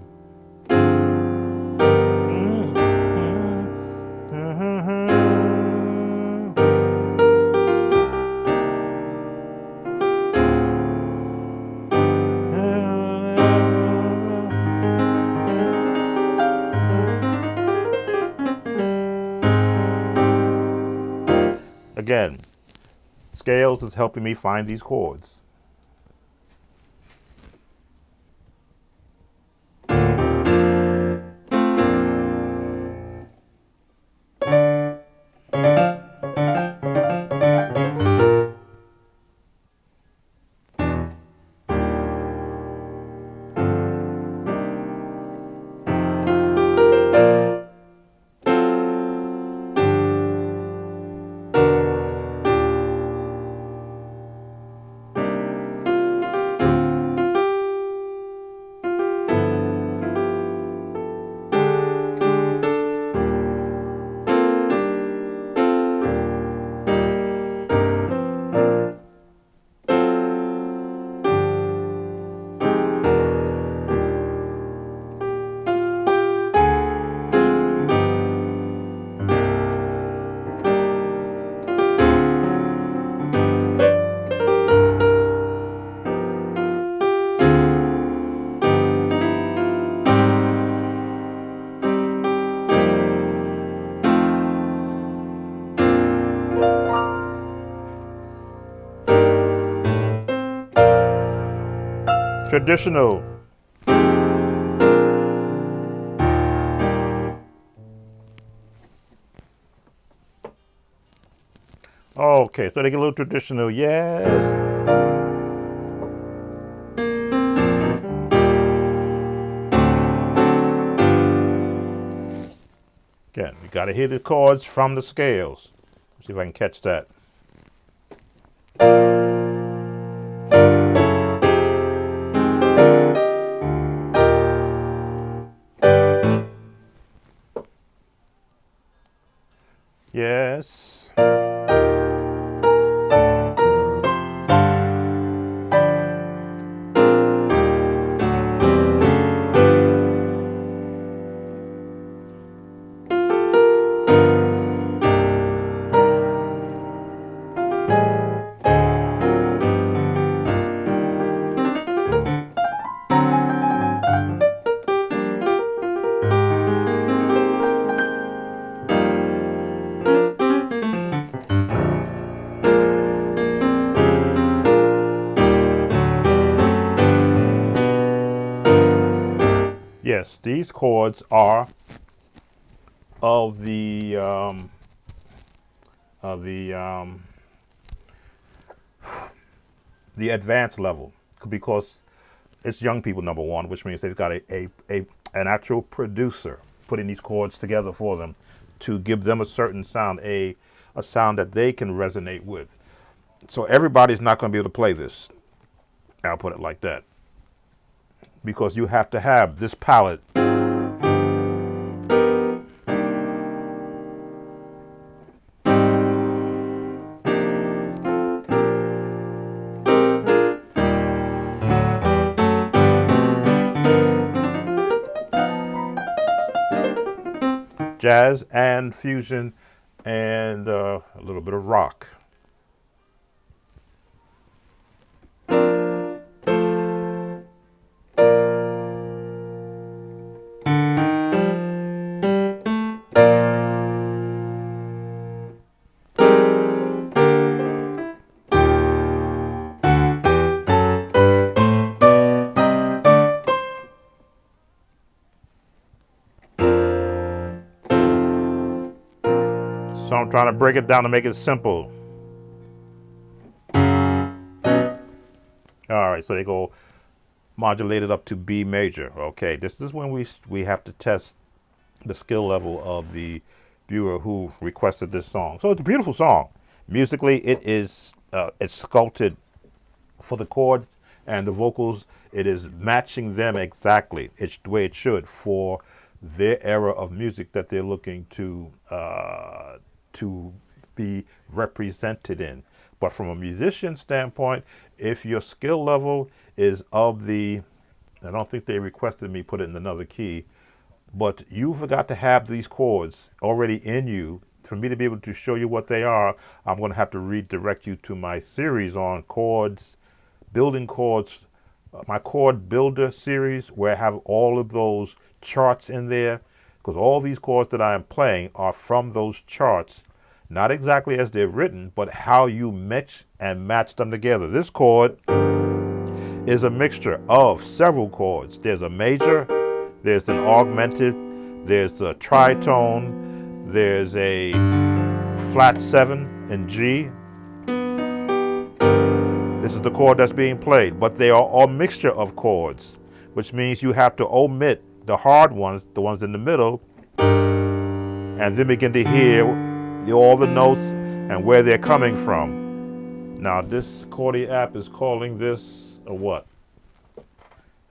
again, scales is helping me find these chords. Traditional. Okay, so they get a little traditional, yes. Again, we got to hear the chords from the scales. See if I can catch that. Yes. Yes, these chords are of the advanced level, because it's young people, number one, which means they've got an actual producer putting these chords together for them to give them a certain sound, a sound that they can resonate with. So everybody's not going to be able to play this. I'll put it like that, because you have to have this palette. Jazz and fusion and a little bit of rock. So I'm trying to break it down to make it simple. All right, so they go modulated up to B major. Okay, this is when we have to test the skill level of the viewer who requested this song. So it's a beautiful song. Musically, it is it's sculpted for the chords and the vocals. It is matching them exactly. It's the way it should for their era of music that they're looking to be represented in. But from a musician standpoint, if your skill level is of the, I don't think they requested me put it in another key, but you forgot to have these chords already in you. For me to be able to show you what they are, I'm going to have to redirect you to my series on chords, building chords, my chord builder series, where I have all of those charts in there, because all these chords that I am playing are from those charts Not exactly as they're written, but how you mix and match them together. This chord is a mixture of several chords. There's a major, there's an augmented, there's a tritone, there's a flat 7 in G. This is the chord that's being played, but they are a mixture of chords, which means you have to omit the hard ones, the ones in the middle, and then begin to hear all the notes and where they're coming from. Now, this chordy app is calling this a what?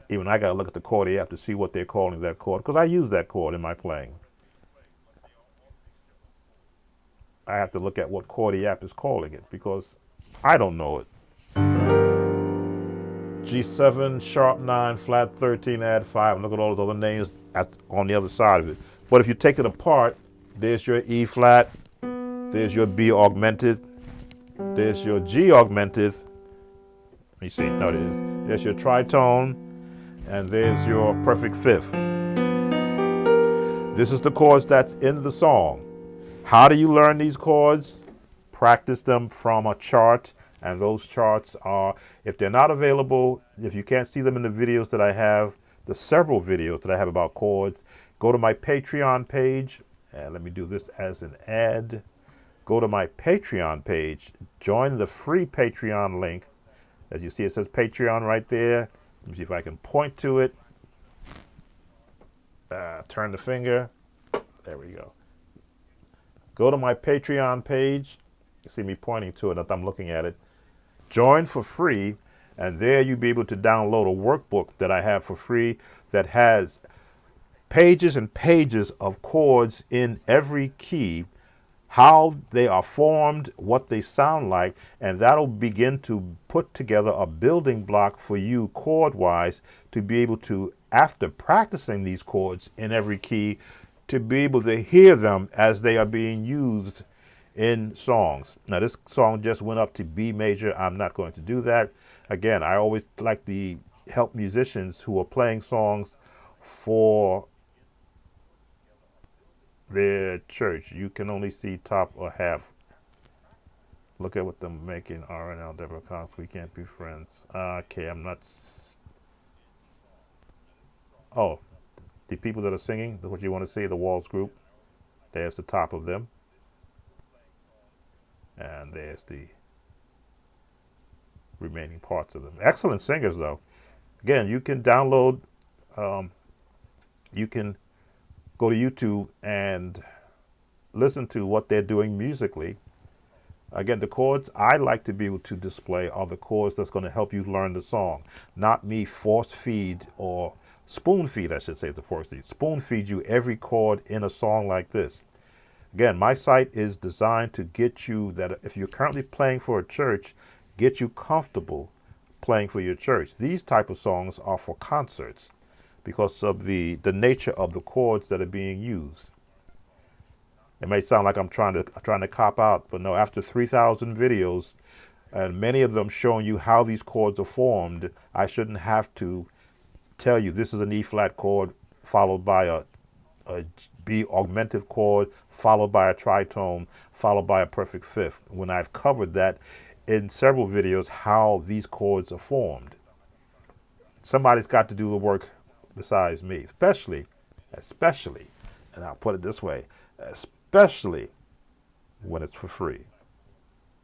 Even I gotta look at the chordy app to see what they're calling that chord, because I use that chord in my playing. I have to look at what chordy app is calling it, because I don't know it. G7, sharp 9, flat 13, add 5, and look at all those other names on the other side of it. But if you take it apart, there's your E flat, there's your B augmented, there's your G augmented. Let me see, no it is. There's your tritone, and there's your perfect fifth. This is the chords that's in the song. How do you learn these chords? Practice them from a chart, and those charts are, if they're not available, if you can't see them in the videos that I have, the several videos that I have about chords, go to my Patreon page, and let me do this as an ad. Go to my Patreon page, join the free Patreon link. As you see, it says Patreon right there. Let me see if I can point to it. Turn the finger. There we go. Go to my Patreon page. You see me pointing to it as I'm looking at it. Join for free, and there you'll be able to download a workbook that I have for free that has pages and pages of chords in every key, how they are formed, what they sound like, and that'll begin to put together a building block for you chord-wise to be able to, after practicing these chords in every key, to be able to hear them as they are being used in songs. Now this song just went up to B major. I'm not going to do that. Again, I always like to help musicians who are playing songs for their church. You can only see top or half. Look at what they're making. RNL, Deborah Cox, we can't be friends. Okay, I'm not. Oh, the people that are singing, that's what you want to see, the Walls group. There's the top of them. And there's the remaining parts of them. Excellent singers, though. Again, you can download, you can go to YouTube and listen to what they're doing musically. Again, the chords I like to be able to display are the chords that's going to help you learn the song, not me force feed or spoon feed, I should say, the force feed. Spoon feed you every chord in a song like this. Again, my site is designed to get you that if you're currently playing for a church, get you comfortable playing for your church. These type of songs are for concerts because of the nature of the chords that are being used. It may sound like I'm trying to cop out, but no, after 3,000 videos, and many of them showing you how these chords are formed, I shouldn't have to tell you this is an E flat chord followed by a B augmented chord, followed by a tritone, followed by a perfect fifth, when I've covered that in several videos how these chords are formed. Somebody's got to do the work besides me, especially, and I'll put it this way, especially when it's for free.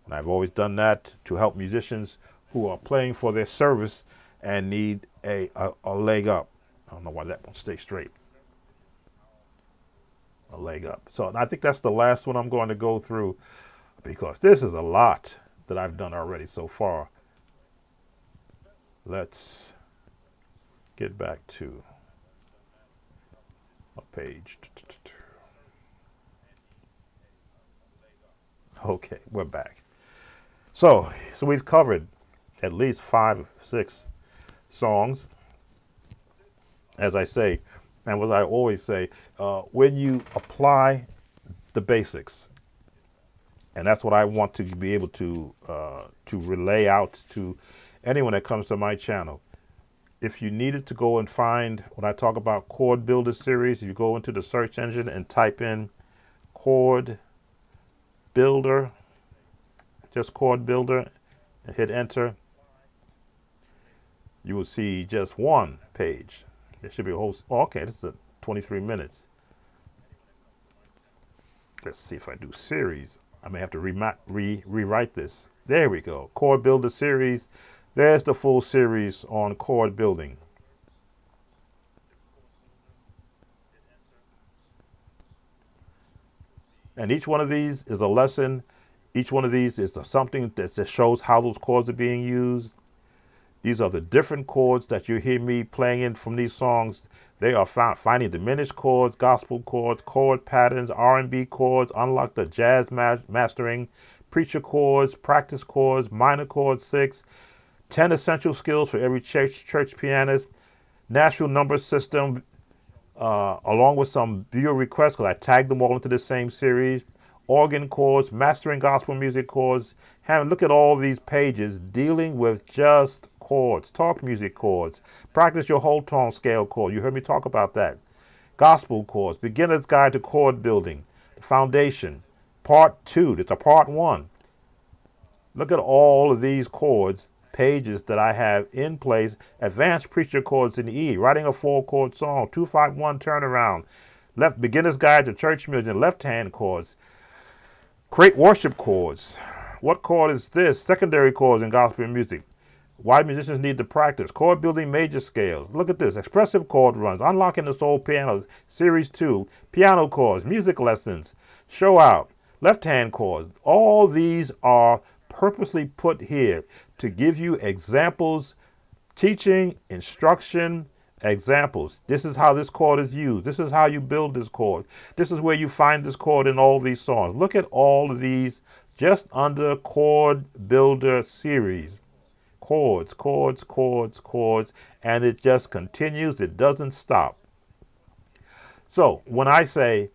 And I've always done that to help musicians who are playing for their service and need a leg up. I don't know why that won't stay straight. A leg up. So I think that's the last one I'm going to go through because this is a lot that I've done already so far. Let's get back to a page. Okay, we're back. So we've covered at least 5 or 6 songs. As I say, and what I always say, when you apply the basics, and that's what I want to be able to relay out to anyone that comes to my channel. If you needed to go and find, when I talk about chord builder series, you go into the search engine and type in chord builder, just chord builder, and hit enter, you will see just one page. There should be a whole, oh, okay, this is 23 minutes. Let's see if I do series. I may have to rewrite this. There we go. Chord builder series. There's the full series on chord building. And each one of these is a lesson. Each one of these is something that shows how those chords are being used. These are the different chords that you hear me playing in from these songs. They are finding diminished chords, gospel chords, chord patterns, R&B chords, unlock the jazz mastering, preacher chords, practice chords, minor chord 6, 10 essential skills for every church pianist, Nashville number system, along with some viewer requests, because I tagged them all into the same series, organ chords, mastering gospel music chords. Look at all these pages dealing with just chords, talk music chords, practice your whole tone scale chord. You heard me talk about that. Gospel chords, beginner's guide to chord building, foundation, part 2. It's a part 1. Look at all of these chords, pages that I have in place. Advanced preacher chords in E, writing a 4-chord song, 2-5-1 turnaround, left beginner's guide to church music, left-hand chords, create worship chords. What chord is this? Secondary chords in gospel music. Why musicians need to practice. Chord building major scales. Look at this. Expressive chord runs. Unlocking the soul piano. Series 2. Piano chords. Music lessons. Show out. Left-hand chords. All these are purposely put here to give you examples, teaching, instruction, examples. This is how this chord is used. This is how you build this chord. This is where you find this chord in all these songs. Look at all of these just under chord builder series. Chords, chords, chords, chords, and it just continues. It doesn't stop. So when I say,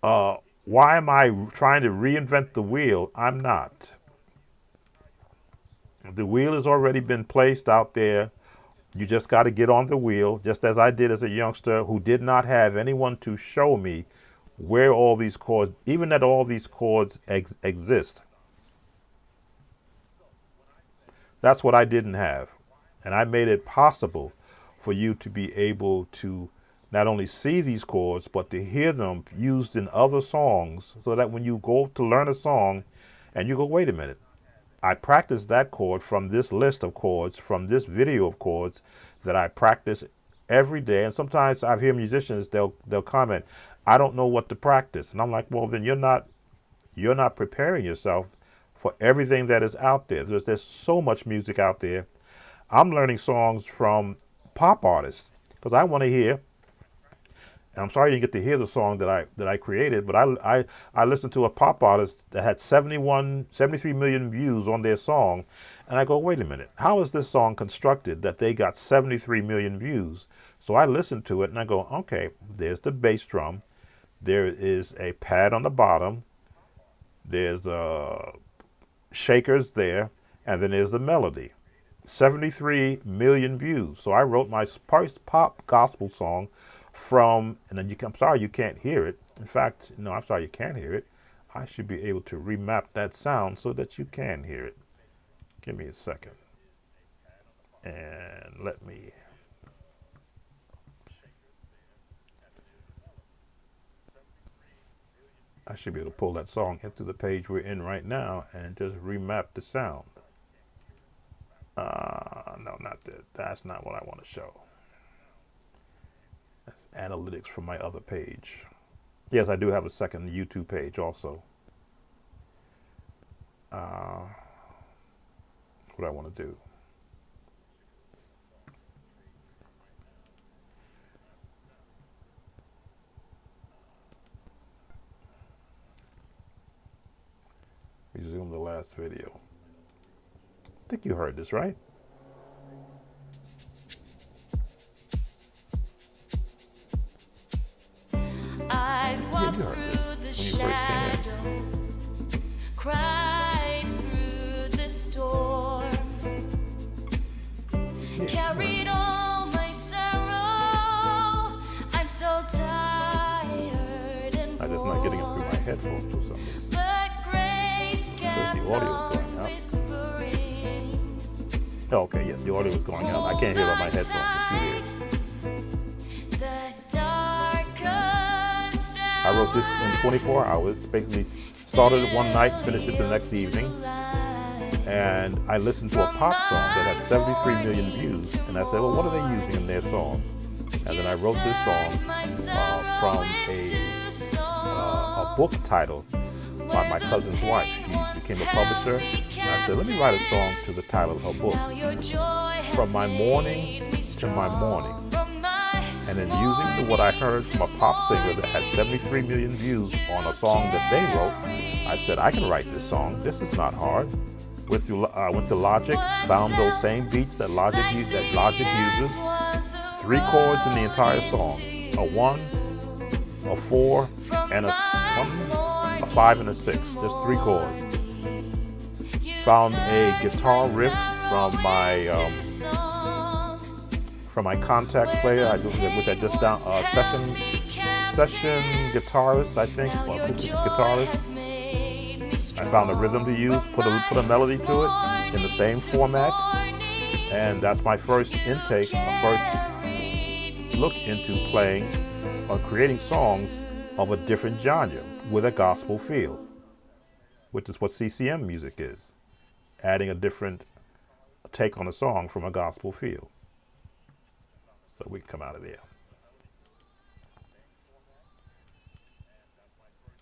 why am I trying to reinvent the wheel? I'm not. The wheel has already been placed out there. You just got to get on the wheel, just as I did as a youngster who did not have anyone to show me where all these chords, even that all these chords exist. That's what I didn't have. And I made it possible for you to be able to not only see these chords, but to hear them used in other songs, so that when you go to learn a song and you go, wait a minute, I practiced that chord from this list of chords, from this video of chords that I practice every day. And sometimes I hear musicians, they'll comment, I don't know what to practice. And I'm like, well, then you're not preparing yourself for everything that is out there. There's so much music out there. I'm learning songs from pop artists because I want to hear. And I'm sorry you didn't get to hear the song that I created, but I listened to a pop artist that had 73 million views on their song, and I go, wait a minute, how is this song constructed that they got 73 million views? So I listened to it and I go, okay, there's the bass drum, there is a pad on the bottom, there's shakers there, and then there's the melody. 73 million views. So I wrote my first pop gospel song from, and then I'm sorry you can't hear it. In fact, no, I'm sorry you can't hear it. I should be able to remap that sound so that you can hear it. Give me a second. And let me. I should be able to pull that song into the page we're in right now and just remap the sound. No, not that. That's not what I want to show. That's analytics from my other page. Yes, I do have a second YouTube page also. What I want to do. Resume the last video. I think you heard this, right? I've walked through the shadows, cried through the storms, carried all my sorrow. I'm so tired and I'm just not getting it through my headphones or something. But grace says the audio is going out. Oh, okay, yes, the audio is going out. I can't hear it on my headphones, but you hear it. I wrote this in 24 hours. Basically, started it one night, finished it the next evening. And I listened to a pop song that had 73 million views. And I said, well, what are they using in their song? And then I wrote this song from a book title by my cousin's wife. She became a publisher. And I said, let me write a song to the title of her book. From My Morning to My Morning. And then using what I heard from a pop singer that had 73 million views on a song that they wrote, I said, I can write this song. This is not hard. Went to Logic, found those same beats that Logic uses. 3 chords in the entire song: a 1, a 4, and a 5 and a 6. Just 3 chords. Found a guitar riff from my Contact player, which I just down session guitarist, I think, or acoustic guitarist. I found a rhythm to use, put a melody to it in the same format, and that's my first intake, my first look into playing or creating songs of a different genre with a gospel feel, which is what CCM music is, adding a different take on a song from a gospel feel. So we can come out of there.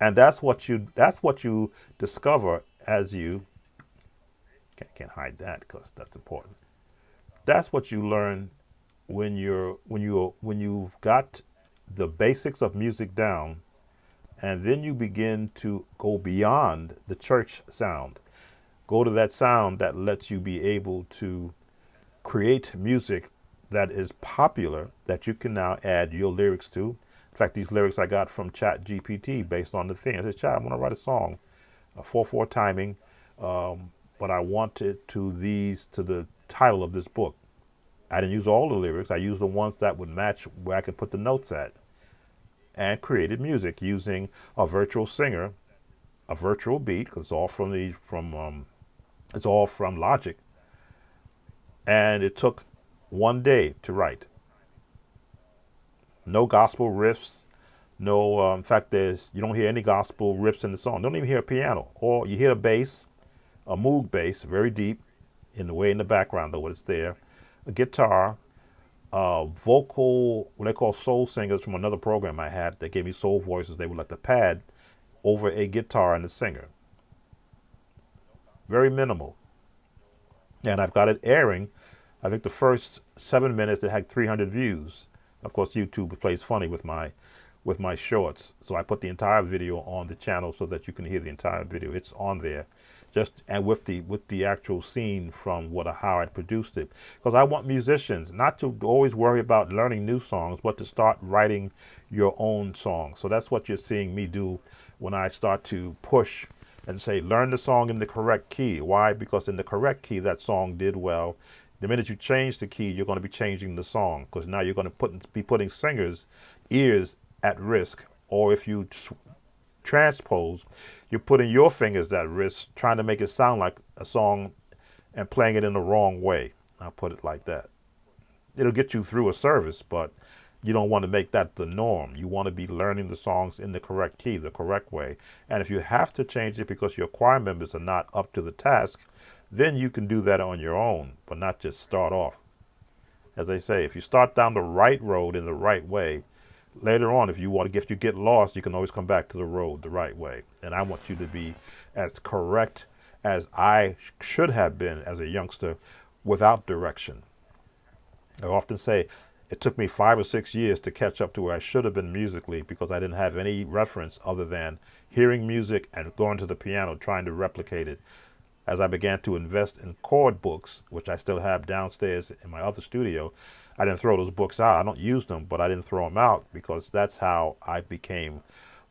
And that's what you discover as you can't hide that because that's important. That's what you learn when you've got the basics of music down, and then you begin to go beyond the church sound. Go to that sound that lets you be able to create music that is popular, that you can now add your lyrics to. In fact, these lyrics I got from Chat GPT based on the thing. I said, Chat, I want to write a song, a 4/4 timing, but I want it to the title of this book. I didn't use all the lyrics. I used the ones that would match where I could put the notes at, and created music using a virtual singer, a virtual beat, because it's all from Logic, and it took 1 day to write. No gospel riffs, no. In fact, you don't hear any gospel riffs in the song. Don't even hear a piano, or you hear a bass, a Moog bass, very deep, in the background though, it's there. A guitar, vocal, what they call soul singers from another program I had. They gave me soul voices. They would let the pad over a guitar and the singer. Very minimal. And I've got it airing. I think the first 7 minutes it had 300 views. Of course, YouTube plays funny with my shorts, so I put the entire video on the channel so that you can hear the entire video. It's on there, and with the actual scene from how I produced it. Because I want musicians not to always worry about learning new songs, but to start writing your own songs. So that's what you're seeing me do when I start to push and say, learn the song in the correct key. Why? Because in the correct key, that song did well. The minute you change the key, you're going to be changing the song, because now you're going to be putting singers' ears at risk. Or if you transpose, you're putting your fingers at risk, trying to make it sound like a song and playing it in the wrong way. I'll put it like that. It'll get you through a service, but you don't want to make that the norm. You want to be learning the songs in the correct key, the correct way. And if you have to change it because your choir members are not up to the task, then you can do that on your own, but not just start off. As they say, if you start down the right road in the right way, later on, if you get lost, you can always come back to the road the right way. And I want you to be as correct as I should have been as a youngster without direction. I often say it took me 5 or 6 years to catch up to where I should have been musically, because I didn't have any reference other than hearing music and going to the piano, trying to replicate it. As I began to invest in chord books, which I still have downstairs in my other studio, I didn't throw those books out. I don't use them, but I didn't throw them out, because that's how I became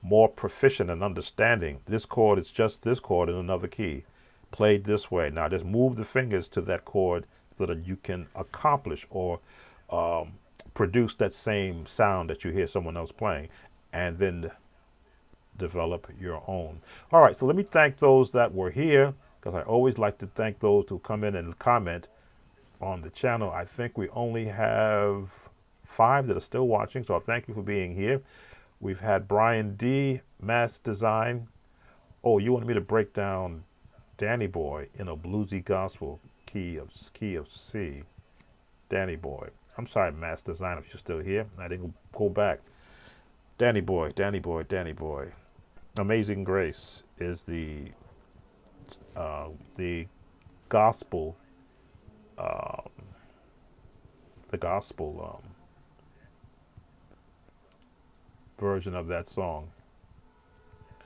more proficient in understanding this chord is just this chord in another key, played this way. Now just move the fingers to that chord so that you can accomplish or produce that same sound that you hear someone else playing. And then develop your own. All right, so let me thank those that were here, because I always like to thank those who come in and comment on the channel. I think we only have 5 that are still watching, so thank you for being here. We've had Brian D, Mass Design. Oh, you wanted me to break down Danny Boy in a bluesy gospel key of C. Danny Boy. I'm sorry, Mass Design, if you're still here. I didn't go back. Danny Boy, Danny Boy, Danny Boy. Amazing Grace is the gospel, version of that song,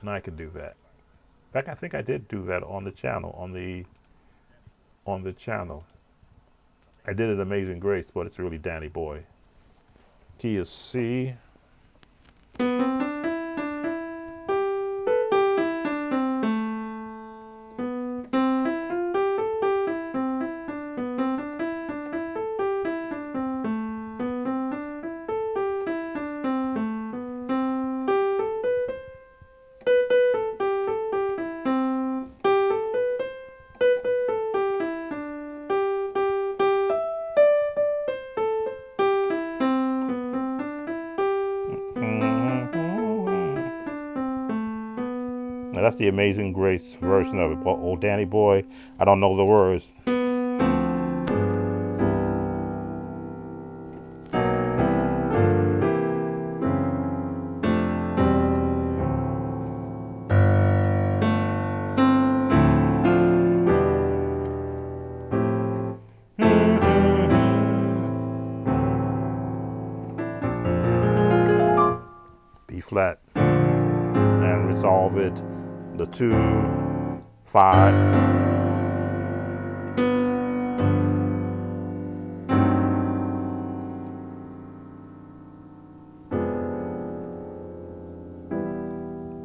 and I can do that. In fact, I think I did do that on the channel. On the channel, I did it Amazing Grace, but it's really Danny Boy. Key is C. Now that's the Amazing Grace version of it. But old Danny Boy, I don't know the words. B flat and resolve it. The 2, 5.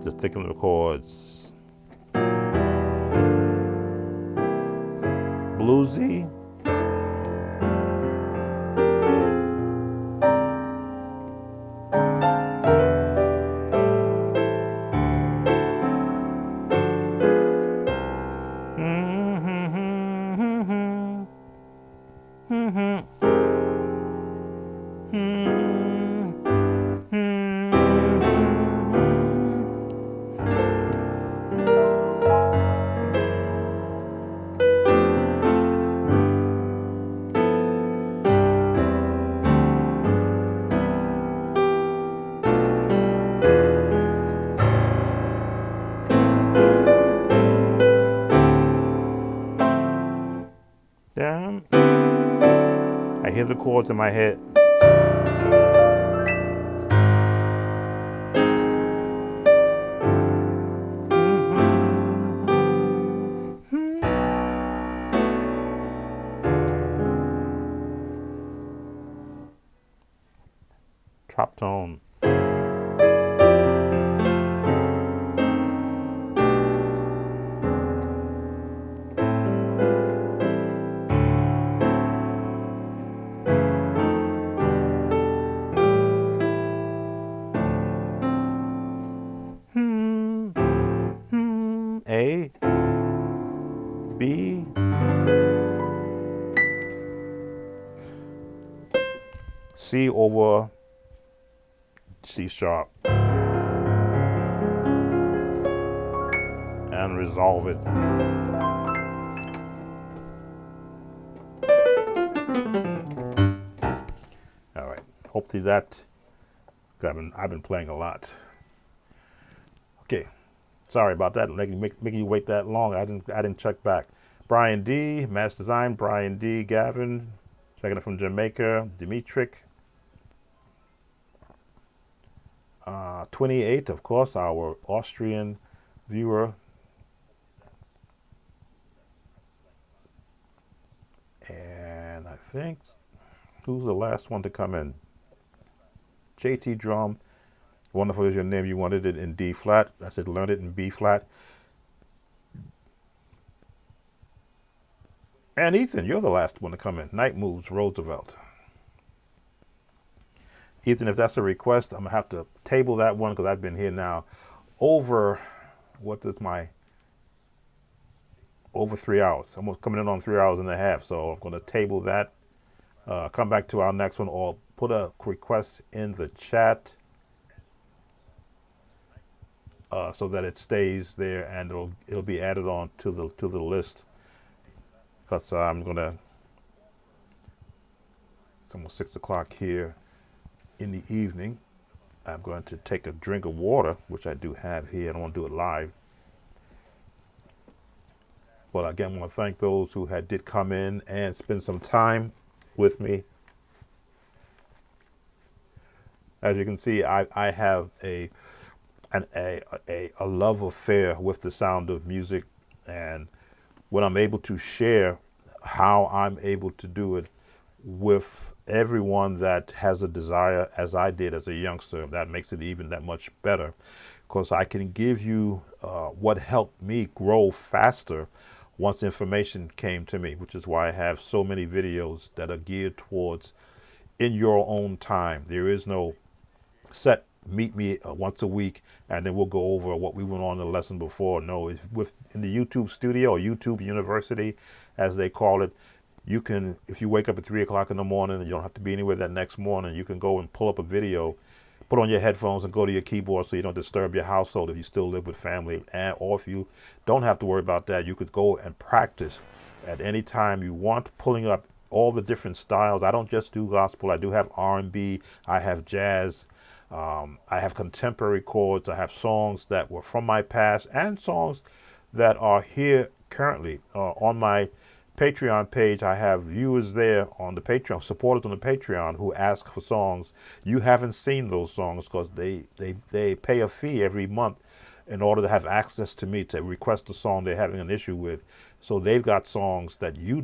Just thinking of the chords. Bluesy. Down. I hear the chords in my head. Top tone. A, B, C over C sharp, and resolve it. All right, hopefully that, I've been playing a lot. Okay. Sorry about that, making you wait that long. I didn't check back. Brian D, Mass Design. Brian D, Gavin, checking it from Jamaica. Dimitrik. 28, of course, our Austrian viewer. And I think, who's the last one to come in? JT Drum. Wonderful is your name. You wanted it in D flat. I said learn it in B flat. And Ethan, you're the last one to come in. Night Moves, Roosevelt. Ethan, if that's a request, I'm going to have to table that one because I've been here now over, what is my, over 3 hours. Almost coming in on 3 hours and a half. So I'm going to table that, come back to our next one, or put a request in the chat so that it stays there and it'll be added on to the list. Because I'm going to, it's almost 6 o'clock here in the evening. I'm going to take a drink of water, which I do have here. I don't want to do it live. But again, I want to thank those who did come in and spend some time with me. As you can see, I have a love affair with the sound of music, and when I'm able to share how I'm able to do it with everyone that has a desire, as I did as a youngster, that makes it even that much better, because I can give you what helped me grow faster once information came to me, which is why I have so many videos that are geared towards in your own time. There is no set, meet me once a week and then we'll go over what we went on in the lesson before. No, it's in the YouTube studio, or YouTube University as they call it. You can, if you wake up at 3 o'clock in the morning and you don't have to be anywhere that next morning, you can go and pull up a video, put on your headphones and go to your keyboard so you don't disturb your household if you still live with family. Or if you don't have to worry about that, you could go and practice at any time you want, pulling up all the different styles. I don't just do gospel. I do have R&B. I have jazz. I have contemporary chords. I have songs that were from my past and songs that are here currently. On my Patreon page, I have viewers there on the Patreon, supporters on the Patreon, who ask for songs. You haven't seen those songs because they pay a fee every month in order to have access to me to request a song they're having an issue with. So they've got songs that you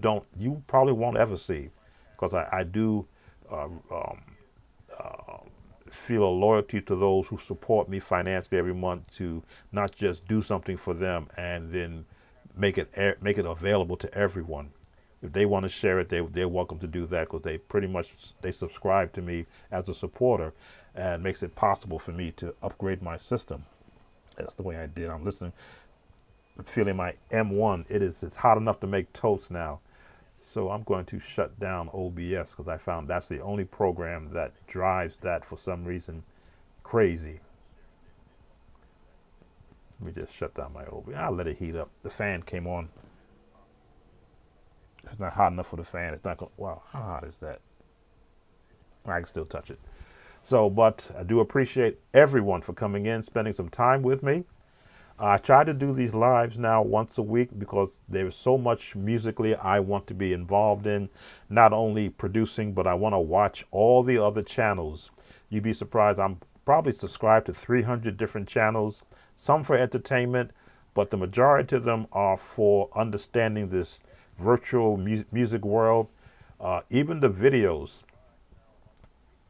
probably won't ever see, because I do feel a loyalty to those who support me financially every month, to not just do something for them and then make it available to everyone. If they want to share it, they're welcome to do that, because they subscribe to me as a supporter, and makes it possible for me to upgrade my system. That's the way I did. I'm listening, feeling my M1. It's hot enough to make toast now. So I'm going to shut down OBS, because I found that's the only program that drives that for some reason crazy. Let me just shut down my OBS. I'll let it heat up. The fan came on. It's not hot enough for the fan. It's not going, wow, how hot is that? I can still touch it. So, but I do appreciate everyone for coming in, spending some time with me. I try to do these lives now once a week, because there's so much musically I want to be involved in, not only producing, but I want to watch all the other channels. You'd be surprised. I'm probably subscribed to 300 different channels, some for entertainment, but the majority of them are for understanding this virtual music world. Even the videos,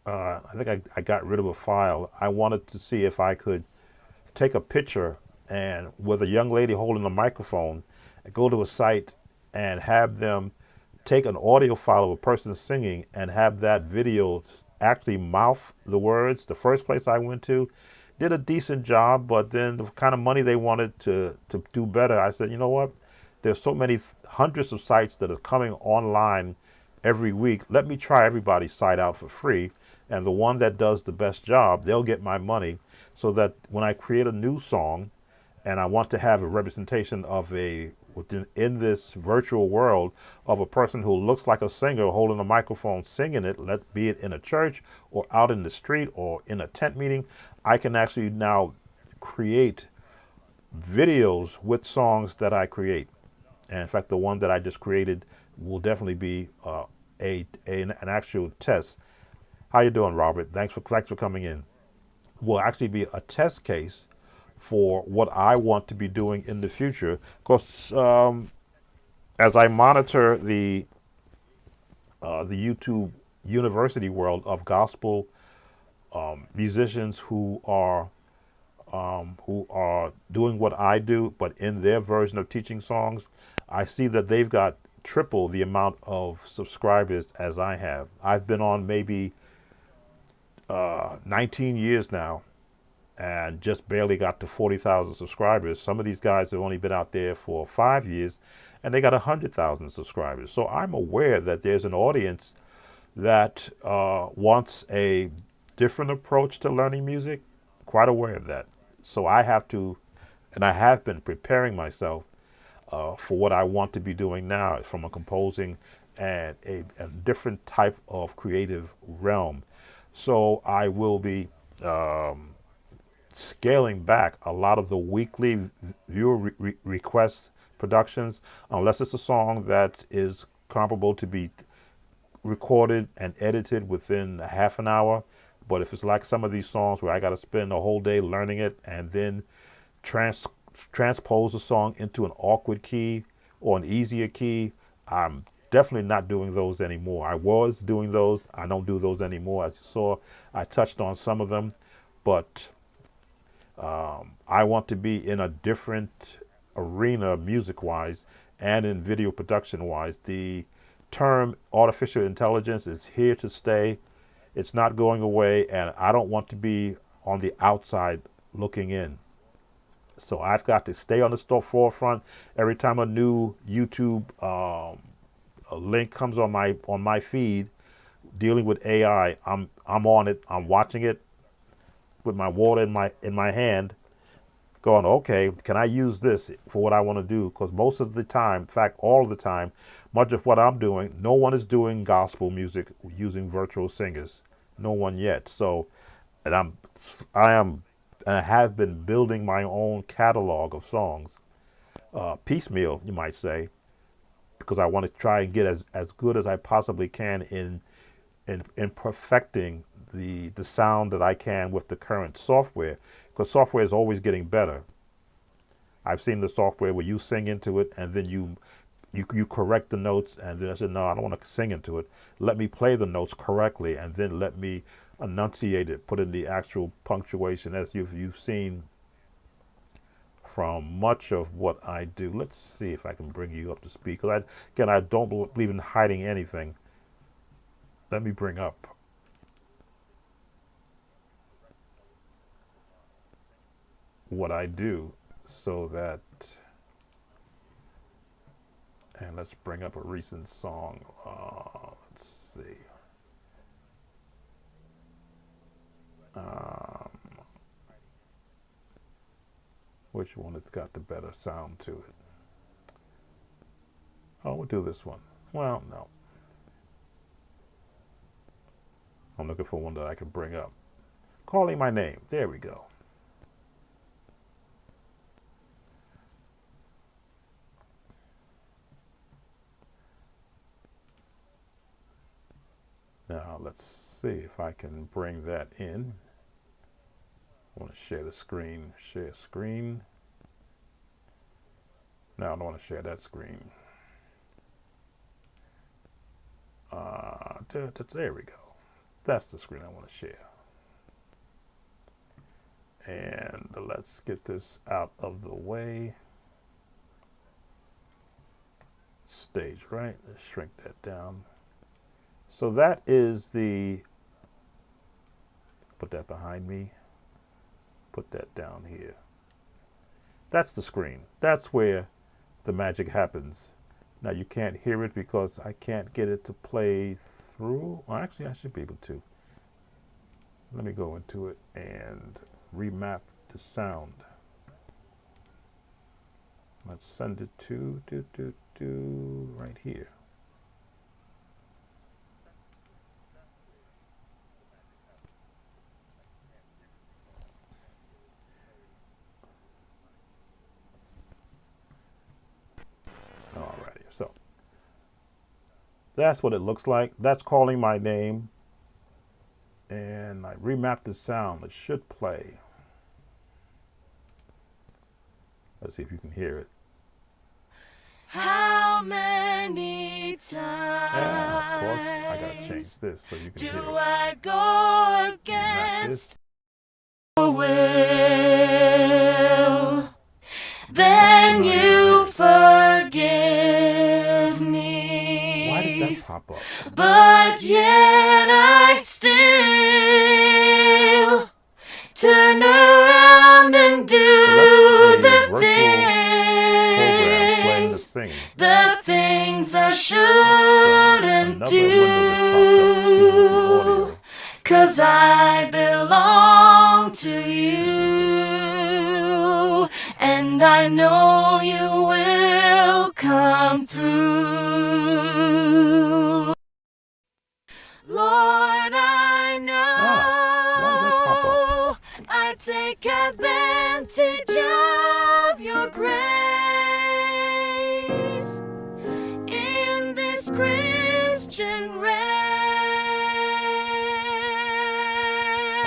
I think I got rid of a file. I wanted to see if I could take a picture and with a young lady holding a microphone, go to a site and have them take an audio file of a person singing and have that video actually mouth the words. The first place I went to did a decent job, but then the kind of money they wanted to do better, I said, you know what? There's so many hundreds of sites that are coming online every week. Let me try everybody's site out for free. And the one that does the best job, they'll get my money, so that when I create a new song and I want to have a representation of in this virtual world of a person who looks like a singer holding a microphone singing it, be it in a church or out in the street or in a tent meeting, I can actually now create videos with songs that I create. And in fact, the one that I just created will definitely be an actual test. How you doing, Robert? Thanks for coming in. Will actually be a test case for what I want to be doing in the future. Because as I monitor the YouTube University world of gospel musicians who are doing what I do, but in their version of teaching songs, I see that they've got triple the amount of subscribers as I have. I've been on maybe 19 years now, and just barely got to 40,000 subscribers. Some of these guys have only been out there for 5 years, and they got 100,000 subscribers. So I'm aware that there's an audience that wants a different approach to learning music. Quite aware of that. So I have to, and I have been preparing myself for what I want to be doing now from a composing and a different type of creative realm. So I will be scaling back a lot of the weekly viewer request productions, unless it's a song that is comparable to be recorded and edited within a half an hour. But if it's like some of these songs where I got to spend a whole day learning it and then transpose the song into an awkward key or an easier key, I'm definitely not doing those anymore. I was doing those. I don't do those anymore. As you saw, I touched on some of them, but I want to be in a different arena music-wise and in video production-wise. The term artificial intelligence is here to stay. It's not going away, and I don't want to be on the outside looking in. So I've got to stay on the forefront. Every time a new YouTube a link comes on my feed dealing with AI, I'm on it. I'm watching it with my water in my hand, going, okay, can I use this for what I want to do? Because most of the time, in fact, all of the time, much of what I'm doing, no one is doing gospel music using virtual singers. No one yet. So, and I have been building my own catalog of songs, piecemeal, you might say, because I want to try and get as good as I possibly can in perfecting the sound that I can with the current software, because software is always getting better. I've seen the software where you sing into it and then you correct the notes, and then I said, no, I don't want to sing into it. Let me play the notes correctly, and then let me enunciate it, put in the actual punctuation, as you've seen from much of what I do. Let's see if I can bring you up to speed, because I don't believe in hiding anything. Let me bring up what I do so that, and let's bring up a recent song. Let's see. Which one has got the better sound to it? Oh, we'll do this one. Well, no. I'm looking for one that I can bring up. Calling My Name. There we go. Now let's see if I can bring that in. I want to share the screen. Share screen. No, I don't want to share that screen. There we go. That's the screen I want to share. And let's get this out of the way. Stage right. Let's shrink that down. So that is put that behind me. Put that down here. That's the screen. That's where the magic happens. Now you can't hear it because I can't get it to play through. Well, actually I should be able to. Let me go into it and remap the sound. Let's send it to right here. Alrighty, so that's what it looks like. That's Calling My Name. And I remapped the sound. It should play. Let's see if you can hear it. How many times And of course, I gotta change this so you can hear do it. I go against Remap your will? Then you forgive this. me. Why did that pop up? But yet I still turn around screen. the things I Another shouldn't window that popped up dealing with the do. audio. 'Cause I belong to you, and I know you will come through. Lord, I Why did that pop up? know I take advantage of your grace in this Christian race.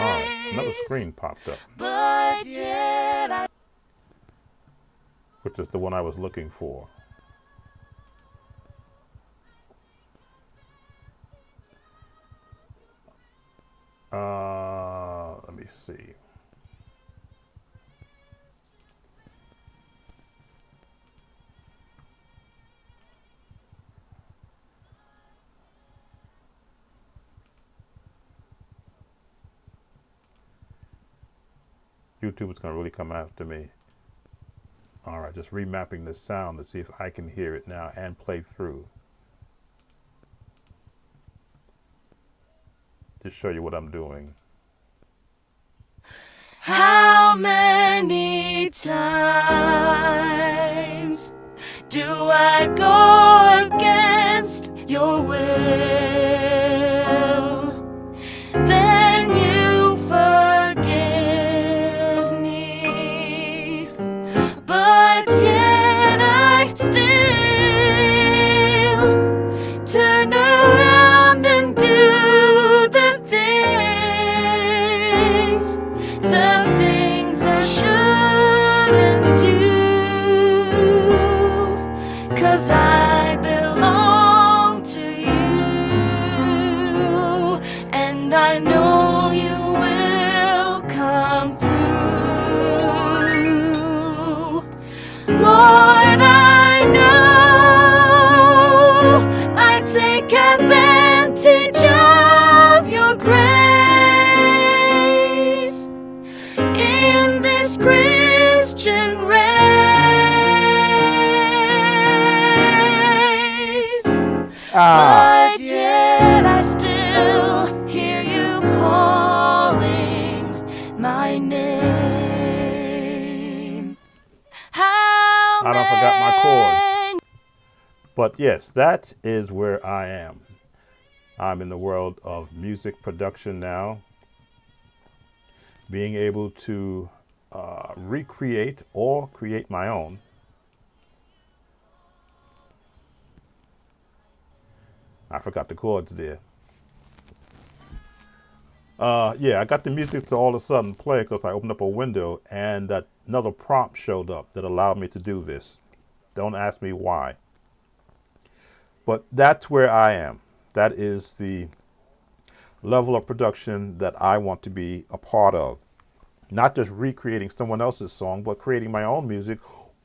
All right, another screen popped up, But yet I which is the one I was looking for. Let me see. YouTube is going to really come after me. All right, just remapping the sound to see if I can hear it now and play through. To show you what I'm doing. How many times do I go against your will? Then you forgive me, but yet I still turn around and do the things I shouldn't do. 'Cause I belong to you, and I know you will come through. Lord, I know I take advantage of your grace in this Christian race. But yet I still hear you calling my name. How I don't forgot my chords. many But yes, that is where I am. I'm in the world of music production now, being able to recreate or create my own. I forgot the chords there. Yeah, I got the music to all of a sudden play because I opened up a window and that another prompt showed up that allowed me to do this. Don't ask me why. But that's where I am. That is the level of production that I want to be a part of. Not just recreating someone else's song, but creating my own music,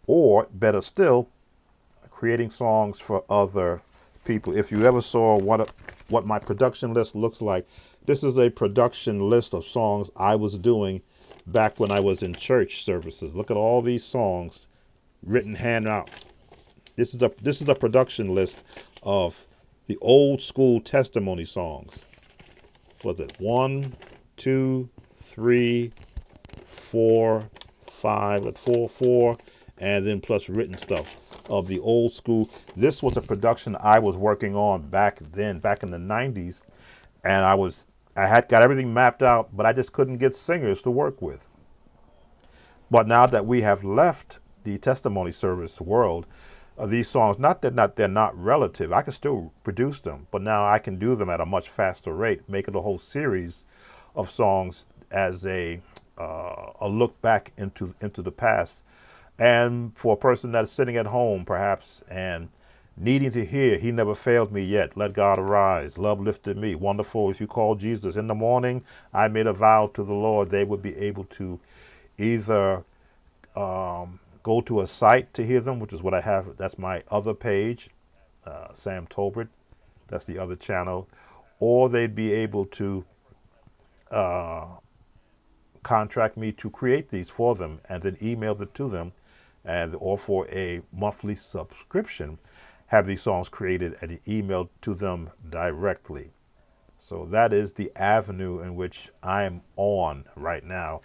or better still, creating songs for other people. If you ever saw what my production list looks like, this is a production list of songs I was doing back when I was in church services. Look at all these songs written hand out. This is a production list of the old school testimony songs. Was it 1, 2, 3, 4, 5, at 4, and then plus written stuff of the old school. This was a production I was working on back then, back in the 90s, and I had got everything mapped out, but I just couldn't get singers to work with. But now that we have left the testimony service world, these songs, not that they're not relative, I can still produce them, but now I can do them at a much faster rate, make it a whole series of songs as a look back into the past. And for a person that's sitting at home, perhaps, and needing to hear, He never failed me yet, let God arise, love lifted me, wonderful if you call Jesus. In the morning, I made a vow to the Lord. They would be able to either go to a site to hear them, which is what I have. That's my other page, Sam Tolbert. That's the other channel. Or they'd be able to contract me to create these for them and then email it to them. or for a monthly subscription, have these songs created and emailed to them directly. So that is the avenue in which I'm on right now,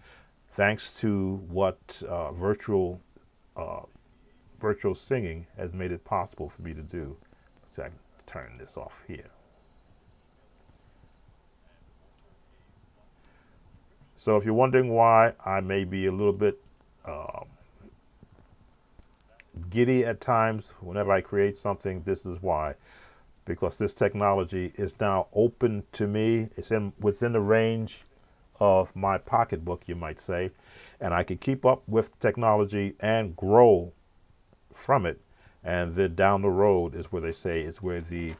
thanks to what virtual singing has made it possible for me to do. So I can turn this off here. So if you're wondering why I may be a little bit giddy at times whenever I create something, this is why. Because this technology is now open to me. It's within the range of my pocketbook, you might say, and I can keep up with technology and grow from it. And then down the road is where they say it's where the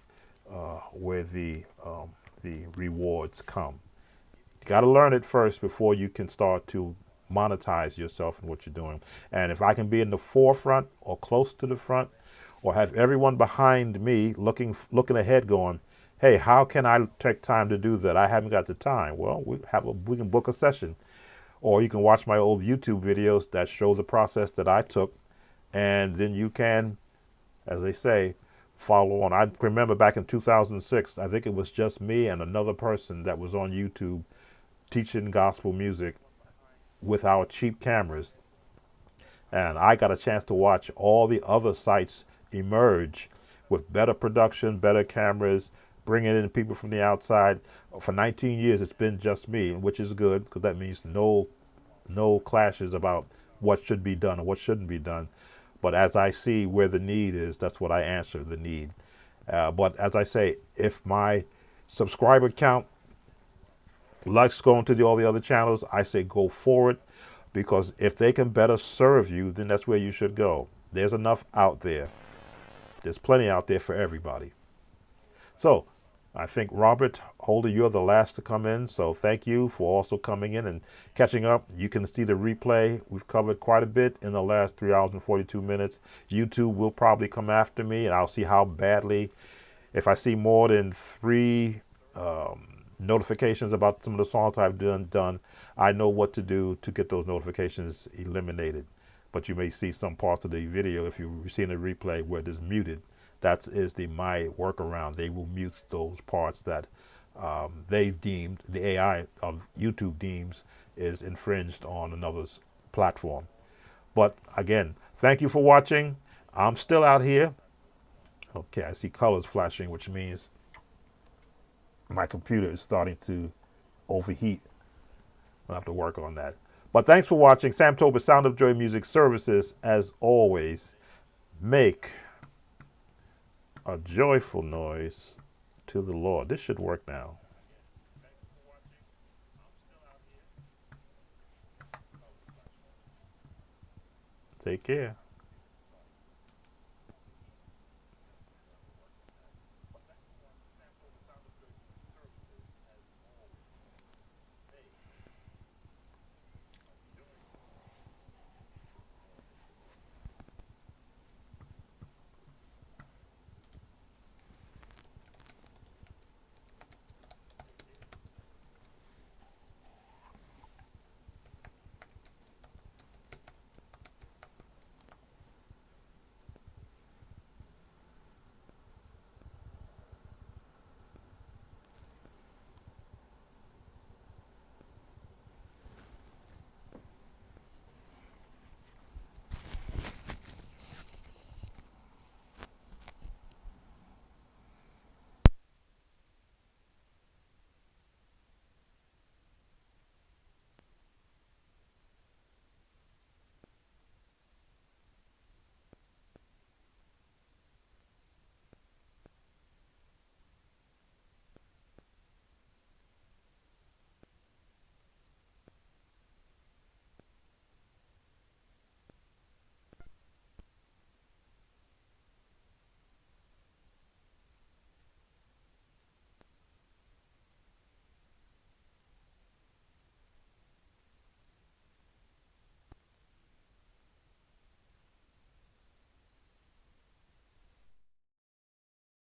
rewards come. You got to learn it first before you can start to monetize yourself and what you're doing. And if I can be in the forefront or close to the front, or have everyone behind me looking ahead going, hey, how can I take time to do that? I haven't got the time. Well, we can book a session. Or you can watch my old YouTube videos that show the process that I took, and then you can, as they say, follow on. I remember back in 2006, I think it was just me and another person that was on YouTube teaching gospel music with our cheap cameras. And I got a chance to watch all the other sites emerge with better production, better cameras, bringing in people from the outside. For 19 years, it's been just me, which is good because that means no clashes about what should be done or what shouldn't be done. But as I see where the need is, that's what I answer, the need. But as I say, if my subscriber count likes going to all the other channels, I say go for it, because if they can better serve you, then that's where you should go. There's enough out there. There's plenty out there for everybody. So I think, Robert Holder, you're the last to come in. So thank you for also coming in and catching up. You can see the replay. We've covered quite a bit in the last 3 hours and 42 minutes. YouTube will probably come after me, and I'll see how badly. If I see more than 3 notifications about some of the songs I've done, I know what to do to get those notifications eliminated. But you may see some parts of the video, if you're seeing a replay, where it is muted. That is my workaround. They will mute those parts that they deemed, the AI of YouTube deems, is infringed on another's platform. But again, thank you for watching. I'm still out here. Okay, I see colors flashing, which means my computer is starting to overheat. I'll have to work on that. But thanks for watching. Sam Tober, Sound of Joy Music Services. As always, make a joyful noise to the Lord. This should work now. Take care.